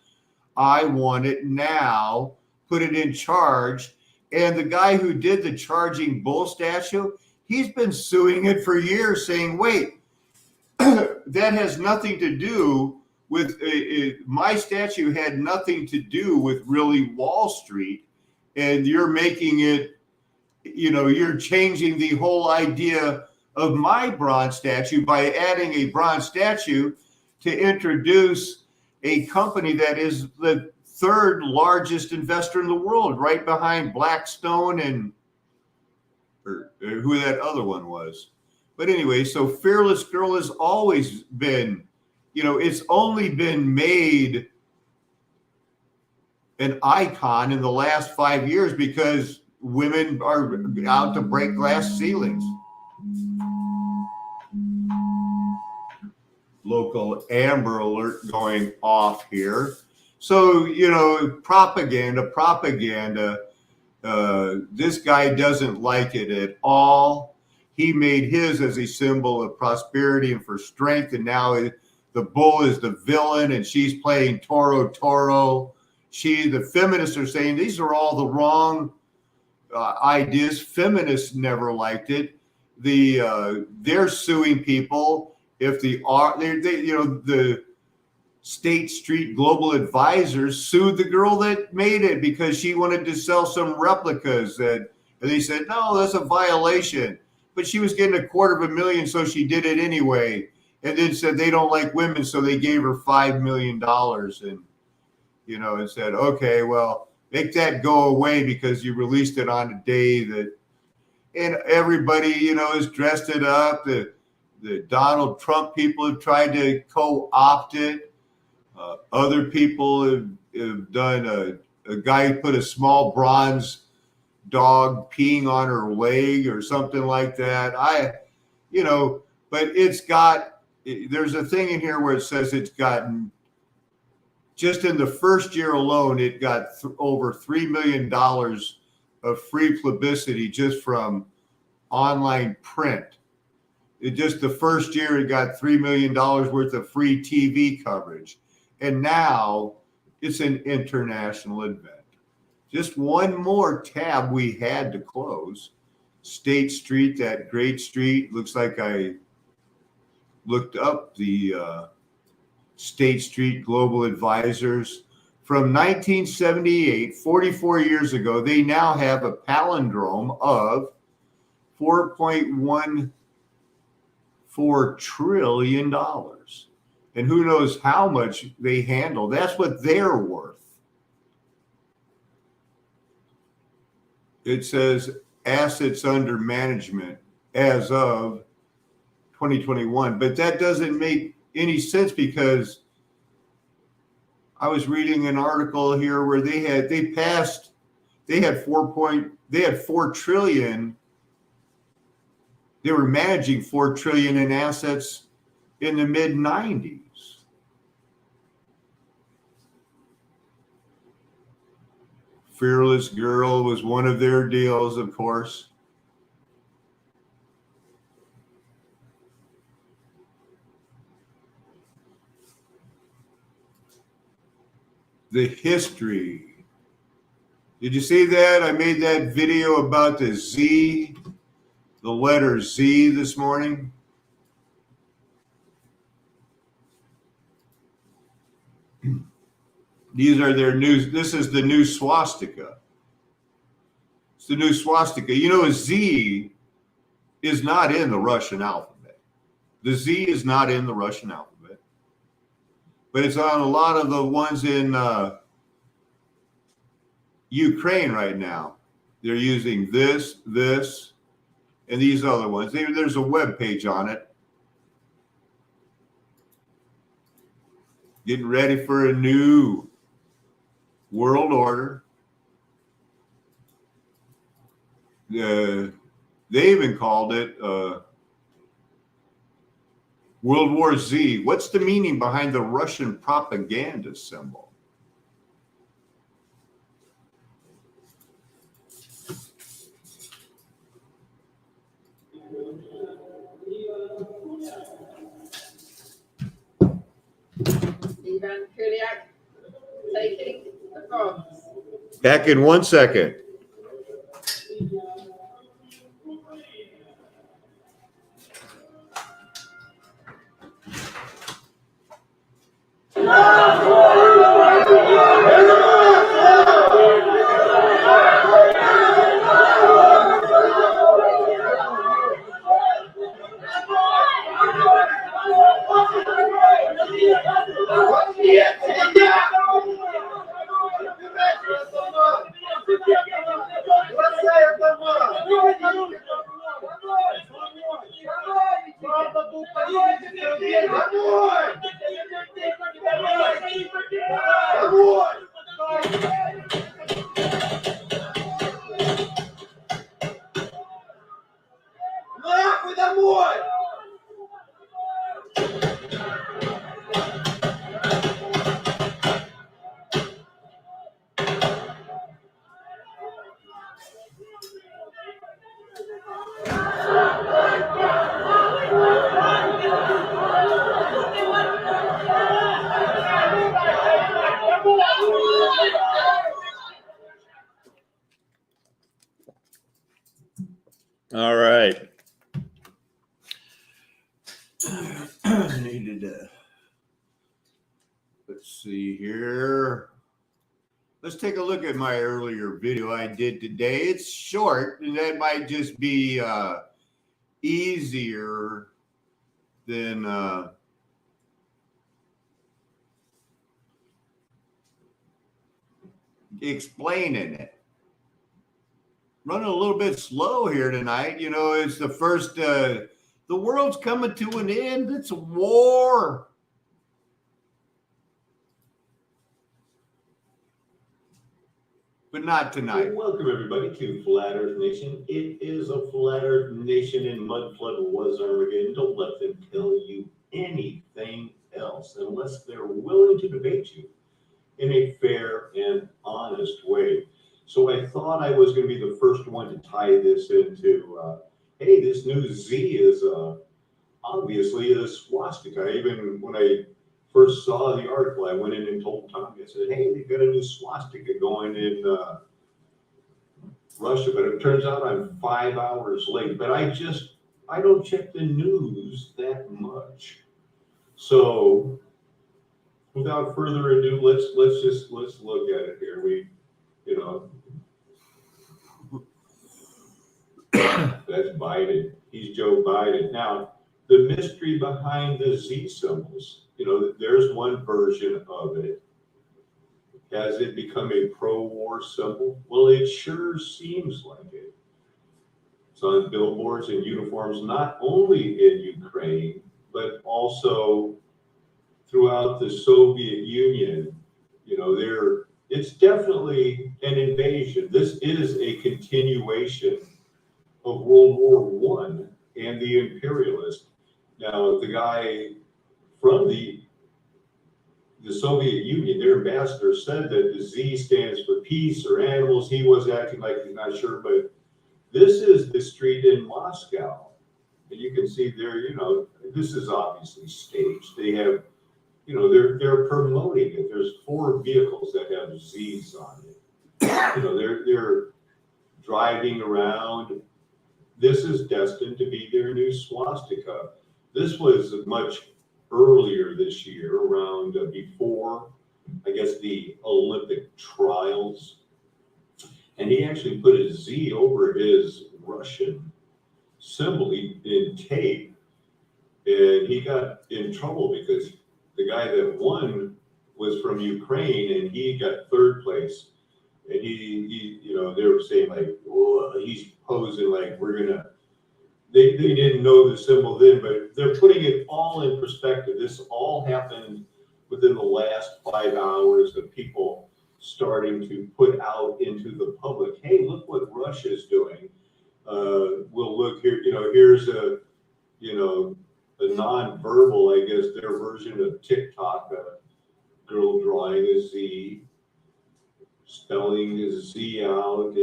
I want it now, put it in charge. And the guy who did the charging bull statue, he's been suing it for years, saying, wait, that has nothing to do with, my statue had nothing to do with really Wall Street. And you're making it, you're changing the whole idea of my bronze statue by adding a bronze statue to introduce a company that is the third largest investor in the world, right behind Blackstone and or who that other one was. But anyway, so Fearless Girl has always been, it's only been made an icon in the last 5 years because women are out to break glass ceilings. Local Amber Alert going off here. So, propaganda. This guy doesn't like it at all. He made his as a symbol of prosperity and for strength. And now the bull is the villain and she's playing Toro. The feminists are saying these are all the wrong ideas. Feminists never liked it. They're suing people if the State Street Global Advisors sued the girl that made it because she wanted to sell some replicas and they said, no, that's a violation. But she was getting $250,000, so she did it anyway. And then said they don't like women, so they gave her $5 million and said, okay, well, make that go away because you released it on a day that, and everybody, has dressed it up. The Donald Trump people have tried to co-opt it. Other people have done a guy put a small bronze dog peeing on her leg or something like that. But there's a thing in here where it says it's gotten, just in the first year alone, it got over $3 million of free publicity just from online print. Just the first year, it got $3 million worth of free TV coverage. And now it's an international event. Just one more tab we had to close. State Street, that great street. Looks like I looked up the State Street Global Advisors. From 1978, 44 years ago, they now have a palindrome of $4.14 trillion. And who knows how much they handle. That's what they're worth. It says assets under management as of 2021, but that doesn't make any sense because I was reading an article here where they had 4 trillion. They were managing 4 trillion in assets in the mid 90s. Fearless Girl was one of their deals, of course. The history. Did you see that? I made that video about the Z, the letter Z this morning. These are their new, this is the new swastika. It's the new swastika. A Z is not in the Russian alphabet. The Z is not in the Russian alphabet. But it's on a lot of the ones in Ukraine right now. They're using this, and these other ones. There's a web page on it. Getting ready for a new world order. They even called it World War Z. What's the meaning behind the Russian propaganda symbol? Ivan Kuliak taking the bronze. Back in 1 second. All right. I needed to, let's see here. Let's take a look at my earlier video I did today. It's short, and that might just be easier than explaining it. Running a little bit slow here tonight. You know, it's the first, the world's coming to an end. It's a war. But not tonight. Welcome everybody to Flat Earth Nation. It is a Flat Earth Nation, and Mudflood was Armageddon. Don't let them tell you anything else unless they're willing to debate you in a fair and honest way. So I thought I was going to be the first one to tie this into, hey, this new Z is obviously a swastika. Even when I first saw the article, I went in and told Tommy, I said, hey, they've got a new swastika going in Russia, but it turns out I'm 5 hours late. But I don't check the news that much. So without further ado, let's look at it here. That's Biden. He's Joe Biden. Now, the mystery behind the Z symbols, there's one version of it. Has it become a pro-war symbol? Well, it sure seems like it. It's on billboards and uniforms, not only in Ukraine, but also throughout the Soviet Union. It's definitely an invasion. This is a continuation of World War I and the imperialists. Now, the guy from the Soviet Union, their ambassador, said that the Z stands for peace or animals. He was acting like he's not sure, but this is the street in Moscow. And you can see there, this is obviously staged. They have, they're promoting it. There's 4 vehicles that have Zs on it. They're driving around. This is destined to be their new swastika. This was much earlier this year, around before, I guess, the Olympic trials. And he actually put a Z over his Russian symbol in tape. And he got in trouble because the guy that won was from Ukraine, and he got 3rd place. And he they were saying like, well, he's posing like we're gonna. They didn't know the symbol then, but they're putting it all in perspective. This all happened within the last 5 hours of people starting to put out into the public. Hey, look what Russia's doing. We'll look here. Here's a non-verbal, I guess, their version of TikTok. A girl drawing a Z. Spelling the Z out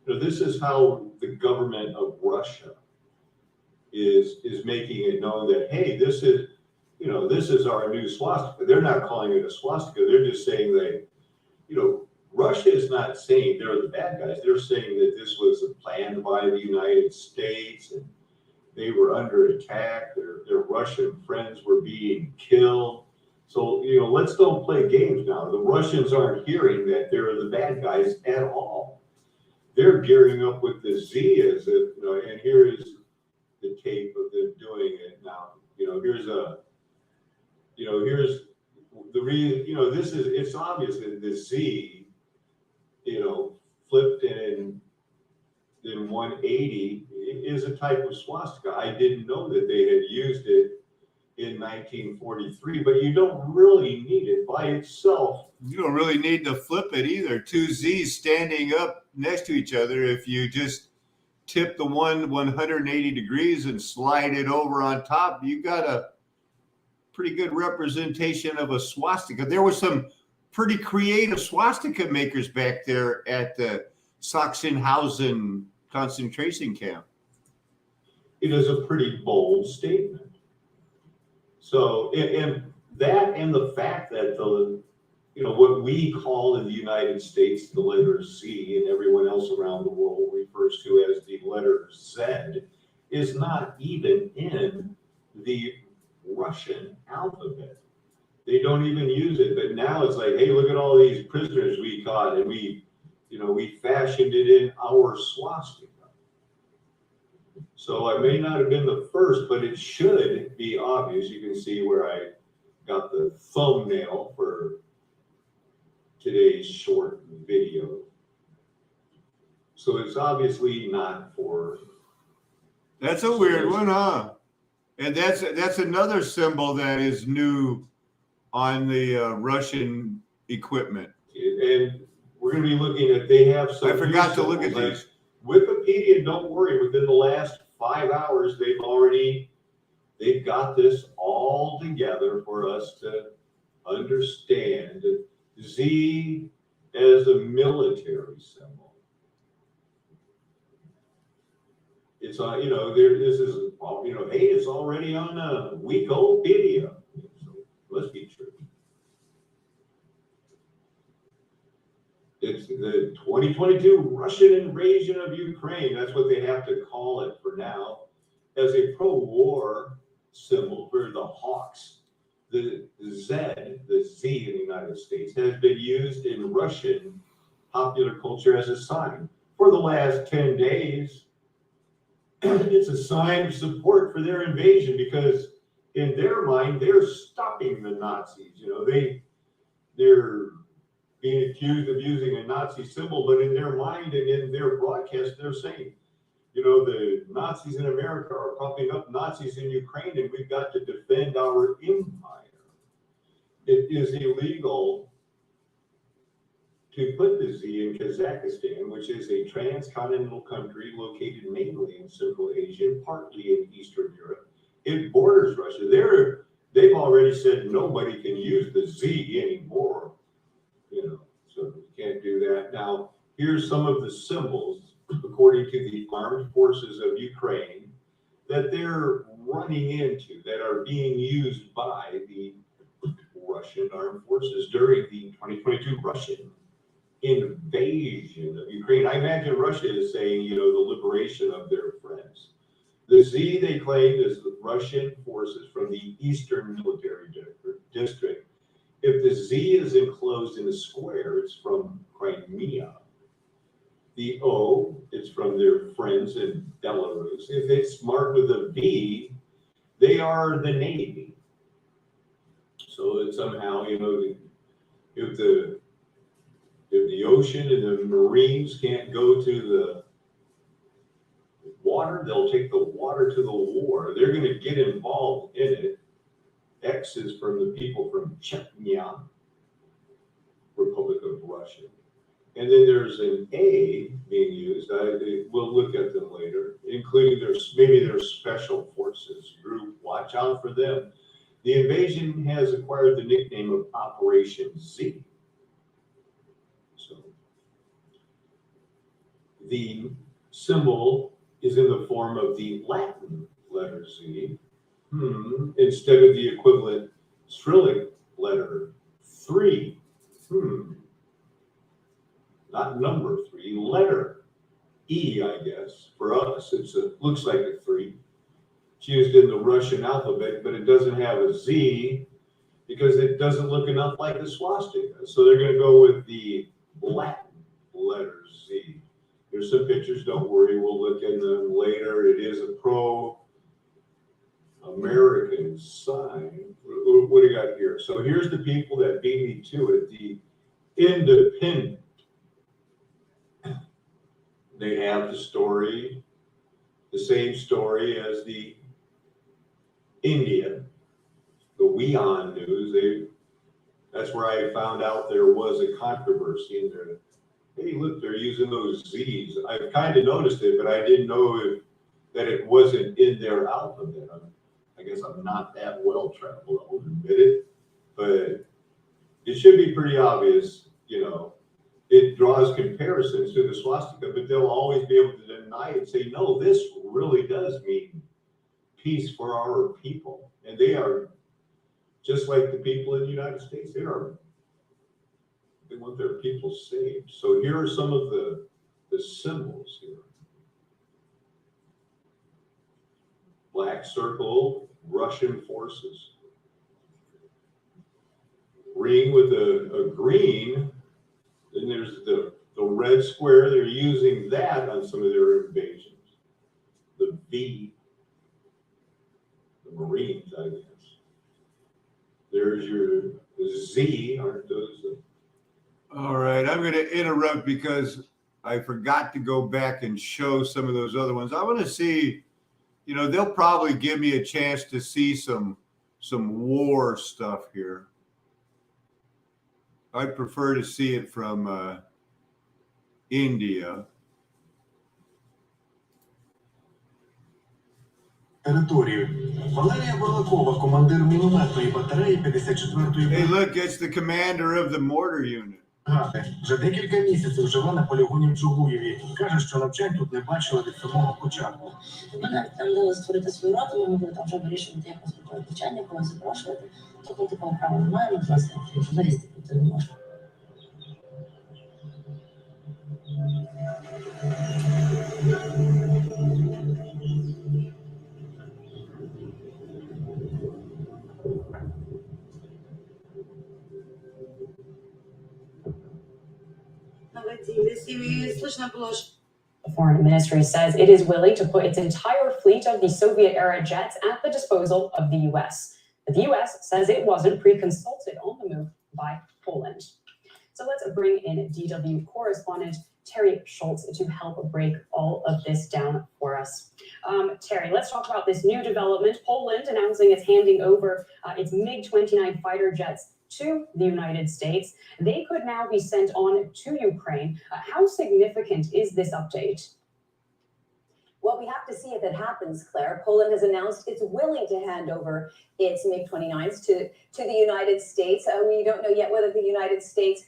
this is how the government of Russia is making it known that, hey, this is our new swastika. They're not calling it a swastika. They're just saying that, Russia is not saying they're the bad guys. They're saying that this was planned by the United States and they were under attack. Their Russian friends were being killed. So, let's don't play games now. The Russians aren't hearing that they're the bad guys at all. They're gearing up with the Z as if, and here is the tape of them doing it now. Here's the reason, it's obvious that the Z, flipped in 180 is a type of swastika. I didn't know that they had used it in 1943, but you don't really need it by itself. You don't really need to flip it either. 2 Z's standing up next to each other. If you just tip the one 180 degrees and slide it over on top, you got a pretty good representation of a swastika. There were some pretty creative swastika makers back there at the Sachsenhausen concentration camp. It is a pretty bold statement. So, and the fact that what we call in the United States the letter Z, and everyone else around the world refers to as the letter Z, is not even in the Russian alphabet. They don't even use it, but now it's like, hey, look at all these prisoners we caught, and we fashioned it in our swastika. So I may not have been the first, but it should be obvious. You can see where I got the thumbnail for today's short video. So it's obviously not for. That's a weird one, huh? And that's another symbol that is new on the Russian equipment. And we're going to be looking at, they have some. I forgot to look at these. Wikipedia, don't worry, within the last 5 hours, they've got this all together for us to understand. Z as a military symbol. It's on, this is, hey, it's already on a week-old video. So must be true. It's the 2022 Russian invasion of Ukraine. That's what they have to call it for now, as a pro-war symbol for the Hawks. The Z in the United States, has been used in Russian popular culture as a sign for the last 10 days. It's a sign of support for their invasion because in their mind, they're stopping the Nazis. They're being accused of using a Nazi symbol, but in their mind and in their broadcast, they're saying, the Nazis in America are propping up Nazis in Ukraine, and we've got to defend our empire. It is illegal to put the Z in Kazakhstan, which is a transcontinental country located mainly in Central Asia, partly in Eastern Europe. It borders Russia. They've already said nobody can use the Z anymore. So you can't do that. Now, here's some of the symbols, according to the armed forces of Ukraine, that they're running into, that are being used by the Russian armed forces during the 2022 Russian invasion of Ukraine. I imagine Russia is saying, the liberation of their friends. The Z, they claim, is the Russian forces from the Eastern Military District. If the Z is enclosed in a square, it's from Crimea. The O, it's from their friends in Belarus. If it's marked with a V, they are the Navy. So that somehow, if the ocean and the Marines can't go to the water, they'll take the water to the war. They're going to get involved in it. X is from the people from Chechnya, Republic of Russia. And then there's an A being used. We'll look at them later, including their special forces group. Watch out for them. The invasion has acquired the nickname of Operation Z. So the symbol is in the form of the Latin letter Z, instead of the equivalent Cyrillic letter 3. Not number 3, letter E, I guess. For us, looks like a 3. It's used in the Russian alphabet, but it doesn't have a Z because it doesn't look enough like a swastika. So they're going to go with the Latin letter Z. There's some pictures, don't worry, we'll look at them later. It is a pro-American sign. What do you got here? So here's the people that beat me to it, the independent. They have the same story as the India, the WION News. That's where I found out there was a controversy in there. Hey, look, they're using those Z's. I've kind of noticed it, but I didn't know that it wasn't in their alphabet. I guess I'm not that well traveled, I'll admit it, but it should be pretty obvious, It draws comparisons to the swastika, but they'll always be able to deny it and say, no, this really does mean peace for our people. And they are just like the people in the United States. They are They want their people saved. So here are some of the symbols here. Black circle, Russian forces. Ring with a green, then there's the red square. They're using that on some of their invasions. The V, the Marines, I guess. There's your Z, aren't those? All right, I'm going to interrupt because I forgot to go back and show some of those other ones. I want to see, you know, they'll probably give me a chance to see some war stuff here. I'd prefer to see it from India. Hey, look, it's the commander of the mortar unit. Вже декілька місяців живе на полігоні в Чугуєві. Каже, що навчань тут не бачила від самого початку. Ми навіть там дали створити свою роту, ми могли там вже вирішувати, як розпочати навчання, кого запрошувати. Тобто такого права немає, ми власне журналістів тут не можна. The foreign ministry says it is willing to put its entire fleet of the Soviet-era jets at the disposal of the U.S. But the U.S. says it wasn't pre-consulted on the move by Poland. So let's bring in DW correspondent Terry Schultz to help break all of this down for us. Terry, let's talk about this new development. Poland announcing it's handing over its MiG-29 fighter jets to the United States. They could now be sent on to Ukraine. How significant is this update? Well, we have to see if it happens, Claire. Poland has announced it's willing to hand over its MiG-29s to the United States. We don't know yet whether the United States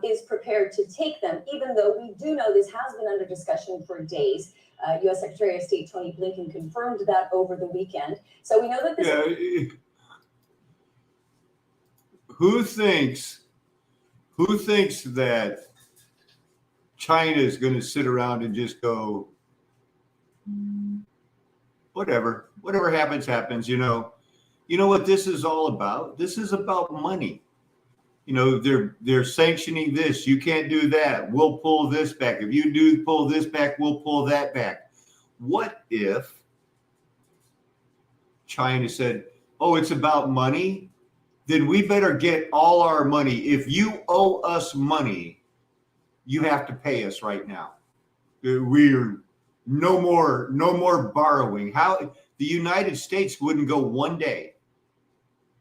is prepared to take them, even though we do know this has been under discussion for days. U.S. Secretary of State Tony Blinken confirmed that over the weekend. So we know that this... Yeah. Who thinks that China is going to sit around and just go, whatever happens, you know what this is all about? This is about money. You know, they're sanctioning this. You can't do that. We'll pull this back. If you do pull this back, we'll pull that back. What if China said, oh, it's about money? Then we better get all our money. If you owe us money, you have to pay us right now. We're no more borrowing. How the United States wouldn't go one day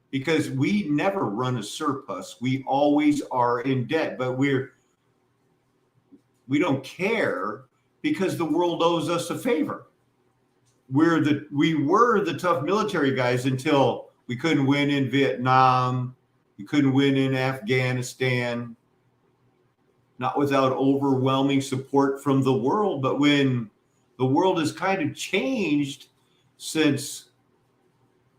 because we never run a surplus. We always are in debt, but we don't care because the world owes us a favor. We were the tough military guys until we couldn't win in Vietnam. We couldn't win in Afghanistan, not without overwhelming support from the world. But when the world has kind of changed since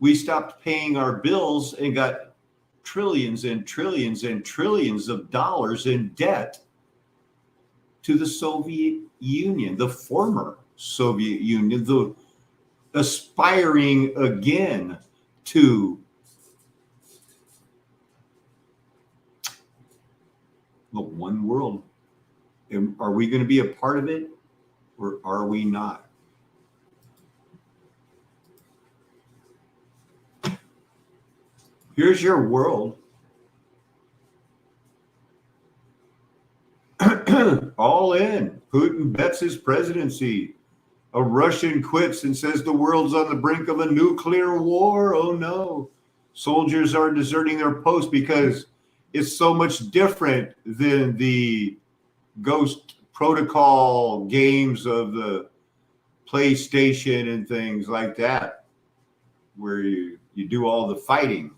we stopped paying our bills and got trillions and trillions and trillions of dollars in debt to the Soviet Union, the former Soviet Union, the aspiring again to the one world. And are we going to be a part of it or are we not? Here's your world. All in. Putin bets his presidency. A Russian quits and says the world's on the brink of a nuclear war. Oh no. Soldiers are deserting their post because it's so much different than the Ghost Protocol games of the PlayStation and things like that, where you do all the fighting.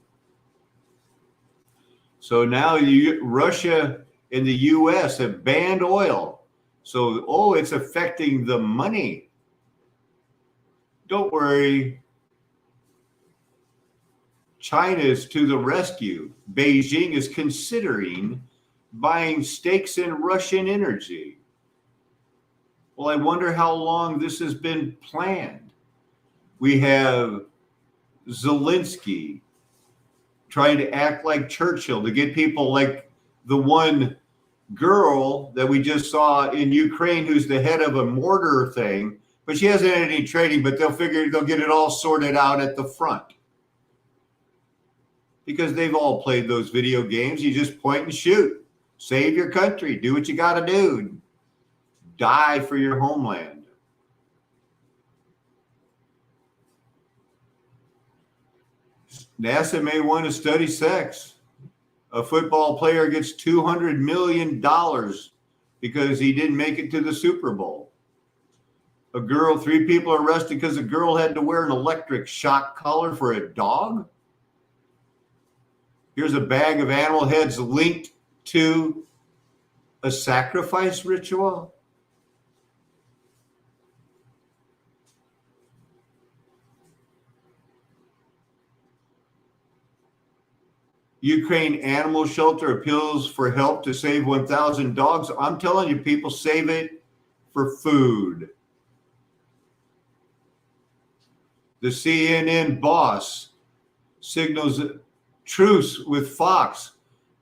So now Russia and the US have banned oil. So, it's affecting the money. Don't worry. China is to the rescue. Beijing is considering buying stakes in Russian energy. Well, I wonder how long this has been planned. We have Zelensky trying to act like Churchill to get people like the one girl that we just saw in Ukraine who's the head of a mortar thing, but she hasn't had any training, but they'll get it all sorted out at the front. Because they've all played those video games. You just point and shoot. Save your country. Do what you got to do. Die for your homeland. NASA may want to study sex. A football player gets $200 million because he didn't make it to the Super Bowl. A girl, 3 people are arrested because a girl had to wear an electric shock collar for a dog. Here's a bag of animal heads linked to a sacrifice ritual. Ukraine animal shelter appeals for help to save 1,000 dogs. I'm telling you, people, save it for food. The CNN boss signals truce with Fox,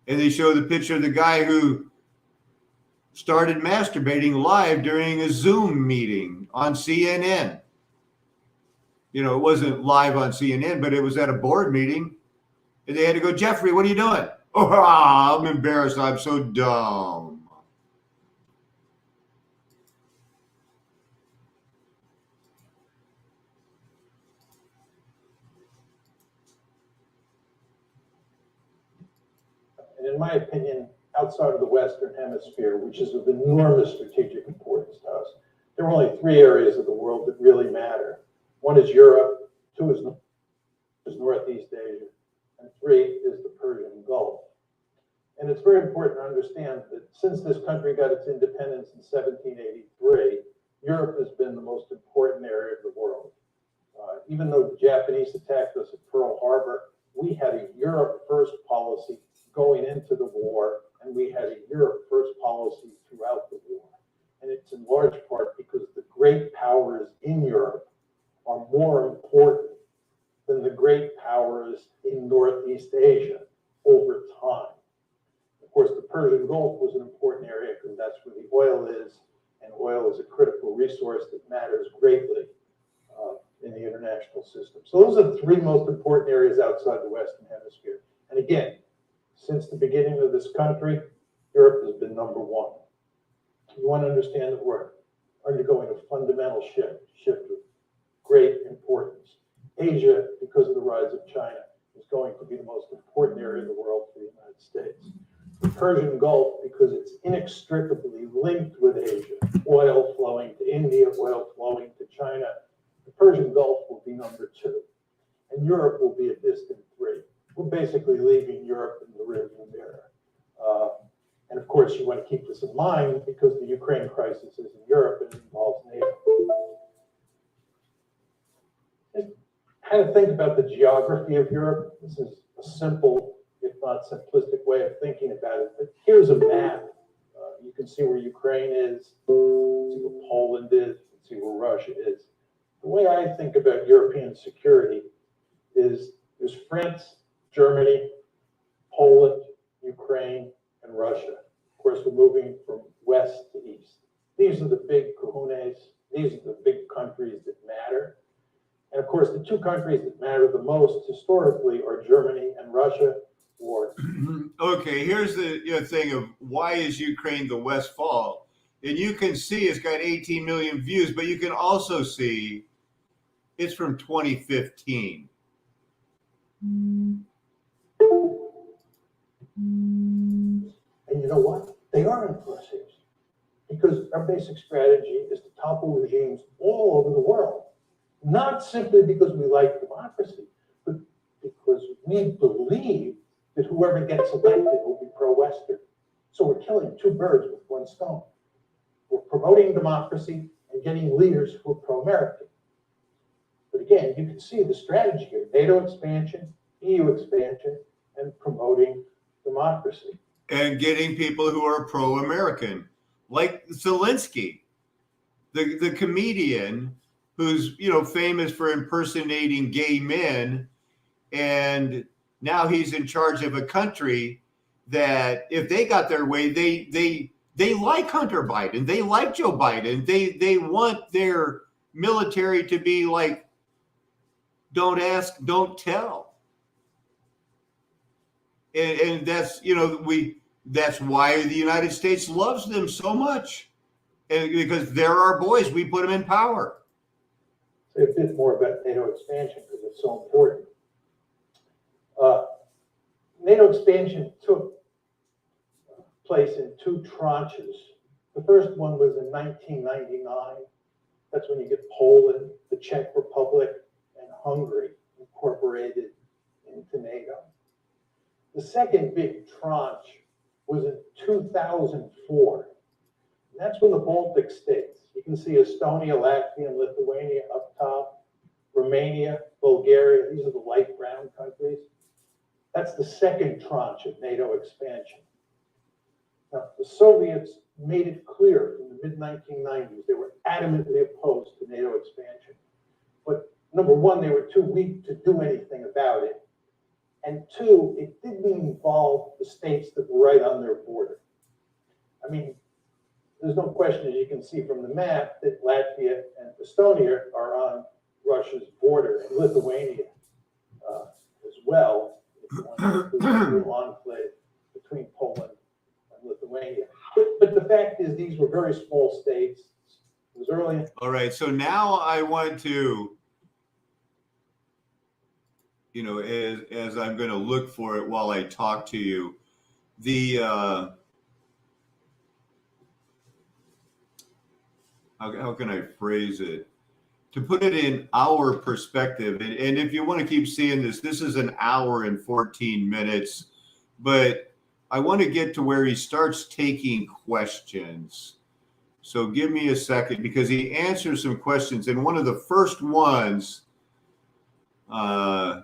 and they show the picture of the guy who started masturbating live during a Zoom meeting on CNN. You know, it wasn't live on CNN, but it was at a board meeting. And they had to go, Jeffrey, what are you doing? Oh, I'm embarrassed. I'm so dumb. And in my opinion, outside of the Western Hemisphere, which is of enormous strategic importance to us, there are only 3 areas of the world that really matter. 1 is Europe, 2 is Northeast Asia, and 3 is the Persian Gulf. And it's very important to understand that since this country got its independence in 1783, Europe has been the most important area of the world. Even though the Japanese attacked us at Pearl Harbor, we had a Europe first policy going into the war, and we had a Europe first policy throughout the war. And it's in large part because the great powers in Europe are more important than the great powers in Northeast Asia over time. Of course, the Persian Gulf was an important area because that's where the oil is, and oil is a critical resource that matters greatly in the international system. So those are the 3 most important areas outside the Western Hemisphere. And again, since the beginning of this country, Europe has been number 1. You want to understand that we're undergoing a fundamental shift of great importance. Asia, because of the rise of China, is going to be the most important area of the world for the United States. The Persian Gulf, because it's inextricably linked with Asia, oil flowing to India, oil flowing to China, the Persian Gulf will be number 2. And Europe will be a distant 3. We're basically leaving Europe in the rearview mirror. And of course, you want to keep this in mind because the Ukraine crisis is in Europe and it involves NATO. Just kind of think about the geography of Europe. This is a simple, if not simplistic way of thinking about it. But here's a map. You can see where Ukraine is, you can see where Poland is, you can see where Russia is. The way I think about European security is there's France, Germany, Poland, Ukraine, and Russia. Of course, we're moving from west to east. These are the big kahunas. These are the big countries that matter. And of course, the 2 countries that matter the most historically are Germany and Russia. Okay, here's the thing of why is Ukraine the Westfall? And you can see it's got 18 million views, but you can also see it's from 2015. And you know what? They are impressive because our basic strategy is to topple regimes all over the world, not simply because we like democracy, but because we believe that whoever gets elected will be pro-Western. So we're killing 2 birds with 1 stone. We're promoting democracy and getting leaders who are pro-American. But again, you can see the strategy here: NATO expansion, EU expansion, and promoting democracy. and getting people who are pro-American, like Zelensky, the comedian who's, you know, famous for impersonating gay men, and now he's in charge of a country that, if they got their way, they like Hunter Biden, they like Joe Biden, they want their military to be like, don't ask, don't tell. And that's, you know, that's why the United States loves them so much, and because they're our boys, we put them in power. Say a bit more about NATO expansion because it's so important. NATO expansion took place in two tranches. The first one was in 1999. That's when you get Poland, the Czech Republic, and Hungary incorporated into NATO. The second big tranche was in 2004. And that's when the Baltic states, you can see Estonia, Latvia, and Lithuania up top, Romania, Bulgaria, these are the light brown countries. That's the second tranche of NATO expansion. Now, the Soviets made it clear in the mid-1990s they were adamantly opposed to NATO expansion. But number one, they were too weak to do anything about it. And two, it didn't involve the states that were right on their border. I mean, there's no question, as you can see from the map, that Latvia and Estonia are on Russia's border, and Lithuania as well. There's a little enclave between Poland and Lithuania. But the fact is, these were very small states. It was early. All right, so now I want to, you know, as I'm going to look for it while I talk to you, the how can I phrase it? To put it in our perspective, and if you want to keep seeing this, this is an hour and 14 minutes, but I want to get to where he starts taking questions. So give me a second, because he answers some questions, and one of the first ones that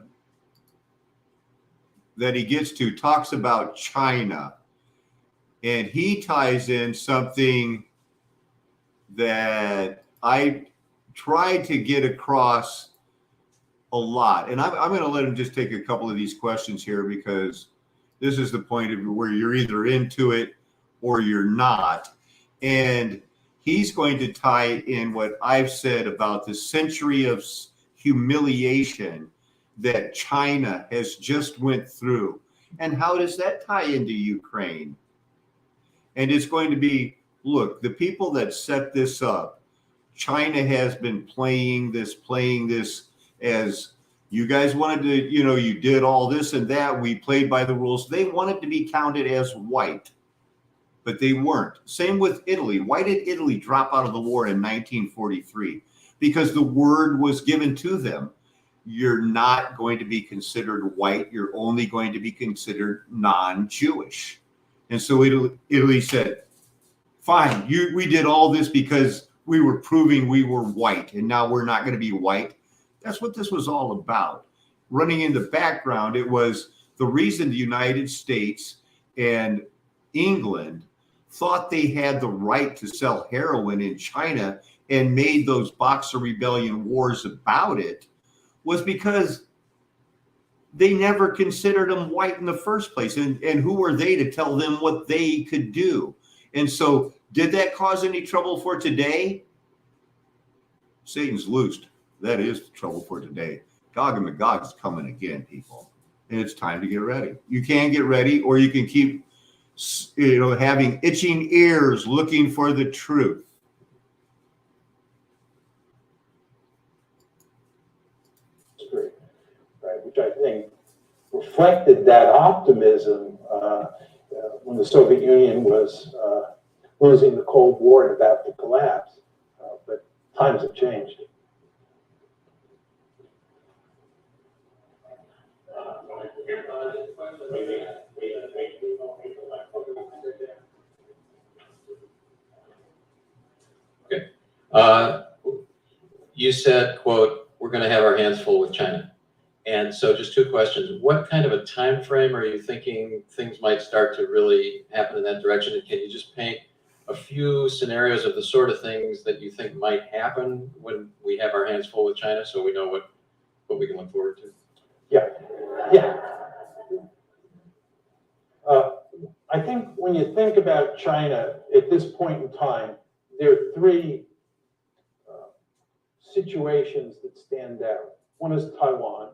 he gets to talks about China, and he ties in something that I tried to get across a lot. And I'm going to let him just take a couple of these questions here, because this is the point of where you're either into it or you're not. And he's going to tie in what I've said about the century of humiliation that China has just went through. And how does that tie into Ukraine? And it's going to be, look, the people that set this up, China has been playing this as, you guys wanted to, you know, you did all this and that, we played by the rules. They wanted to be counted as white, but they weren't. Same with Italy. Why did Italy drop out of the war in 1943? Because the word was given to them. You're not going to be considered white. You're only going to be considered non-Jewish. And so Italy said, fine, we did all this because we were proving we were white, and now we're not going to be white. That's what this was all about. Running in the background, it was the reason the United States and England thought they had the right to sell heroin in China and made those Boxer Rebellion wars about it, was because they never considered them white in the first place. And who were they to tell them what they could do? And so, did that cause any trouble for today? Satan's loosed. That is the trouble for today. Gog and Magog is coming again, people. And it's time to get ready. You can get ready, or you can keep, you know, having itching ears looking for the truth. Right, which I think reflected that optimism when the Soviet Union was losing the Cold War and about to collapse. But times have changed. You said, quote, we're going to have our hands full with China. And so just two questions. What kind of a time frame are you thinking things might start to really happen in that direction? And can you just paint a few scenarios of the sort of things that you think might happen when we have our hands full with China, so we know what we can look forward to? Yeah. I think when you think about China at this point in time, there are three situations that stand out. One is Taiwan.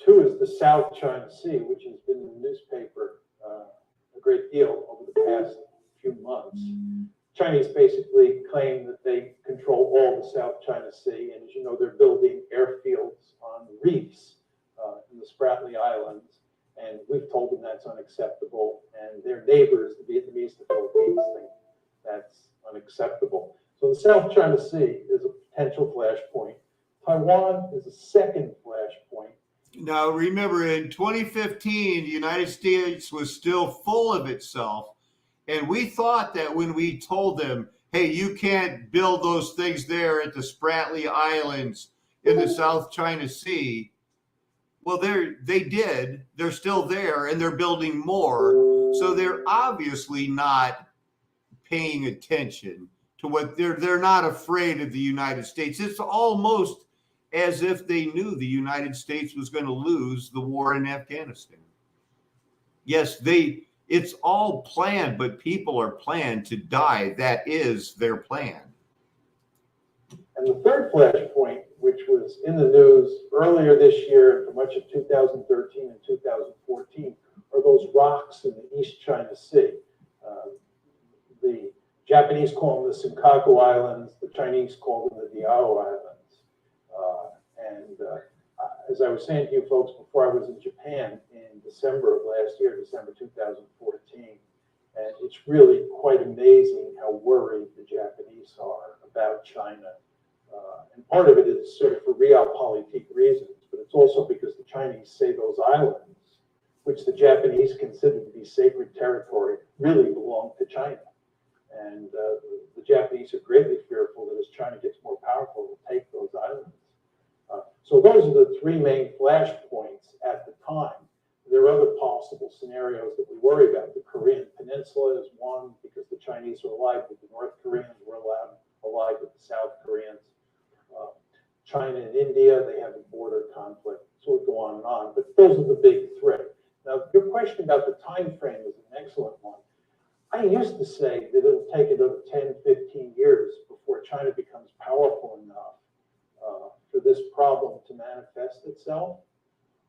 Two is the South China Sea, which has been in the newspaper a great deal over the past few months. Chinese basically claim that they control all the South China Sea, and as you know, they're building airfields on reefs in the Spratly Islands, and we've told them that's unacceptable, and their neighbors, the Vietnamese, the Philippines, think that's unacceptable. So the South China Sea is a potential flashpoint. Taiwan is a second flashpoint. Now, remember, in 2015, the United States was still full of itself. And we thought that when we told them, hey, you can't build those things there at the Spratly Islands in the South China Sea, well, they did. They're still there, and they're building more. So they're obviously not paying attention to what they're not afraid of the United States. It's almost as if they knew the United States was going to lose the war in Afghanistan. Yes, it's all planned, but people are planned to die. That is their plan. And the third flashpoint, which was in the news earlier this year and for much of 2013 and 2014, are those rocks in the East China Sea. The Japanese call them the Senkaku Islands, the Chinese call them the Diao Islands. As I was saying to you folks before, I was in Japan in December of last year, December 2014, and it's really quite amazing how worried the Japanese are about China. And part of it is sort of for realpolitik reasons, but it's also because the Chinese say those islands, which the Japanese consider to be sacred territory, really belong to China. And the Japanese are greatly fearful that as China gets more powerful, they'll take those islands. So those are the three main flashpoints at the time. There are other possible scenarios that we worry about. The Korean Peninsula is one, because the Chinese are allied with the North Koreans, we're allied with the South Koreans. China and India, they have a border conflict, so we'll go on and on. But those are the big three. Now, your question about the time frame is an excellent one. I used to say that it'll take another 10, 15 years before China becomes powerful enough for this problem to manifest itself.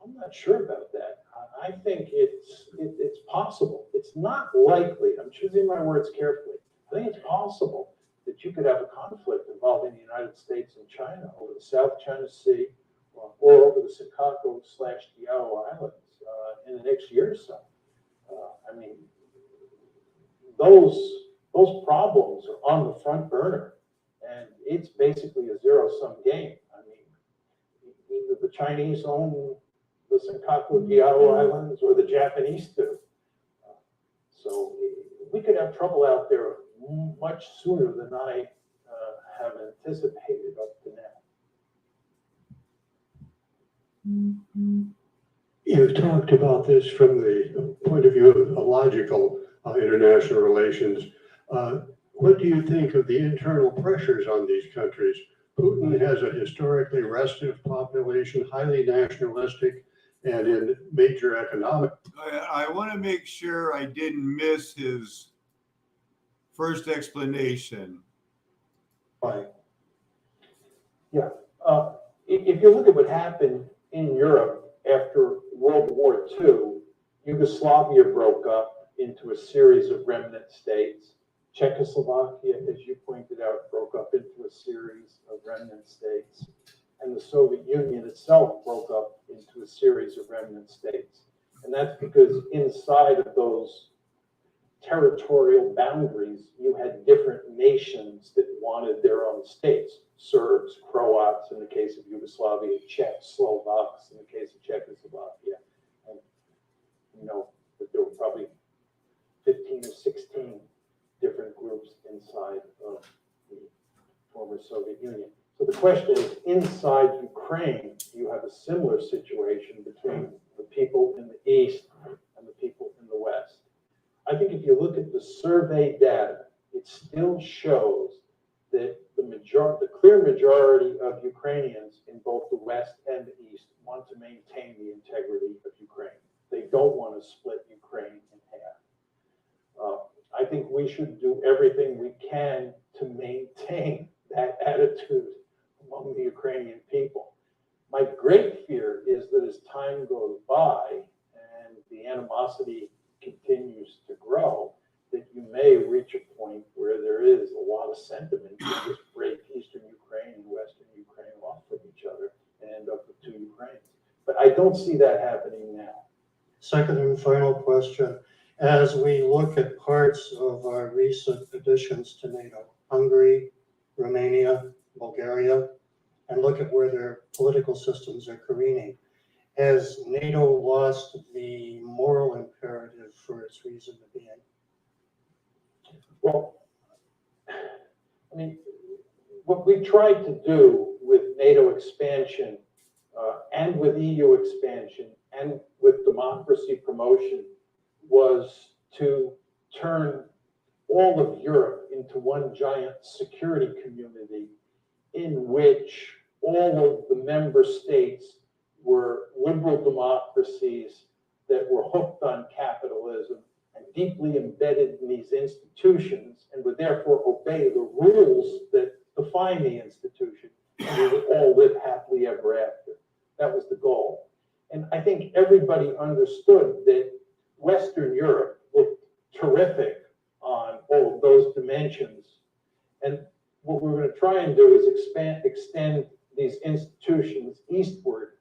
I'm not sure about that. I think it's possible. It's not likely. I'm choosing my words carefully. I think it's possible that you could have a conflict involving the United States and China over the South China Sea or over the Senkaku/Diao Islands in the next year or so. I mean, those problems are on the front burner, and it's basically a zero-sum game. I mean, either the Chinese own the Senkaku/Diao Islands or the Japanese do. So we could have trouble out there much sooner than I have anticipated up to now. You've talked about this from the point of view of logical international relations. What do you think of the internal pressures on these countries? Putin has a historically restive population, highly nationalistic, and in major economic. I want to make sure I didn't miss his first explanation. Right. Yeah. If you look at what happened in Europe after World War II, Yugoslavia broke up into a series of remnant states. Czechoslovakia, as you pointed out, broke up into a series of remnant states. And the Soviet Union itself broke up into a series of remnant states. And that's because inside of those territorial boundaries, you had different nations that wanted their own states. Serbs, Croats in the case of Yugoslavia, Czechs, Slovaks in the case of Czechoslovakia. And you know that there were probably 15 or 16 different groups inside of the former Soviet Union. So the question is, inside Ukraine, you have a similar situation between the people in the East and the people in the West. I think if you look at the survey data, it still shows that the clear majority of Ukrainians in both the West and the East want to maintain the integrity of Ukraine. They don't want to split Ukraine in half. I think we should do everything we can to maintain that attitude among the Ukrainian people. My great fear is that as time goes by and the animosity continues to grow, that you may reach a point where there is a lot of sentiment to just break Eastern Ukraine and Western Ukraine off from each other and end up with two Ukraines. But I don't see that happening now. Second and final question. As we look at parts of our recent additions to NATO, Hungary, Romania, Bulgaria, and look at where their political systems are careening, has NATO lost the moral imperative for its reason to be in? Well, I mean, what we tried to do with NATO expansion and with EU expansion and with democracy promotion was to turn all of Europe into one giant security community in which all of the member states were liberal democracies that were hooked on capitalism and deeply embedded in these institutions and would therefore obey the rules that define the institution, and we would all live happily ever after. That was the goal. And I think everybody understood that Western Europe looked terrific on all of those dimensions. And what we're going to try and do is extend these institutions eastward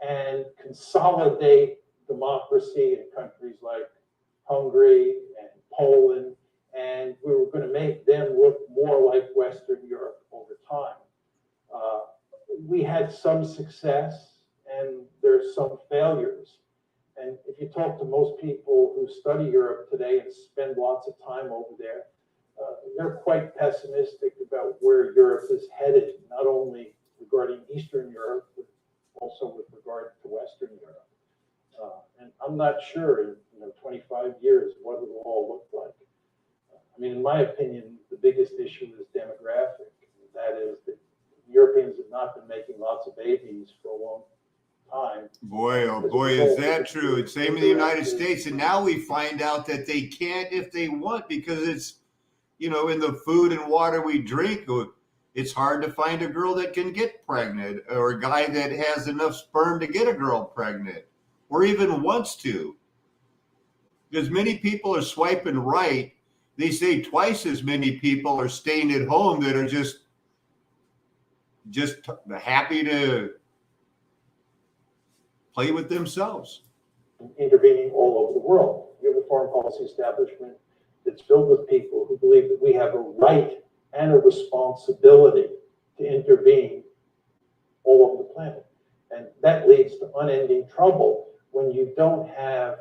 and consolidate democracy in countries like Hungary and Poland, and we were going to make them look more like Western Europe over time. We had some success, and there's some failures. And if you talk to most people who study Europe today and spend lots of time over there, they're quite pessimistic about where Europe is headed, not only regarding Eastern Europe, but also with regard to Western Europe. And I'm not sure in 25 years what it will all look like. I mean, in my opinion, the biggest issue is demographic. That is that Europeans have not been making lots of babies for a long time. Boy, oh boy, is that true. It's same in the United States. And now we find out that they can't if they want, because it's, in the food and water we drink, it's hard to find a girl that can get pregnant or a guy that has enough sperm to get a girl pregnant or even wants to. Because many people are swiping right. They say twice as many people are staying at home that are just happy to play with themselves. Intervening all over the world. You have a foreign policy establishment that's filled with people who believe that we have a right and a responsibility to intervene all over the planet. And that leads to unending trouble when you don't have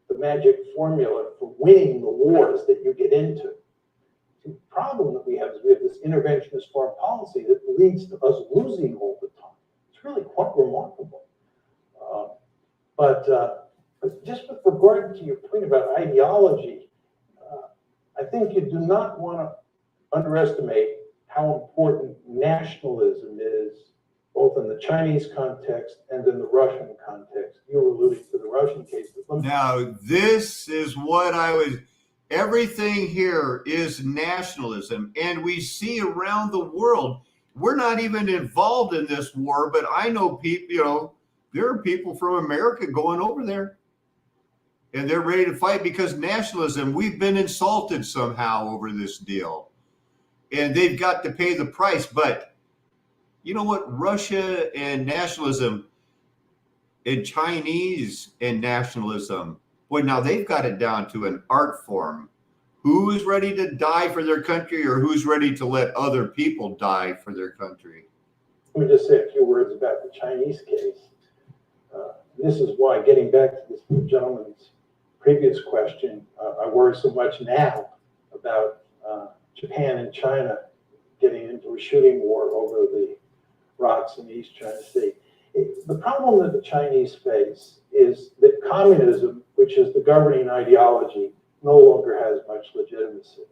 the magic formula for winning the wars that you get into. The problem that we have is we have this interventionist foreign policy that leads to us losing all the time. It's really quite remarkable. But just with regard to your point about ideology, I think you do not want to underestimate how important nationalism is, both in the Chinese context and in the Russian context. You were alluding to the Russian case. Now, this is what everything here is nationalism. And we see around the world, we're not even involved in this war, but I know people, there are people from America going over there. And they're ready to fight because nationalism, we've been insulted somehow over this deal. And they've got to pay the price. But you know what? Russia and nationalism and Chinese and nationalism, boy, now they've got it down to an art form. Who is ready to die for their country, or who's ready to let other people die for their country? Let me just say a few words about the Chinese case. This is why, getting back to this gentleman's previous question, I worry so much now about Japan and China getting into a shooting war over the rocks in the East China Sea. The problem that the Chinese face is that communism, which is the governing ideology, no longer has much legitimacy.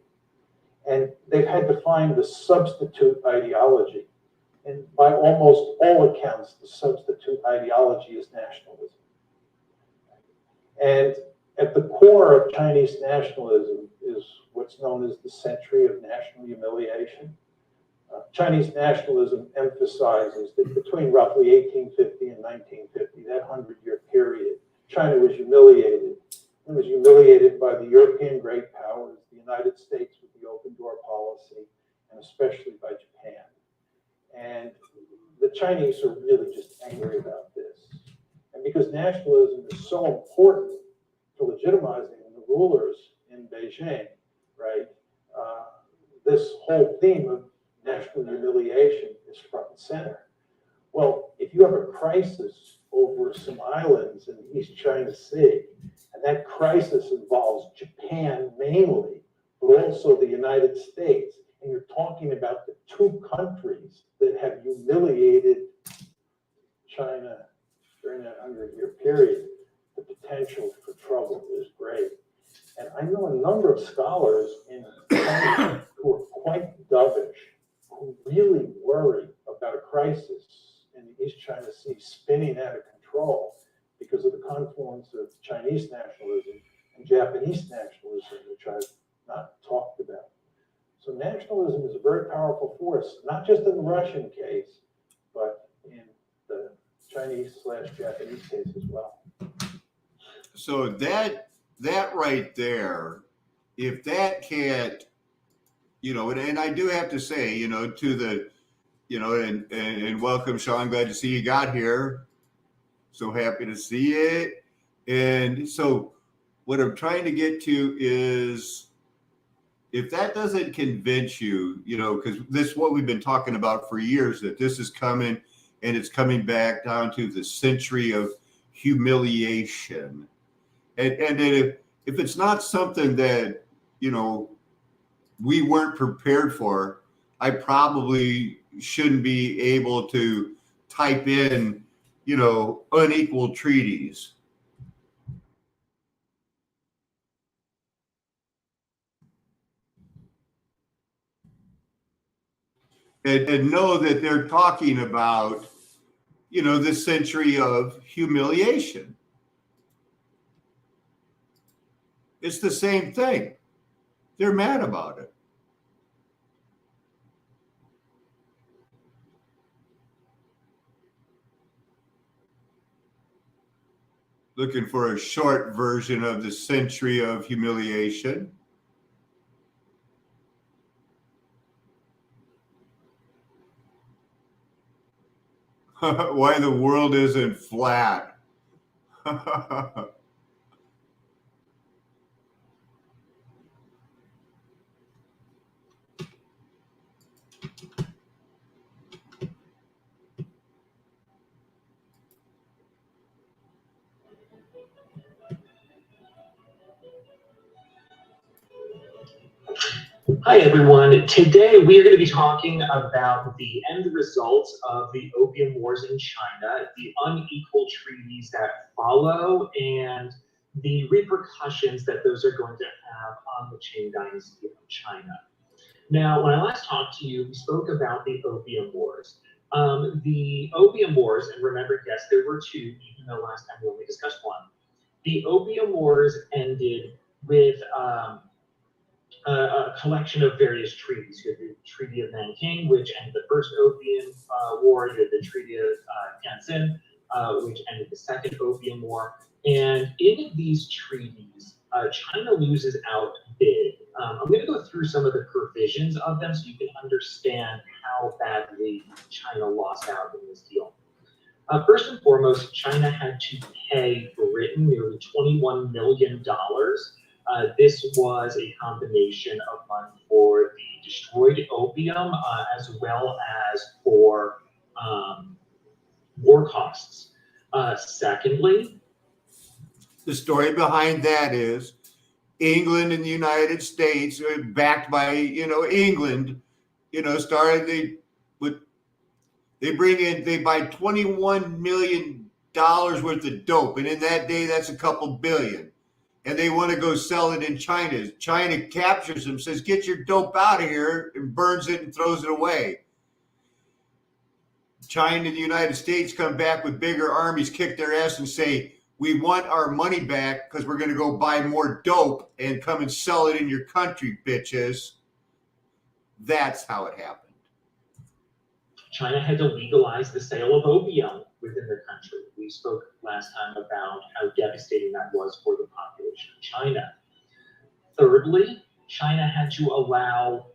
And they've had to find the substitute ideology. And by almost all accounts, the substitute ideology is nationalism. And at the core of Chinese nationalism is what's known as the century of national humiliation. Chinese nationalism emphasizes that between roughly 1850 and 1950, that 100-year period, China was humiliated. It was humiliated by the European great powers, the United States with the open door policy, and especially by Japan. And the Chinese are really just angry about this. And because nationalism is so important to legitimizing the rulers in Beijing, right, this whole theme of national humiliation is front and center. Well, if you have a crisis over some islands in the East China Sea, and that crisis involves Japan mainly, but also the United States, and you're talking about the two countries that have humiliated China during that 100-year period, the potential for trouble is great. And I know a number of scholars in China who are quite dovish, who really worry about a crisis in the East China Sea spinning out of control because of the confluence of Chinese nationalism and Japanese nationalism, which I've not talked about. So nationalism is a very powerful force, not just in the Russian case, but in the Chinese/Japanese case as well. So that right there, if that can't, and I do have to say, to the, and welcome, Sean. Glad to see you got here. So happy to see it. And so what I'm trying to get to is, if that doesn't convince you, because this is what we've been talking about for years, that this is coming and it's coming back down to the century of humiliation. And if it's not something that, we weren't prepared for, I probably shouldn't be able to type in, unequal treaties. And know that they're talking about, this century of humiliation. It's the same thing. They're mad about it. Looking for a short version of the century of humiliation. Why the world isn't flat. Hi, everyone. Today, we are going to be talking about the end results of the Opium Wars in China, the unequal treaties that follow, and the repercussions that those are going to have on the Qing dynasty of China. Now, when I last talked to you, we spoke about the Opium Wars. The Opium Wars, and remember, yes, there were two, even though last time we only discussed one. The Opium Wars ended with a collection of various treaties. You had the Treaty of Nanking, which ended the First Opium War. You had the Treaty of Tianjin, which ended the Second Opium War. And in these treaties, China loses out big. I'm going to go through some of the provisions of them so you can understand how badly China lost out in this deal. First and foremost, China had to pay Britain nearly $21 million. This was a combination of money for the destroyed opium as well as for war costs. Secondly, the story behind that is England and the United States, backed by England, started with They buy $21 million worth of dope. And in that day, that's a couple billion. And they want to go sell it in China. China captures them, says, get your dope out of here, and burns it and throws it away. China and the United States come back with bigger armies, kick their ass and say, we want our money back because we're going to go buy more dope and come and sell it in your country, bitches. That's how it happened. China had to legalize the sale of opium within the country. We spoke last time about how devastating that was for the population of China. Thirdly, China had to allow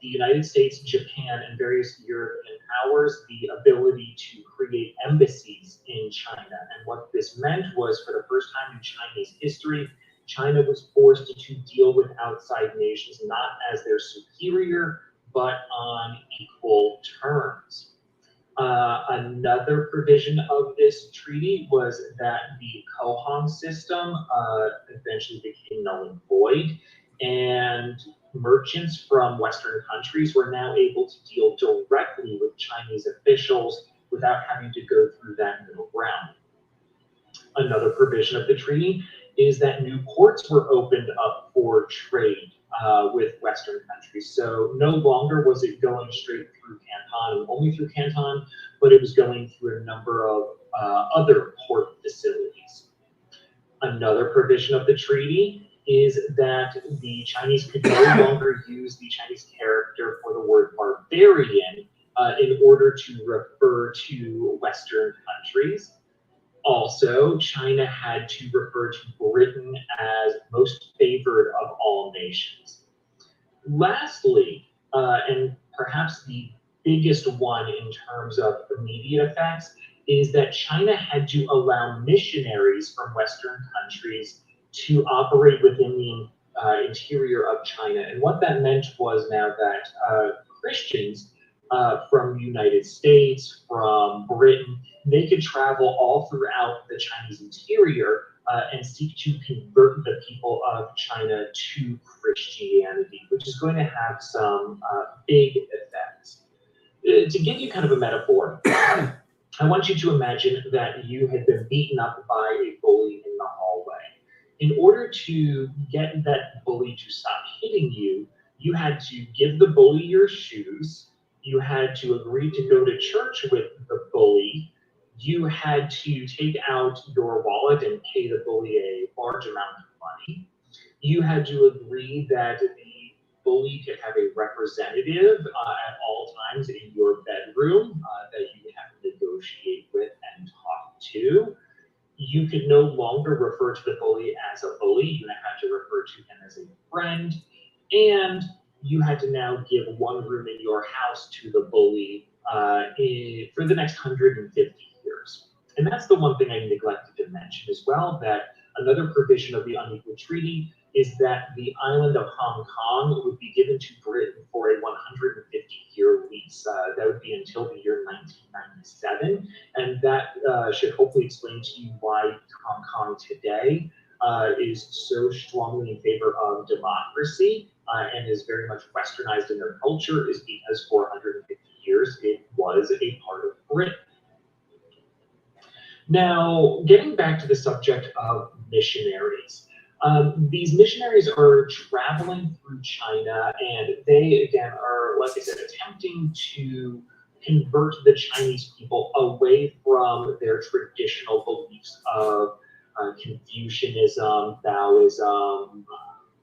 the United States, Japan, and various European powers the ability to create embassies in China. And what this meant was, for the first time in Chinese history, China was forced to deal with outside nations not as their superior, but on equal terms. Another provision of this treaty was that the Kohan system eventually became null and void, and merchants from Western countries were now able to deal directly with Chinese officials without having to go through that middle ground. Another provision of the treaty is that new ports were opened up for trade with Western countries. So no longer was it going straight through Canton, only through Canton, but it was going through a number of other port facilities. Another provision of the treaty is that the Chinese could no longer use the Chinese character for the word barbarian in order to refer to Western countries. Also, China had to refer to Britain as most favored of all nations. Lastly, and perhaps the biggest one in terms of immediate effects, is that China had to allow missionaries from Western countries to operate within the interior of China. And what that meant was now that Christians from the United States, from Britain, they could travel all throughout the Chinese interior and seek to convert the people of China to Christianity, which is going to have some big effects. To give you kind of a metaphor, I want you to imagine that you had been beaten up by a bully in the hallway. In order to get that bully to stop hitting you, you had to give the bully your shoes, you had to agree to go to church with the bully, you had to take out your wallet and pay the bully a large amount of money, you had to agree that the bully could have a representative at all times in your bedroom that you would have to negotiate with and talk to. You could no longer refer to the bully as a bully, you had to refer to him as a friend, and you had to now give one room in your house to the bully for the next 150 years. And that's the one thing I neglected to mention as well, that another provision of the unequal treaty is that the island of Hong Kong would be given to Britain for a 150-year lease. That would be until the year 1997. And that should hopefully explain to you why Hong Kong today is so strongly in favor of democracy and is very much westernized in their culture, is because for 150 years it was a part of Britain. Now, getting back to the subject of missionaries. These missionaries are traveling through China, and they, again, are, like I said, attempting to convert the Chinese people away from their traditional beliefs of Confucianism, Taoism,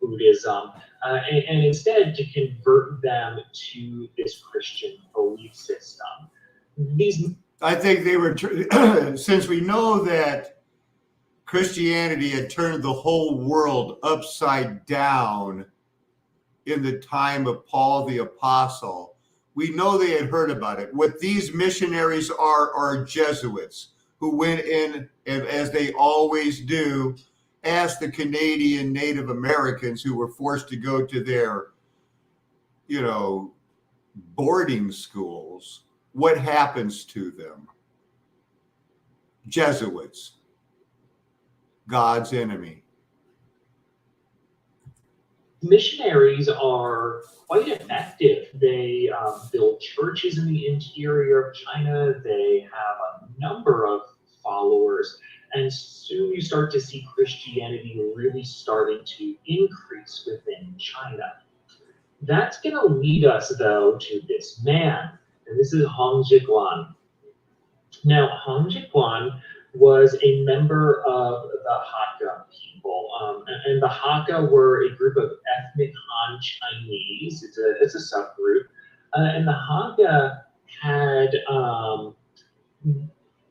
Buddhism, and instead to convert them to this Christian belief system. I think they were, since we know that Christianity had turned the whole world upside down in the time of Paul the Apostle, we know they had heard about it. What these missionaries are Jesuits who went in, and as they always do, asked the Canadian Native Americans who were forced to go to their, boarding schools, what happens to them? Jesuits. God's enemy. missionaries are quite effective. They build churches in the interior of China. They have a number of followers. And soon you start to see Christianity really starting to increase within China. That's going to lead us, though, to this man. And this is Hong Zhiguan. Now, Hong Zhiguan was a member of the Hakka people. And the Hakka were a group of ethnic Han Chinese. It's a subgroup. And the Hakka had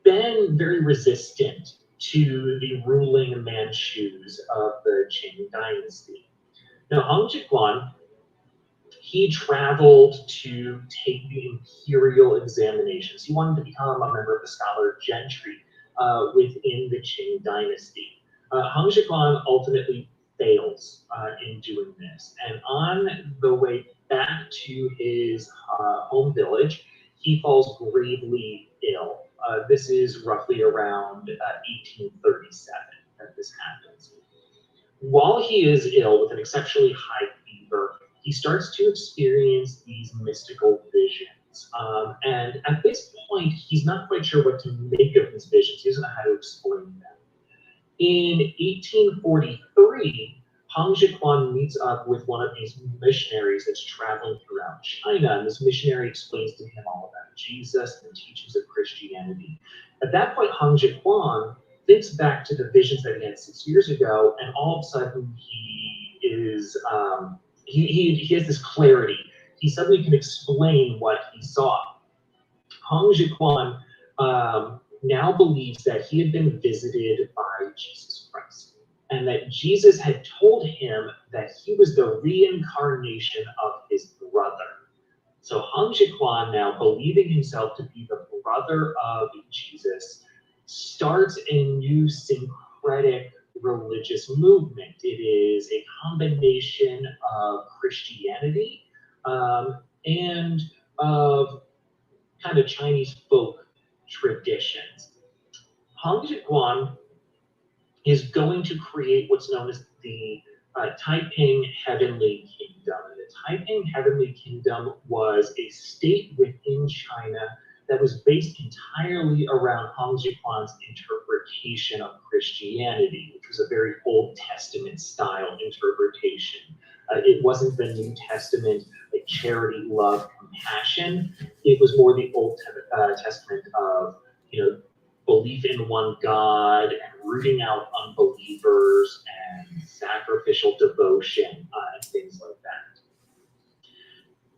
been very resistant to the ruling Manchus of the Qing dynasty. Now, Hong Zhiguan, he traveled to take the imperial examinations. He wanted to become a member of the scholar gentry within the Qing dynasty. Hong Zhiguan ultimately fails in doing this. And on the way back to his home village, he falls gravely ill. This is roughly around 1837 that this happens. While he is ill with an exceptionally high fever, he starts to experience these mystical visions. And at this point, he's not quite sure what to make of these visions. He doesn't know how to explain them. In 1843, Hong Zhiguan meets up with one of these missionaries that's traveling throughout China, and this missionary explains to him all about Jesus and the teachings of Christianity. At that point, Hong Zhiguan thinks back to the visions that he had 6 years ago, and all of a sudden he is he has this clarity. He suddenly can explain what he saw. Hong Zhiguan now believes that he had been visited by Jesus Christ, and that Jesus had told him that he was the reincarnation of his brother. So Hong Zhiguan, now believing himself to be the brother of Jesus, starts a new syncretic religious movement. It is a combination of Christianity and of kind of Chinese folk traditions. Hong Zhiguan is going to create what's known as the Taiping Heavenly Kingdom. The Taiping Heavenly Kingdom was a state within China that was based entirely around Hong Zhiguan's interpretation of Christianity, which was a very Old Testament style interpretation. It wasn't the New Testament, like charity, love, compassion. It was more the Old Testament of, belief in one God and rooting out unbelievers and sacrificial devotion and things like that.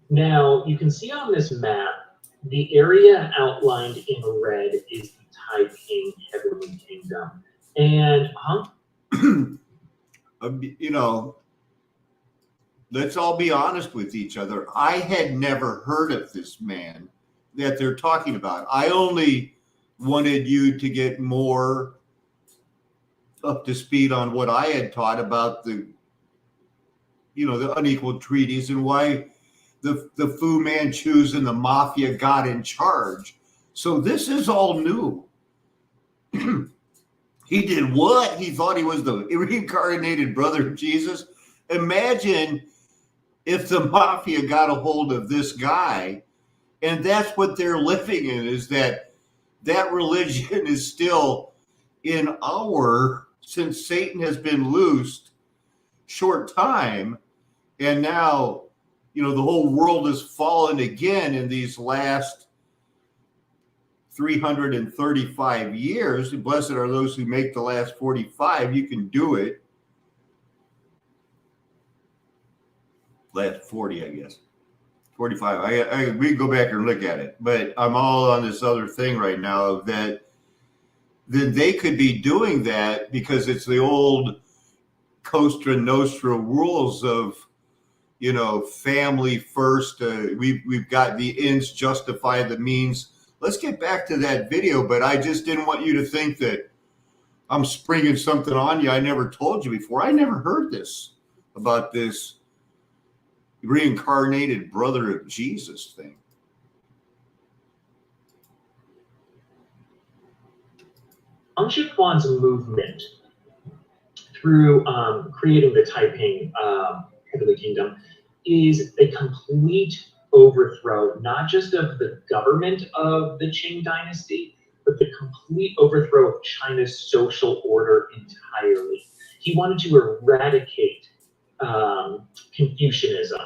Now, you can see on this map, the area outlined in red is the Taiping Heavenly Kingdom. And let's all be honest with each other. I had never heard of this man that they're talking about. I only wanted you to get more up to speed on what I had taught about the unequal treaties and why the Fu Manchus and the mafia got in charge. So this is all new. He did what? He thought he was the reincarnated brother of Jesus. Imagine if the mafia got a hold of this guy, and that's what they're living in, is that religion is still in since Satan has been loosed, short time, and now the whole world has fallen again in these last 335 years. Blessed are those who make the last 45. You can do it. Last 40, I guess. 45. We can go back and look at it, but I'm all on this other thing right now that they could be doing that because it's the old Cosa Nostra rules of, family first. We've got the ends justify the means. Let's get back to that video, but I just didn't want you to think that I'm springing something on you I never told you before. I never heard this about this reincarnated brother of Jesus thing. Hong Zhiguan's movement through creating the Taiping head of the kingdom, is a complete overthrow, not just of the government of the Qing dynasty, but the complete overthrow of China's social order entirely. He wanted to eradicate Confucianism.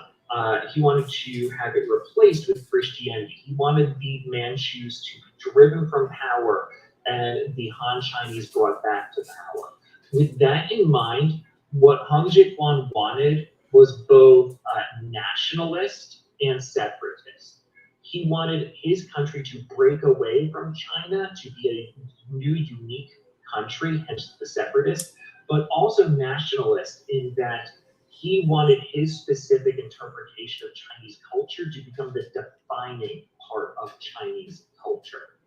He wanted to have it replaced with Christianity. He wanted the Manchus to be driven from power and the Han Chinese brought back to power. With that in mind, what Hong Jikwan wanted was both nationalist and separatist. He wanted his country to break away from China to be a new, unique country, hence the separatist, but also nationalist in that he wanted his specific interpretation of Chinese culture to become the defining part of Chinese culture.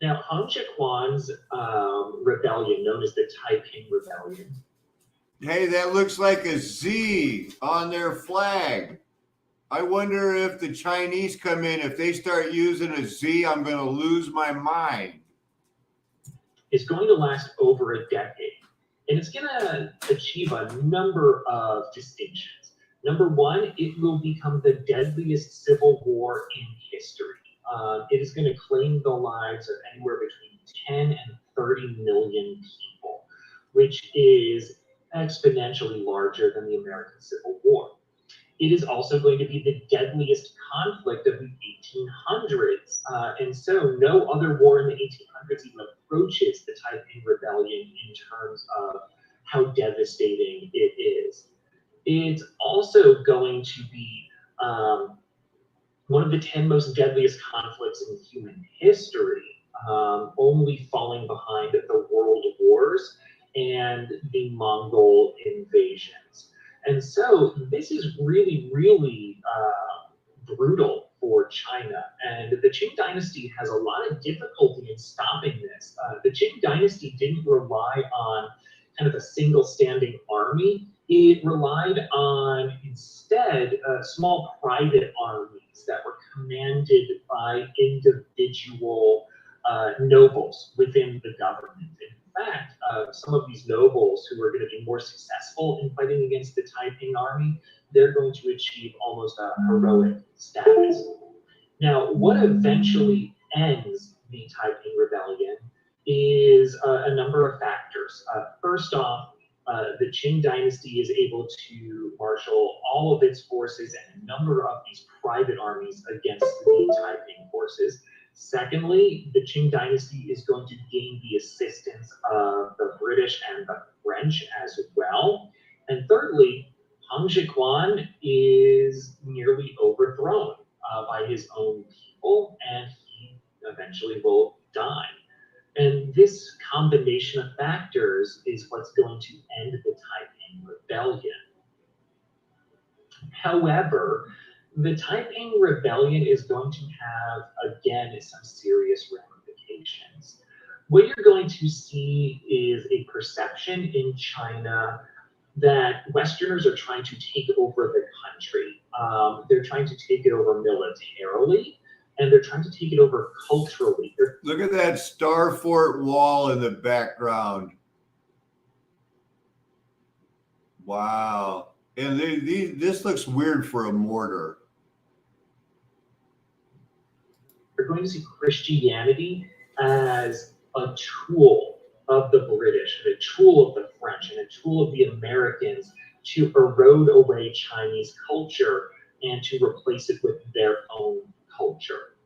Now, Hong Jikwan's rebellion, known as the Taiping Rebellion. Hey, that looks like a Z on their flag. I wonder if the Chinese come in, if they start using a Z, I'm going to lose my mind. Is going to last over a decade. And it's going to achieve a number of distinctions. Number one, it will become the deadliest civil war in history. It is going to claim the lives of anywhere between 10 and 30 million people, which is exponentially larger than the American Civil War. It is also going to be the deadliest conflict of the 1800s. And so no other war in the 1800s even approaches the Taiping Rebellion in terms of how devastating it is. It's also going to be one of the 10 most deadliest conflicts in human history, only falling behind the World Wars and the Mongol invasions. And so this is really, really brutal for China. And the Qing dynasty has a lot of difficulty in stopping this. The Qing dynasty didn't rely on kind of a single standing army. It relied on instead small private armies that were commanded by individual nobles within the government. In fact, some of these nobles who are going to be more successful in fighting against the Taiping army, they're going to achieve almost a heroic status. Now, what eventually ends the Taiping Rebellion is a number of factors. First off, the Qing dynasty is able to marshal all of its forces and a number of these private armies against the Taiping forces. Secondly, the Qing dynasty is going to gain the assistance of the British and the French as well. And thirdly, Hong Jikwan is nearly overthrown by his own people, and he eventually will die. And this combination of factors is what's going to end the Taiping Rebellion. However, the Taiping Rebellion is going to have, again, some serious ramifications. What you're going to see is a perception in China that Westerners are trying to take over the country. They're trying to take it over militarily, and they're trying to take it over culturally. Look at that Star Fort wall in the background. Wow. And this looks weird for a mortar. You're going to see Christianity as a tool of the British, and a tool of the French, and a tool of the Americans to erode away Chinese culture and to replace it with their own culture.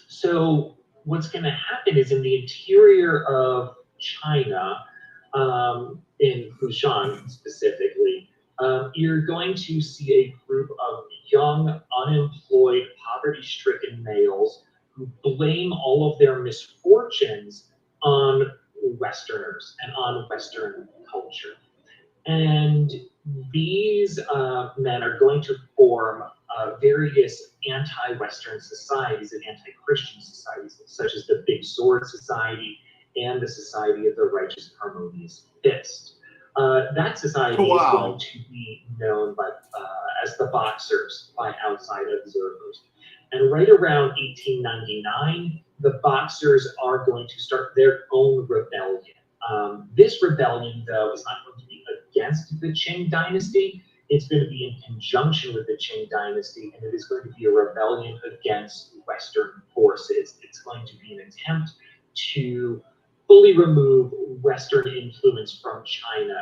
So what's going to happen is in the interior of China, in Fushan specifically, you're going to see a group of young, unemployed, poverty-stricken males who blame all of their misfortunes on Westerners and on Western culture. And these men are going to form various anti-Western societies and anti-Christian societies, such as the Big Sword Society and the Society of the Righteous Harmonious Fist. That society is going to be known by, as the Boxers by outside observers. And right around 1899, the Boxers are going to start their own rebellion. This rebellion, though, is not going to be against the Qing dynasty. It's going to be in conjunction with the Qing dynasty, and it is going to be a rebellion against Western forces. It's going to be an attempt to fully remove Western influence from China,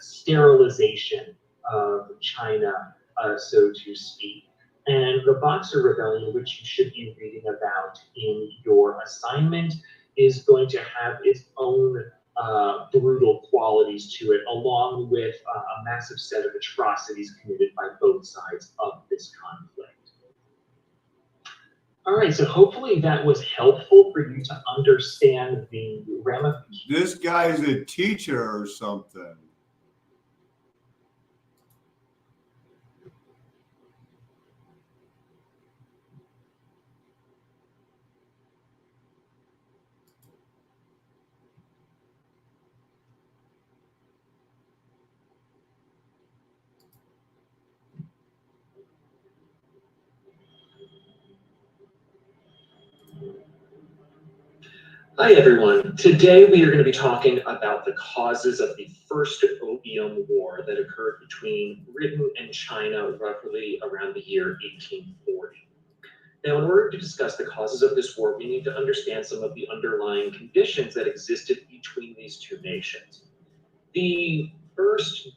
sterilization of China, so to speak. And the Boxer Rebellion, which you should be reading about in your assignment, is going to have its own brutal qualities to it, along with a massive set of atrocities committed by both sides of this conflict. All right, so hopefully that was helpful for you to understand the ramifications. This guy's a teacher or something. Hi everyone. Today we are going to be talking about the causes of the First Opium War that occurred between Britain and China roughly around the year 1840. Now, in order to discuss the causes of this war, we need to understand some of the underlying conditions that existed between these two nations. The first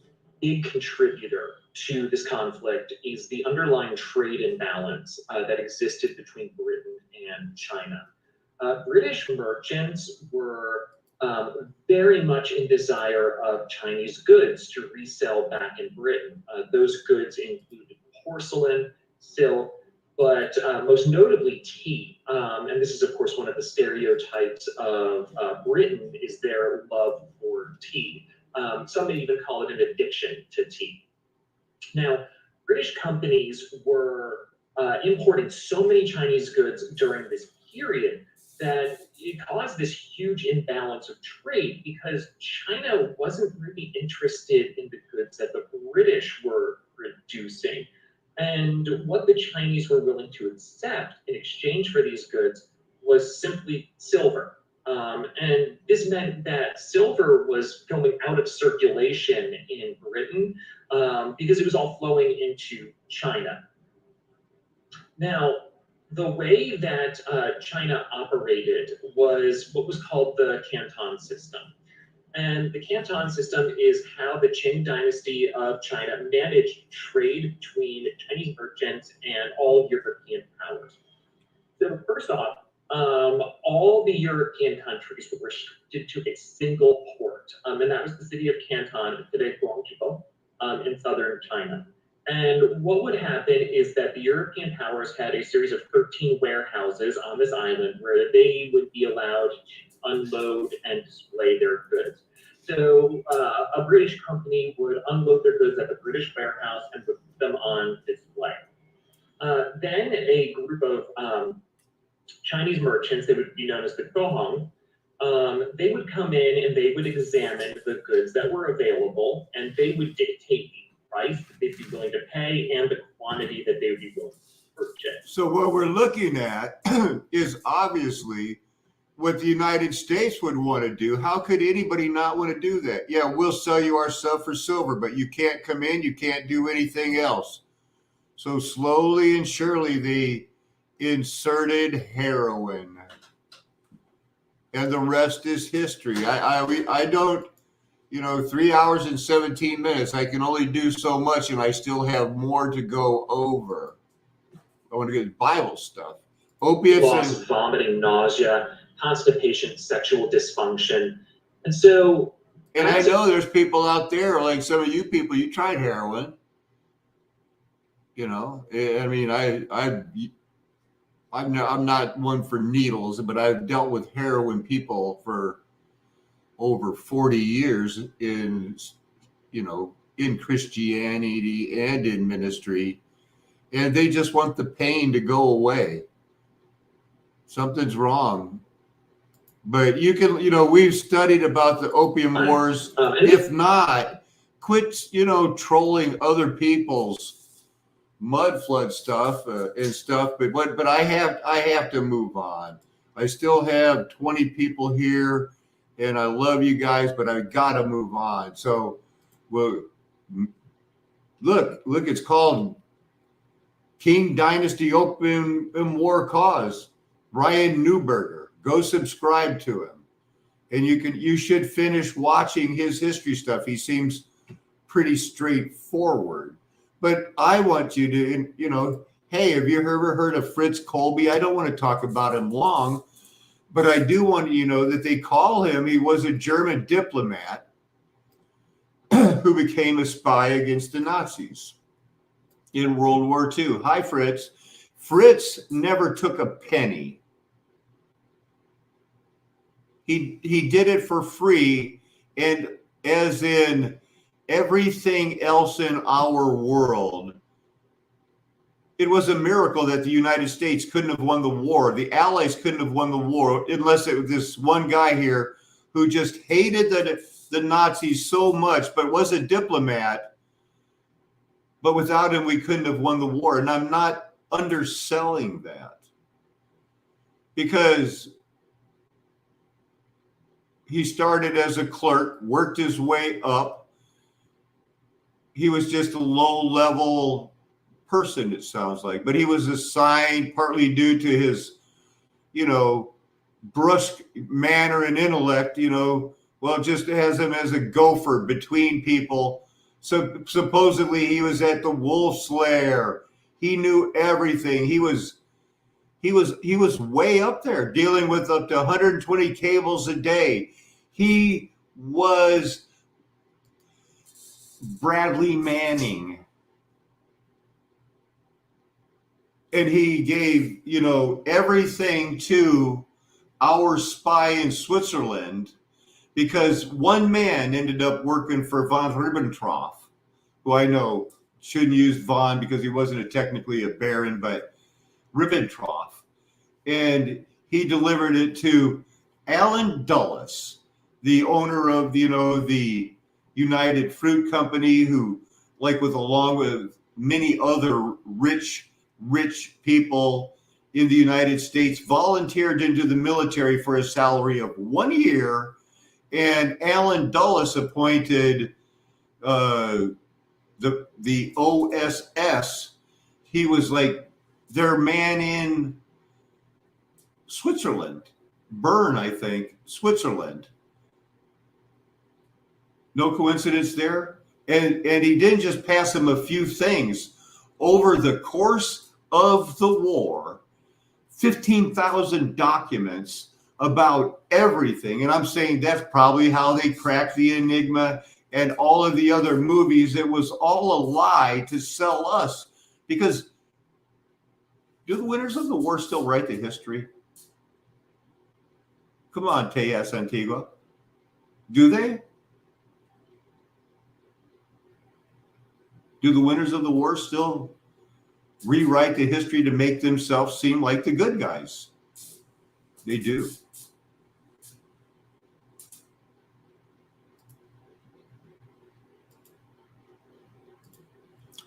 big contributor to this conflict is the underlying trade imbalance that existed between Britain and China. British merchants were very much in desire of Chinese goods to resell back in Britain. Those goods included porcelain, silk, but most notably tea. And this is, of course, one of the stereotypes of Britain is their love for tea. Some may even call it an addiction to tea. Now, British companies were importing so many Chinese goods during this period that it caused this huge imbalance of trade because China wasn't really interested in the goods that the British were producing. And what the Chinese were willing to accept in exchange for these goods was simply silver. And this meant that silver was going out of circulation in Britain because it was all flowing into China. Now, the way that China operated was what was called the Canton system. And the Canton system is how the Qing dynasty of China managed trade between Chinese merchants and all European powers. So first off, all the European countries were restricted to a single port, and that was the city of Canton, today Guangzhou, in southern China. And what would happen is that the European powers had a series of 13 warehouses on this island where they would be allowed to unload and display their goods. So a British company would unload their goods at the British warehouse and put them on display. Then a group of Chinese merchants, they would be known as the Gohong, they would come in and they would examine the goods that were available, and they would dictate the price that they'd be willing to pay and the quantity that they would be willing to purchase. So what we're looking at is obviously what the United States would want to do. How could anybody not want to do that? Yeah, we'll sell you our stuff for silver, but you can't come in, you can't do anything else. So slowly and surely they inserted heroin. And the rest is history. I don't, 3 hours and 17 minutes, I can only do so much and I still have more to go over. I want to get Bible stuff. Opiates loss, vomiting, nausea, constipation, sexual dysfunction. And so... And I know there's people out there, like some of you people, you tried heroin. I mean, I'm not one for needles, but I've dealt with heroin people for over 40 years in Christianity and in ministry, and they just want the pain to go away. Something's wrong. But you can, we've studied about the opium wars. If not, quit, trolling other people's Mudflood stuff and stuff. But I have to move on. I still have 20 people here, and I love you guys, but I got to move on. So, Look, it's called King Dynasty Opium War Cause. Ryan Newberger. Go subscribe to him. And you should finish watching his history stuff. He seems pretty straightforward. But I want you to, hey, have you ever heard of Fritz Kolbe? I don't want to talk about him long, but I do want you to know that they call him, he was a German diplomat who became a spy against the Nazis in World War II. Hi, Fritz. Fritz never took a penny. He did it for free, and as in everything else in our world, it was a miracle that the United States couldn't have won the war. The Allies couldn't have won the war unless it was this one guy here who just hated the Nazis so much, but was a diplomat. But without him, we couldn't have won the war. And I'm not underselling that, because he started as a clerk, worked his way up. He was just a low-level person, it sounds like. But he was assigned, partly due to his, brusque manner and intellect, just has him as a gopher between people. So supposedly he was at the Wolf's Lair. He knew everything. He was way up there, dealing with up to 120 cables a day. He was Bradley Manning. And he gave, everything to our spy in Switzerland, because one man ended up working for von Ribbentrop, who I know shouldn't use von because he wasn't technically a baron, but Ribbentrop. And he delivered it to Alan Dulles, the owner of, the United Fruit Company, who, along with many other rich people in the United States, volunteered into the military for a salary of 1 year. And Alan Dulles appointed the OSS. He was like their man in Switzerland, Bern, I think, Switzerland. No coincidence there. And he didn't just pass him a few things. Over the course of the war, 15,000 documents about everything. And I'm saying that's probably how they cracked the Enigma and all of the other movies. It was all a lie to sell us. Because do the winners of the war still write the history? Come on, T.S. Antigua. Do they? Do the winners of the war still rewrite the history to make themselves seem like the good guys? They do.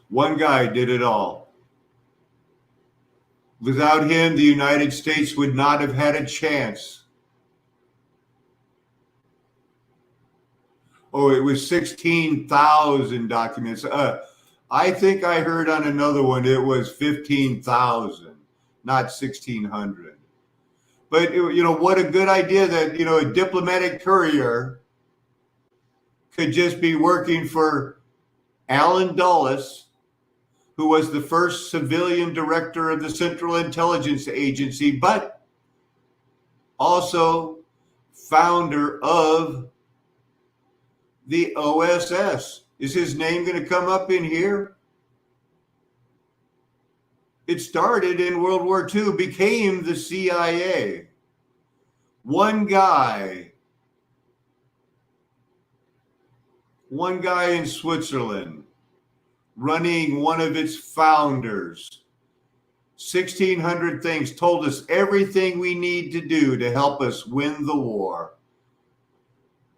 One guy did it all. Without him, the United States would not have had a chance. Oh, it was 16,000 documents. I think I heard on another one it was 15,000, not 1,600. But, what a good idea that, a diplomatic courier could just be working for Alan Dulles, who was the first civilian director of the Central Intelligence Agency, but also founder of the OSS. Is his name going to come up in here? It started in World War II, became the CIA. One guy in Switzerland running one of its founders. 1,600 things, told us everything we need to do to help us win the war.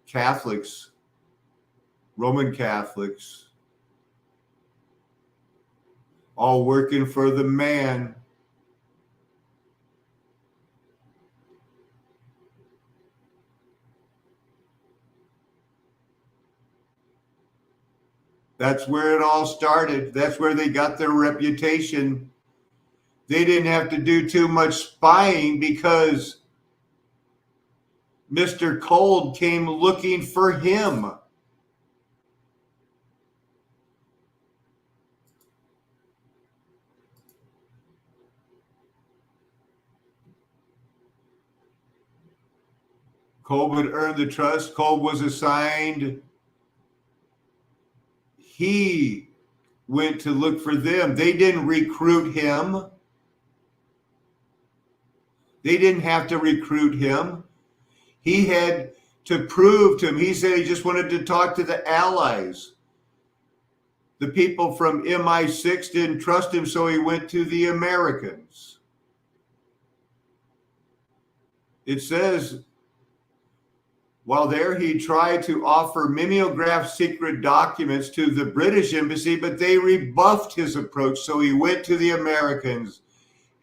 Catholics, Roman Catholics, all working for the man. That's where it all started. That's where they got their reputation. They didn't have to do too much spying because Mr. Cold came looking for him. Cold would earn the trust. Cold was assigned. He went to look for them. They didn't recruit him. They didn't have to recruit him. He had to prove to him. He said he just wanted to talk to the allies. The people from MI6 didn't trust him, so he went to the Americans. It says, while there, he tried to offer mimeographed secret documents to the British embassy, but they rebuffed his approach, so he went to the Americans.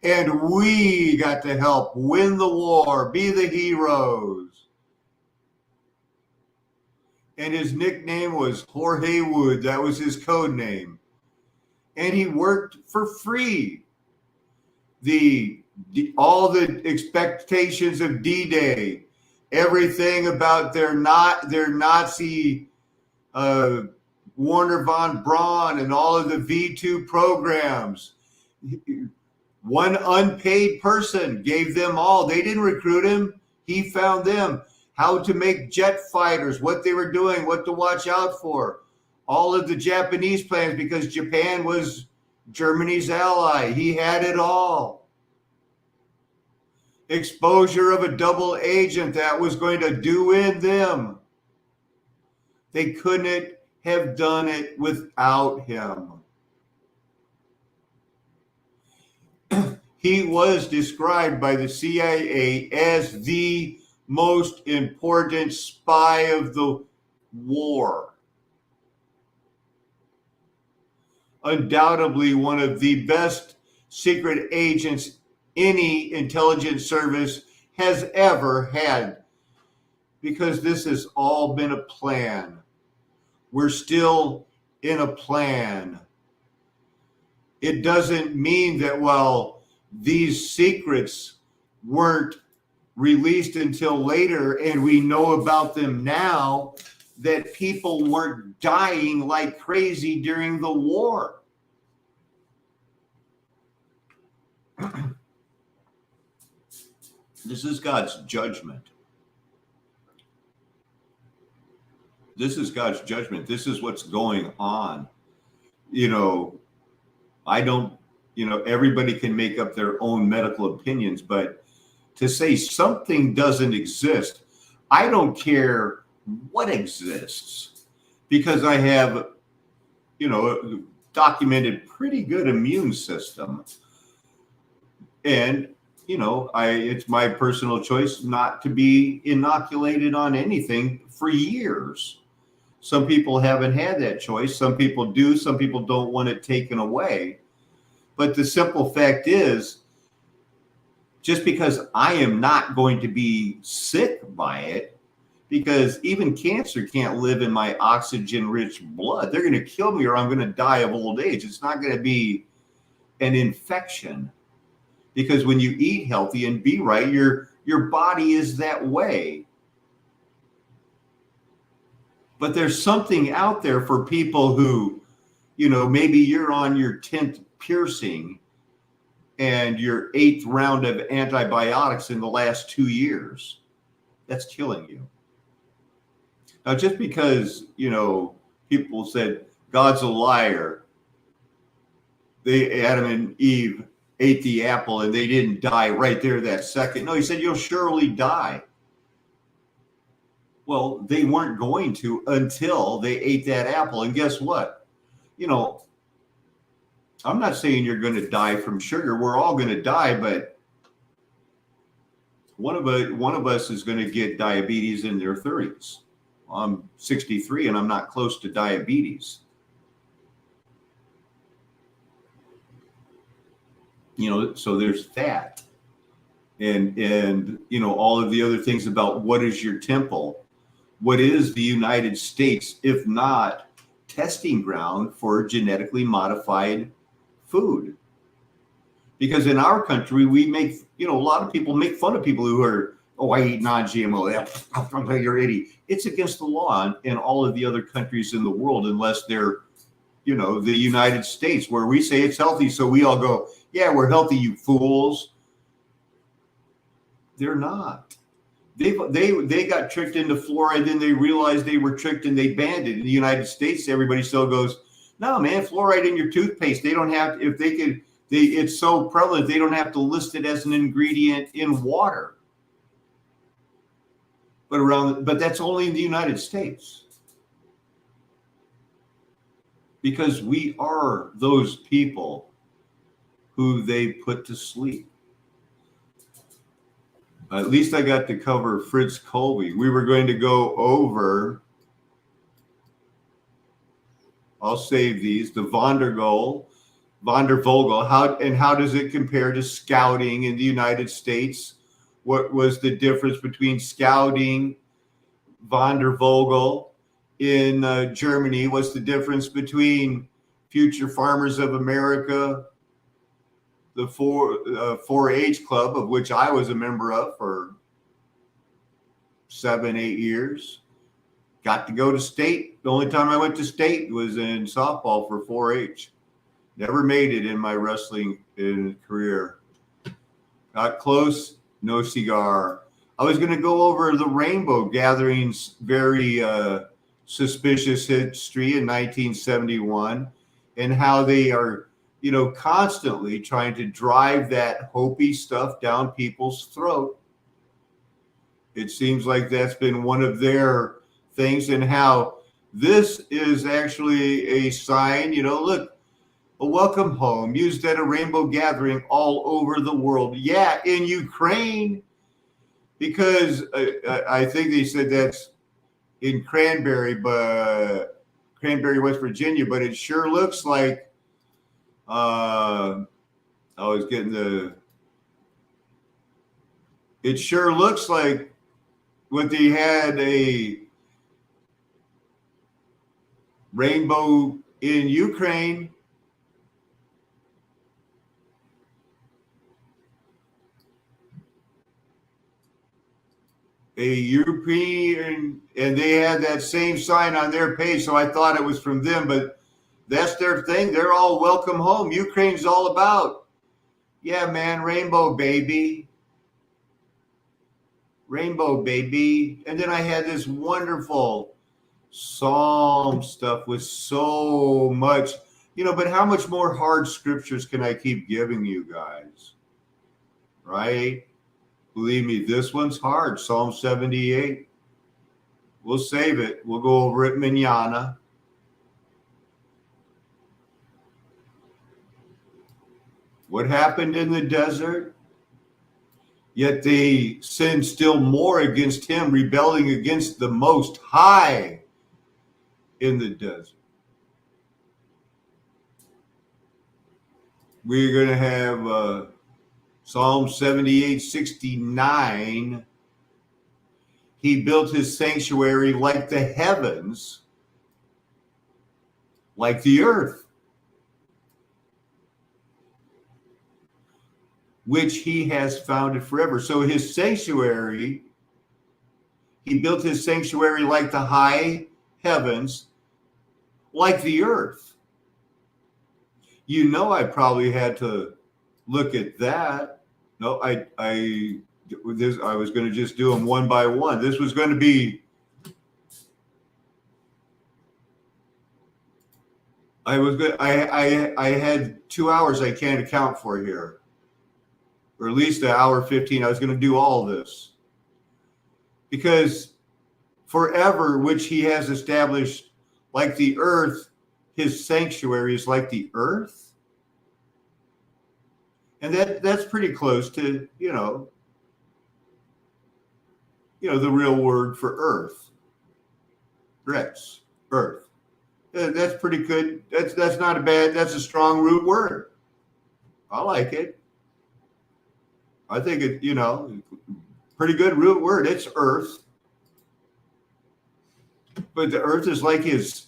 And we got to help win the war, be the heroes. And his nickname was Jorge Wood. That was his code name. And he worked for free. All the expectations of D-Day, everything about their Nazi Warner von Braun and all of the V2 programs. One unpaid person gave them all. They didn't recruit him. He found them. How to make jet fighters, what they were doing, what to watch out for. All of the Japanese plans, because Japan was Germany's ally. He had it all. Exposure of a double agent that was going to do in them. They couldn't have done it without him. He was described by the CIA as the most important spy of the war. Undoubtedly one of the best secret agents any intelligence service has ever had, because this has all been a plan. We're still in a plan. It doesn't mean that, well, these secrets weren't released until later and we know about them now, that people weren't dying like crazy during the war. This is God's judgment. This is God's judgment. This is what's going on. Everybody can make up their own medical opinions, but to say something doesn't exist, I don't care what exists, because I have, documented pretty good immune system. And it's my personal choice not to be inoculated on anything for years. Some people haven't had that choice. Some people do. Some people don't want it taken away. But the simple fact is, just because I am not going to be sick by it, because even cancer can't live in my oxygen-rich blood. They're going to kill me or I'm going to die of old age. It's not going to be an infection. Because when you eat healthy and be right, your body is that way. But there's something out there for people who, maybe you're on your 10th piercing and your 8th round of antibiotics in the last 2 years. That's killing you. Now, just because, people said God's a liar, Adam and Eve ate the apple and they didn't die right there that second. No, he said, you'll surely die. Well, they weren't going to until they ate that apple. And guess what? I'm not saying you're going to die from sugar. We're all going to die, but one of us is going to get diabetes in their 30s. I'm 63 and I'm not close to diabetes. So there's that. And all of the other things about what is your temple? What is the United States, if not testing ground for genetically modified food. Because in our country, we make, a lot of people make fun of people who are, oh, I eat non-GMO. You're an idiot. It's against the law in all of the other countries in the world, unless they're, the United States, where we say it's healthy. So we all go, yeah, we're healthy, you fools. They're not. They got tricked into fluoride, then they realized they were tricked and they banned it. In the United States, everybody still goes, no, man, fluoride in your toothpaste. They don't have to, if they could, it's so prevalent, they don't have to list it as an ingredient in water. But that's only in the United States. Because we are those people who they put to sleep. At least I got to cover Fritz Colby. We were going to go over, I'll save these, the von der Vogel, how does it compare to scouting in the United States? What was the difference between scouting, von der Vogel in Germany? What's the difference between Future Farmers of America, the 4-H club, of which I was a member of for 7-8 years. Got to go to state. The only time I went to state was in softball for 4-H. Never made it in my wrestling career. Got close, no cigar. I was going to go over the Rainbow Gatherings, very suspicious history in 1971, and how they are, constantly trying to drive that Hopi stuff down people's throat. It seems like that's been one of their things, and how this is actually a sign, look, a welcome home used at a rainbow gathering all over the world. Yeah, in Ukraine, because I think they said that's in Cranberry, West Virginia, but it sure looks like it sure looks like what they had a rainbow in Ukraine. A European, and they had that same sign on their page, so I thought it was from them, but that's their thing. They're all welcome home. Ukraine's all about, yeah, man, rainbow baby. Rainbow baby. And then I had this wonderful psalm stuff with so much, but how much more hard scriptures can I keep giving you guys? Right? Believe me, this one's hard. Psalm 78. We'll save it. We'll go over it mañana. What happened in the desert? Yet they sinned still more against him, rebelling against the Most High in the desert. We're going to have Psalm 78:69. He built his sanctuary like the heavens, like the earth, which he has founded forever. So his sanctuary, he built his sanctuary like the high heavens, like the earth. I probably had to look at that. No, I was going to just do them one by one. This was going to be, I had 2 hours I can't account for here, or at least 1:15. I was going to do all this because forever, which he has established like the earth, his sanctuary is like the earth. And that's pretty close to, the real word for earth. Rex, earth. That's pretty good. That's not a bad, that's a strong root word. I like it. I think it, pretty good root word. It's earth. But the earth is like his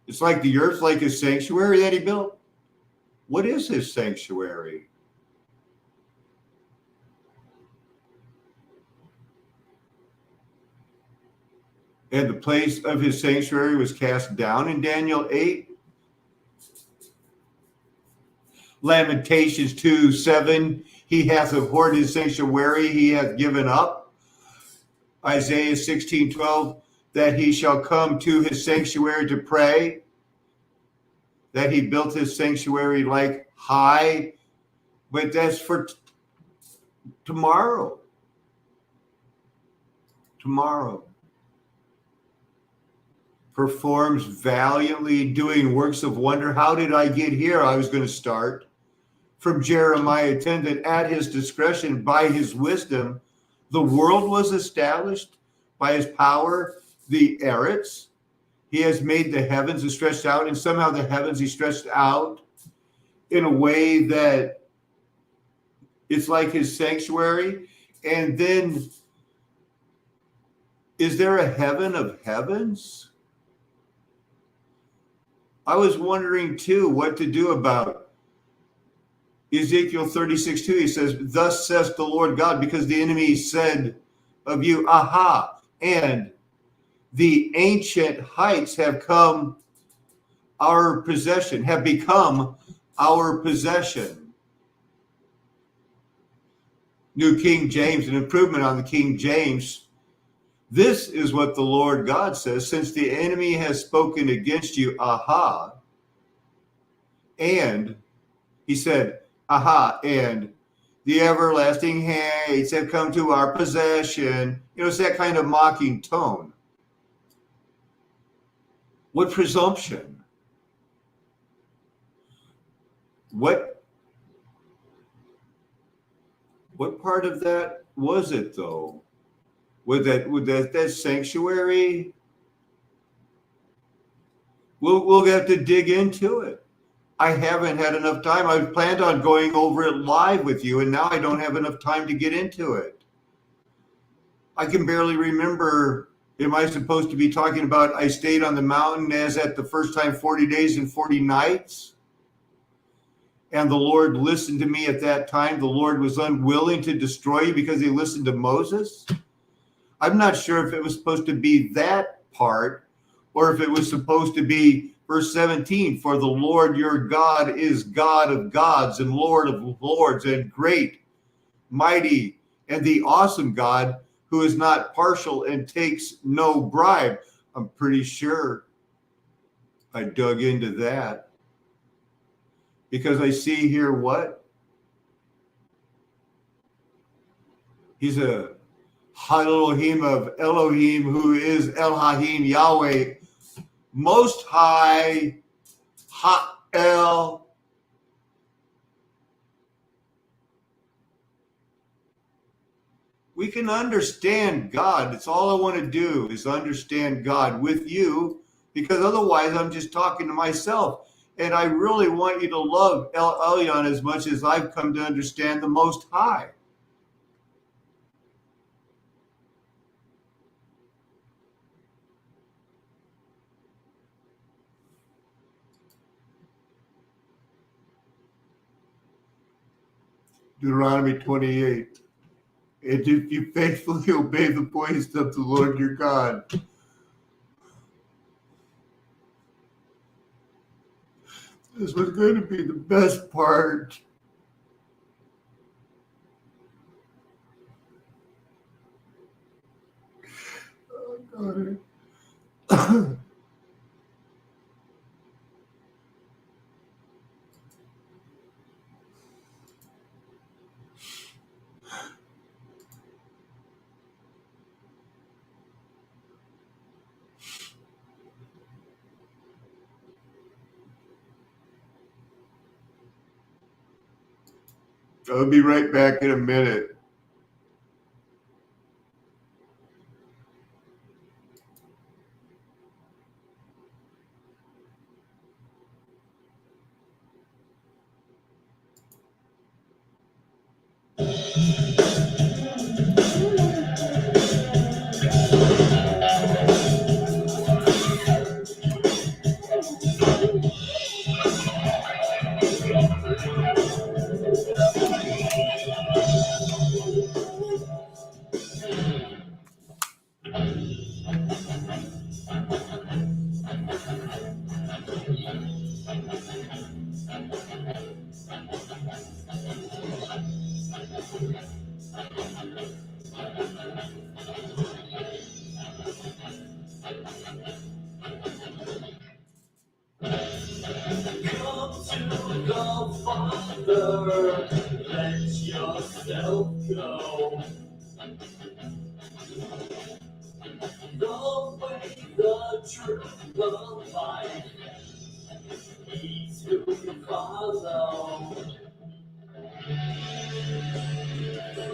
It's like the earth's like his sanctuary that he built. What is his sanctuary? And the place of his sanctuary was cast down in Daniel 8. Lamentations 2:7, he hath abhorred his sanctuary, he hath given up. Isaiah 16:12, that he shall come to his sanctuary to pray, that he built his sanctuary like high, but that's for tomorrow. Tomorrow. Performs valiantly, doing works of wonder. How did I get here? I was going to start from Jeremiah 10, that at his discretion, by his wisdom, the world was established, by his power, the Eretz. He has made the heavens and stretched out, and somehow the heavens he stretched out in a way that it's like his sanctuary. And then, is there a heaven of heavens? I was wondering too what to do about Ezekiel 36:2. He says, thus says the Lord God, because the enemy said of you, aha, and the ancient heights have come our possession, have become our possession. New King James, an improvement on the King James. This is what the Lord God says, since the enemy has spoken against you, aha, and he said, aha, and the everlasting heights have come to our possession. You know, it's that kind of mocking tone. What presumption? What part of that was it, though? With that sanctuary? We'll have to dig into it. I haven't had enough time. I've planned on going over it live with you, and now I don't have enough time to get into it. I can barely remember, am I supposed to be talking about I stayed on the mountain as at the first time 40 days and 40 nights? And the Lord listened to me at that time. The Lord was unwilling to destroy you because he listened to Moses. I'm not sure if it was supposed to be that part or if it was supposed to be verse 17, for the Lord your God is God of gods and Lord of lords and great, mighty, and the awesome God who is not partial and takes no bribe. I'm pretty sure I dug into that because I see here what? He's a Elohim of Elohim, who is Elohim, Yahweh, Most High, Ha'el. We can understand God. It's all I want to do is understand God with you, because otherwise I'm just talking to myself. And I really want you to love El Elyon as much as I've come to understand the Most High. Deuteronomy 28. And if you faithfully obey the voice of the Lord your God, this was going to be the best part. Oh, God. I'll be right back in a minute. Go, Father, let yourself go. The way, the truth, the life, He's who you follow.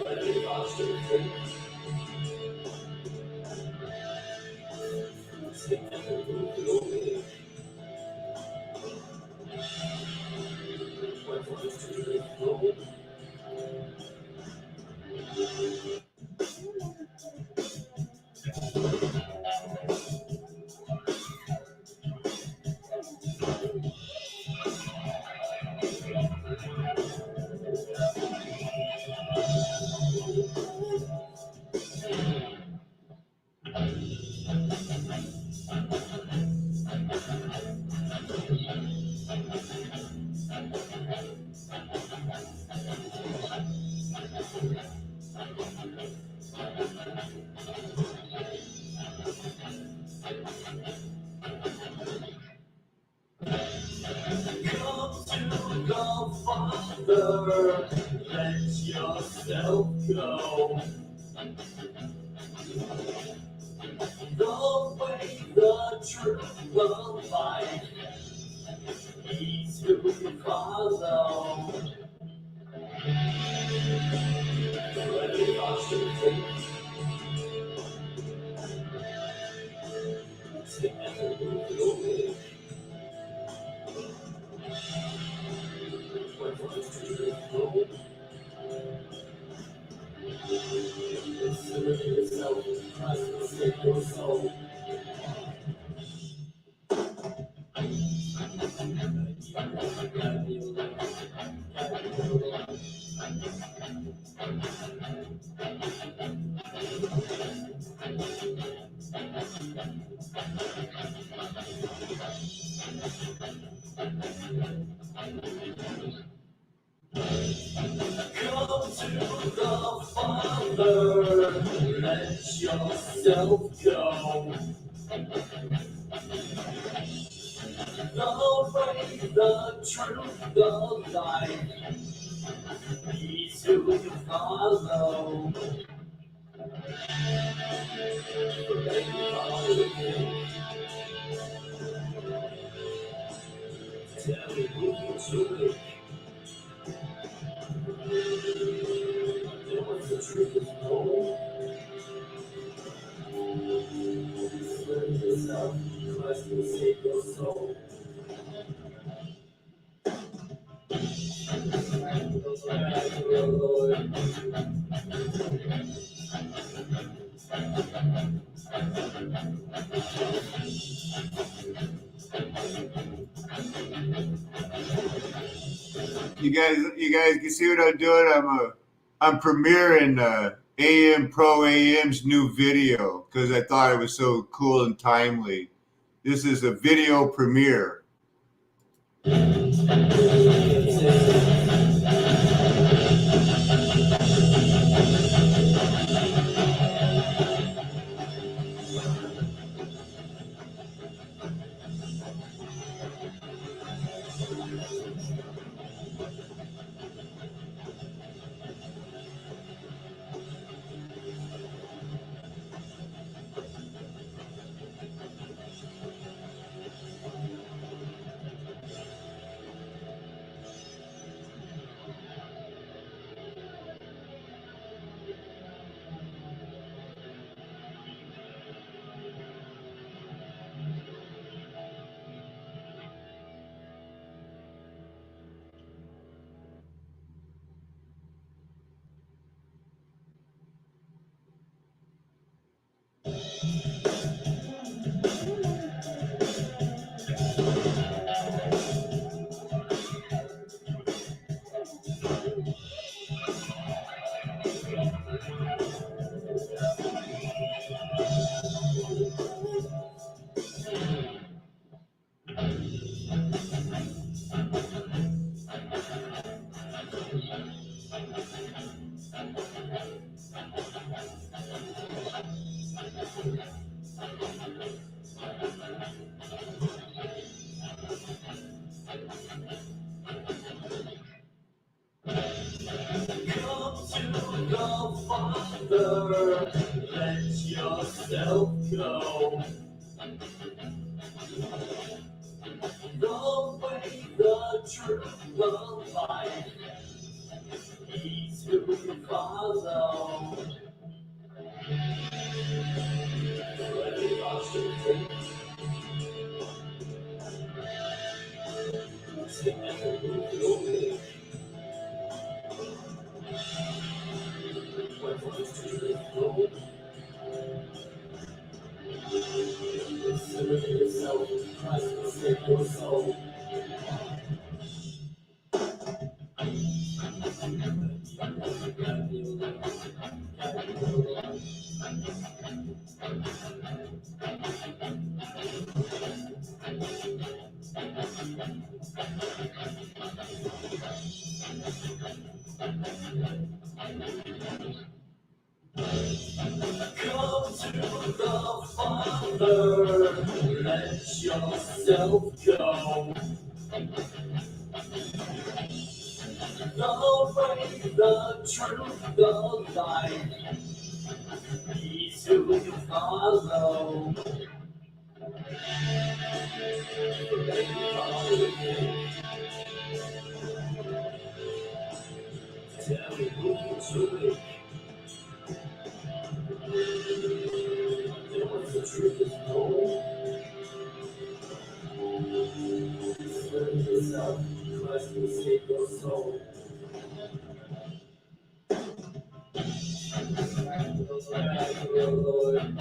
Let it lost your faith. Come to the Father, let yourself go. The way, the truth, the life, He's who you follow. Let it lost your faith. Come to the Father, let yourself go. The way, the truth, the life, He's who you follow. Let it lost your faith. Tell me who you truly. What's the truth is no. Learn yourself, Christ will save your soul. You guys can see what I'm doing. I'm premiering AM Pro AM's new video because I thought it was so cool and timely. This is a video premiere. the Father, let yourself go. The way, the truth, the life, He's who you follow. Yourself, Christ will save your soul. Come to the Father, let yourself go. The way, the truth, the life, He's who you follow. Tell me who you truly. What's the truth is told. Serve yourself, Christ will save your soul. Lord.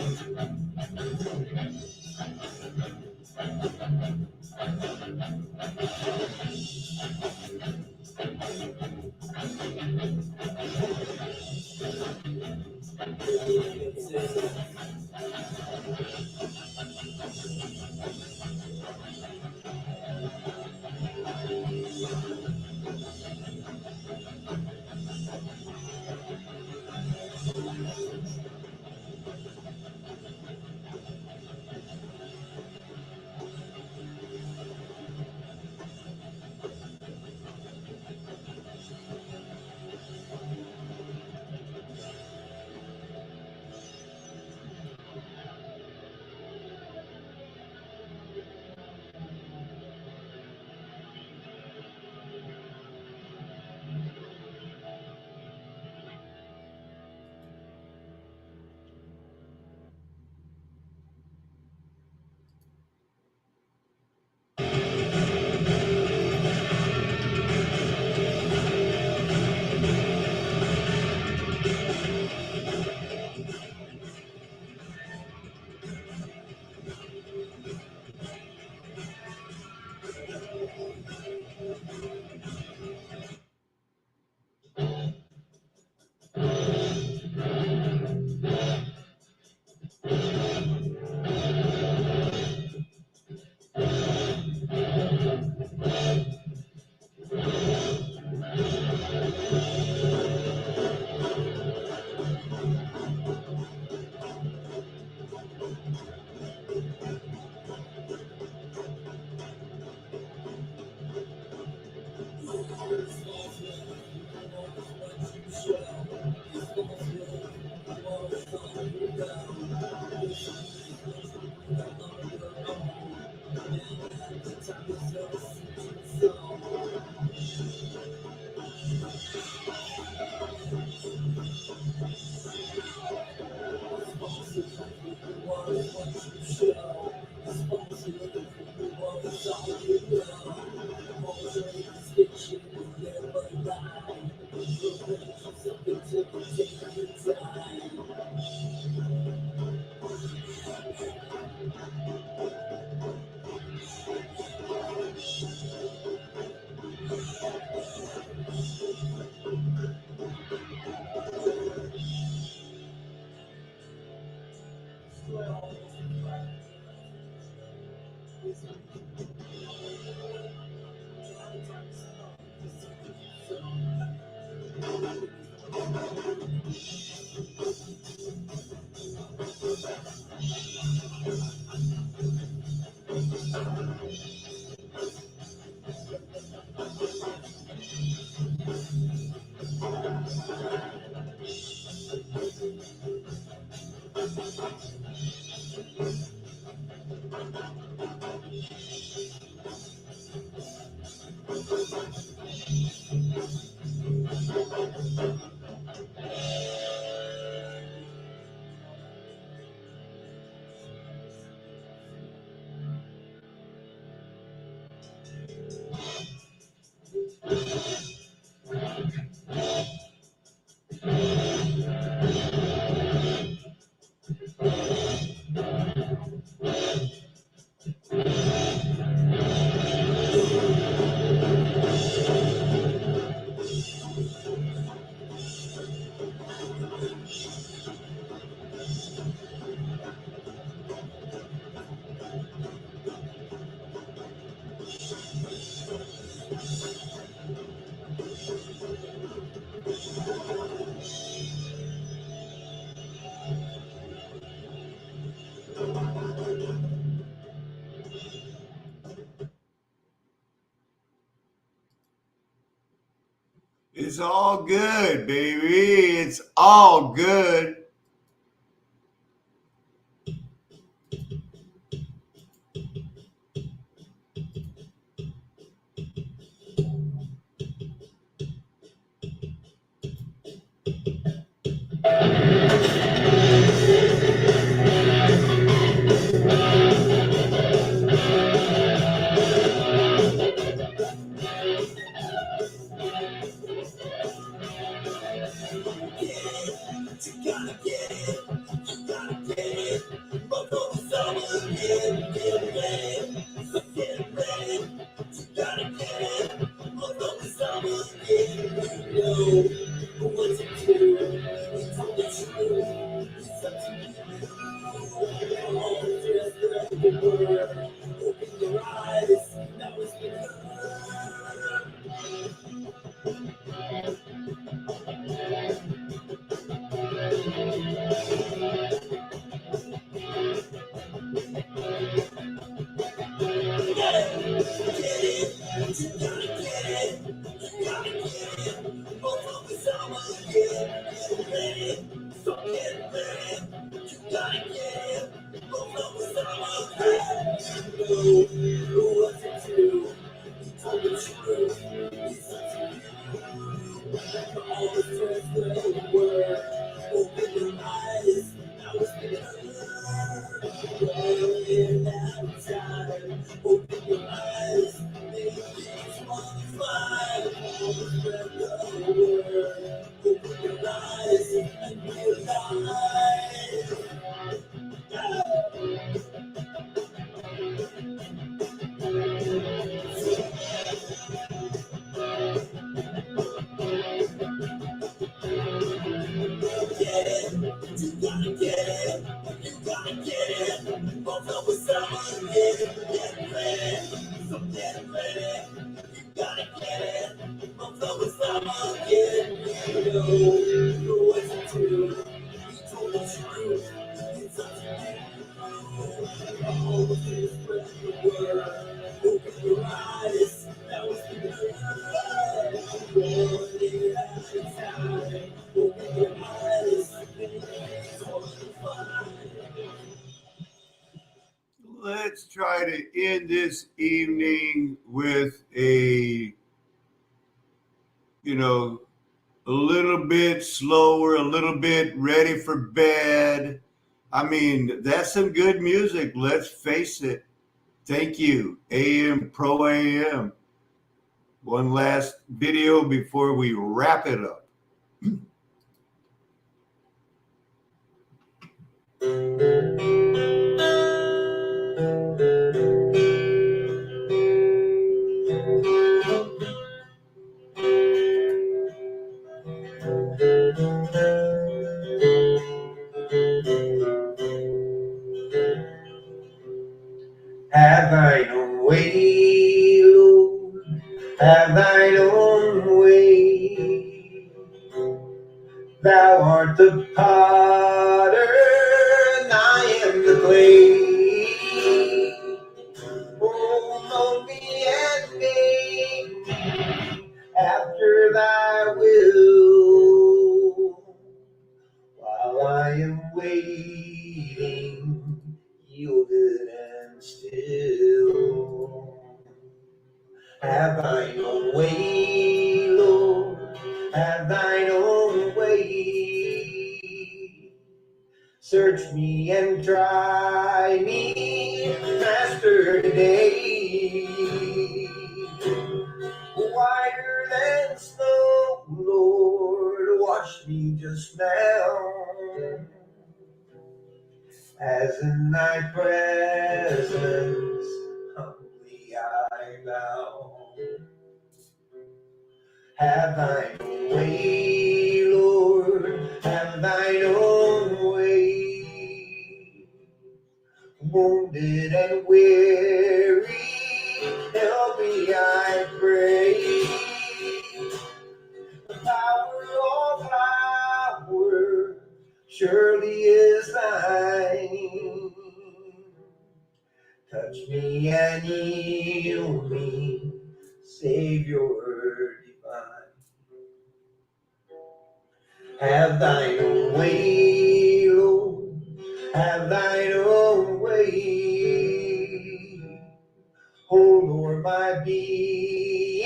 It's all good, baby. It's all good. Let's try to end this evening with a little bit slower, a little bit ready for bed. I mean, that's some good music. Let's face it. Thank you, AM Pro AM. One last video before we wrap it up. Have thine own way, Lord, have thine own way. Thou art the potter, and I am the clay. Oh, mold me and make me after thy will. While I am waiting, yielded and still. Have thine own way, Lord, have thine own way. Search me and try me, Master, today. Whiter than snow, Lord, wash me just now. As in thy presence, humbly I bow. Have thine own way, Lord, have thine own way. Wounded and weary, help me, I pray. The power of power surely is thine. Touch me and heal me, Savior divine. Have thine own way, Lord, have thine own way. Hold o'er my being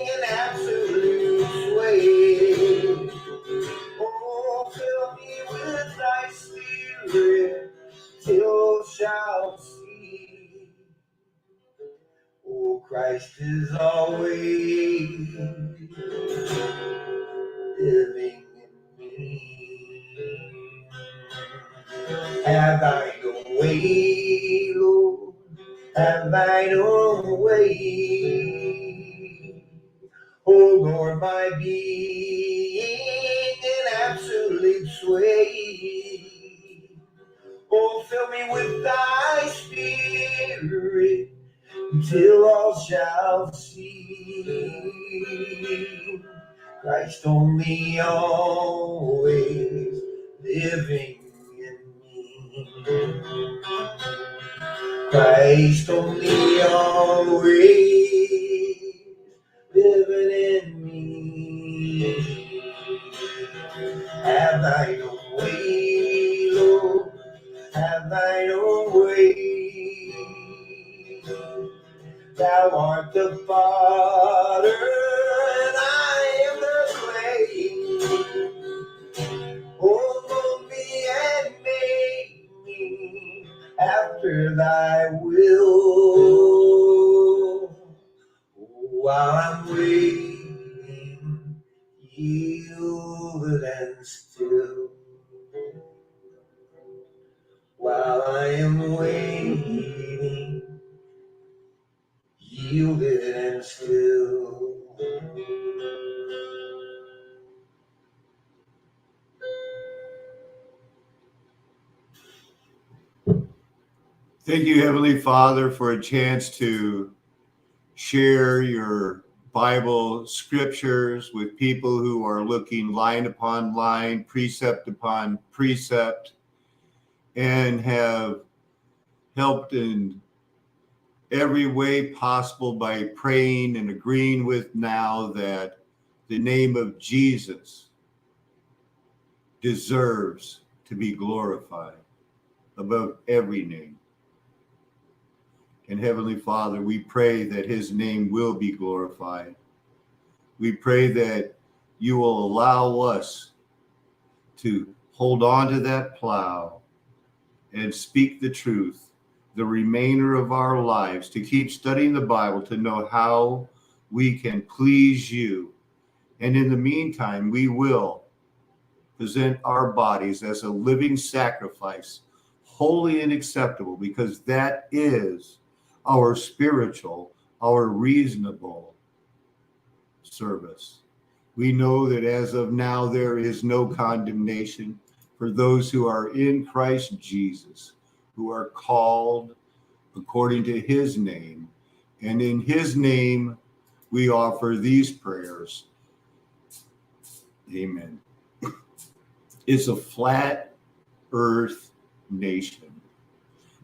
in absolute sway. Oh, fill me with thy spirit till shall see. Oh, Christ is always living in me. Have thine own way, Lord, have thine own way. Hold o'er my being in absolute sway. Oh, fill me with thy spirit until all shall see. Christ only always living in me. Christ only always living in me. Have thine own way, Lord, have thine own way. Thou art the potter, and I am the clay. Oh, mold me and make me after thy will. While I'm waiting, yielded and still. While I am waiting, yielded and still. Thank you, Heavenly Father, for a chance to share your Bible scriptures with people who are looking line upon line, precept upon precept, and have helped in every way possible by praying and agreeing with now that the name of Jesus deserves to be glorified above every name. And Heavenly Father, we pray that his name will be glorified. We pray that you will allow us to hold on to that plow and speak the truth the remainder of our lives, to keep studying the Bible, to know how we can please you. And in the meantime, we will present our bodies as a living sacrifice, holy and acceptable, because that is our spiritual, our reasonable service. We know that as of now, there is no condemnation for those who are in Christ Jesus, who are called according to his name. And in his name, we offer these prayers. Amen. It's a flat earth nation.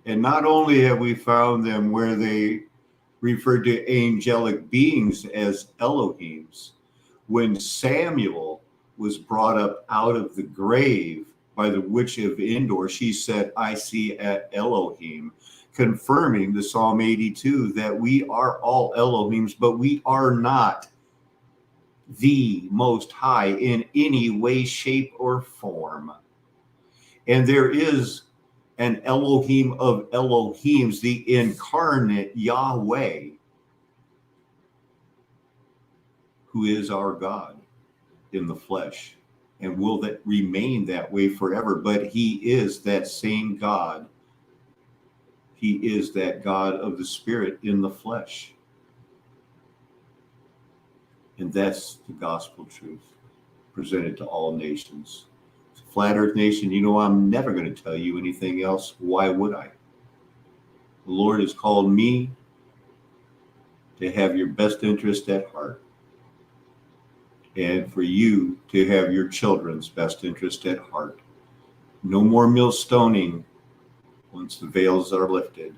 And not only have we found them where they referred to angelic beings as Elohims, when Samuel was brought up out of the grave by the witch of Endor, she said, I see Elohim, confirming the Psalm 82 that we are all Elohims, but we are not the Most High in any way, shape, or form. And there is an Elohim of Elohims, the incarnate Yahweh, who is our God in the flesh and will that remain that way forever. But he is that same God. He is that God of the Spirit in the flesh. And that's the gospel truth presented to all nations. Flat Earth Nation, you know, I'm never going to tell you anything else. Why would I? The Lord has called me to have your best interest at heart, and for you to have your children's best interest at heart. No more millstoning once the veils are lifted.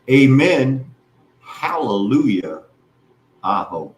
Amen. Hallelujah. Aho.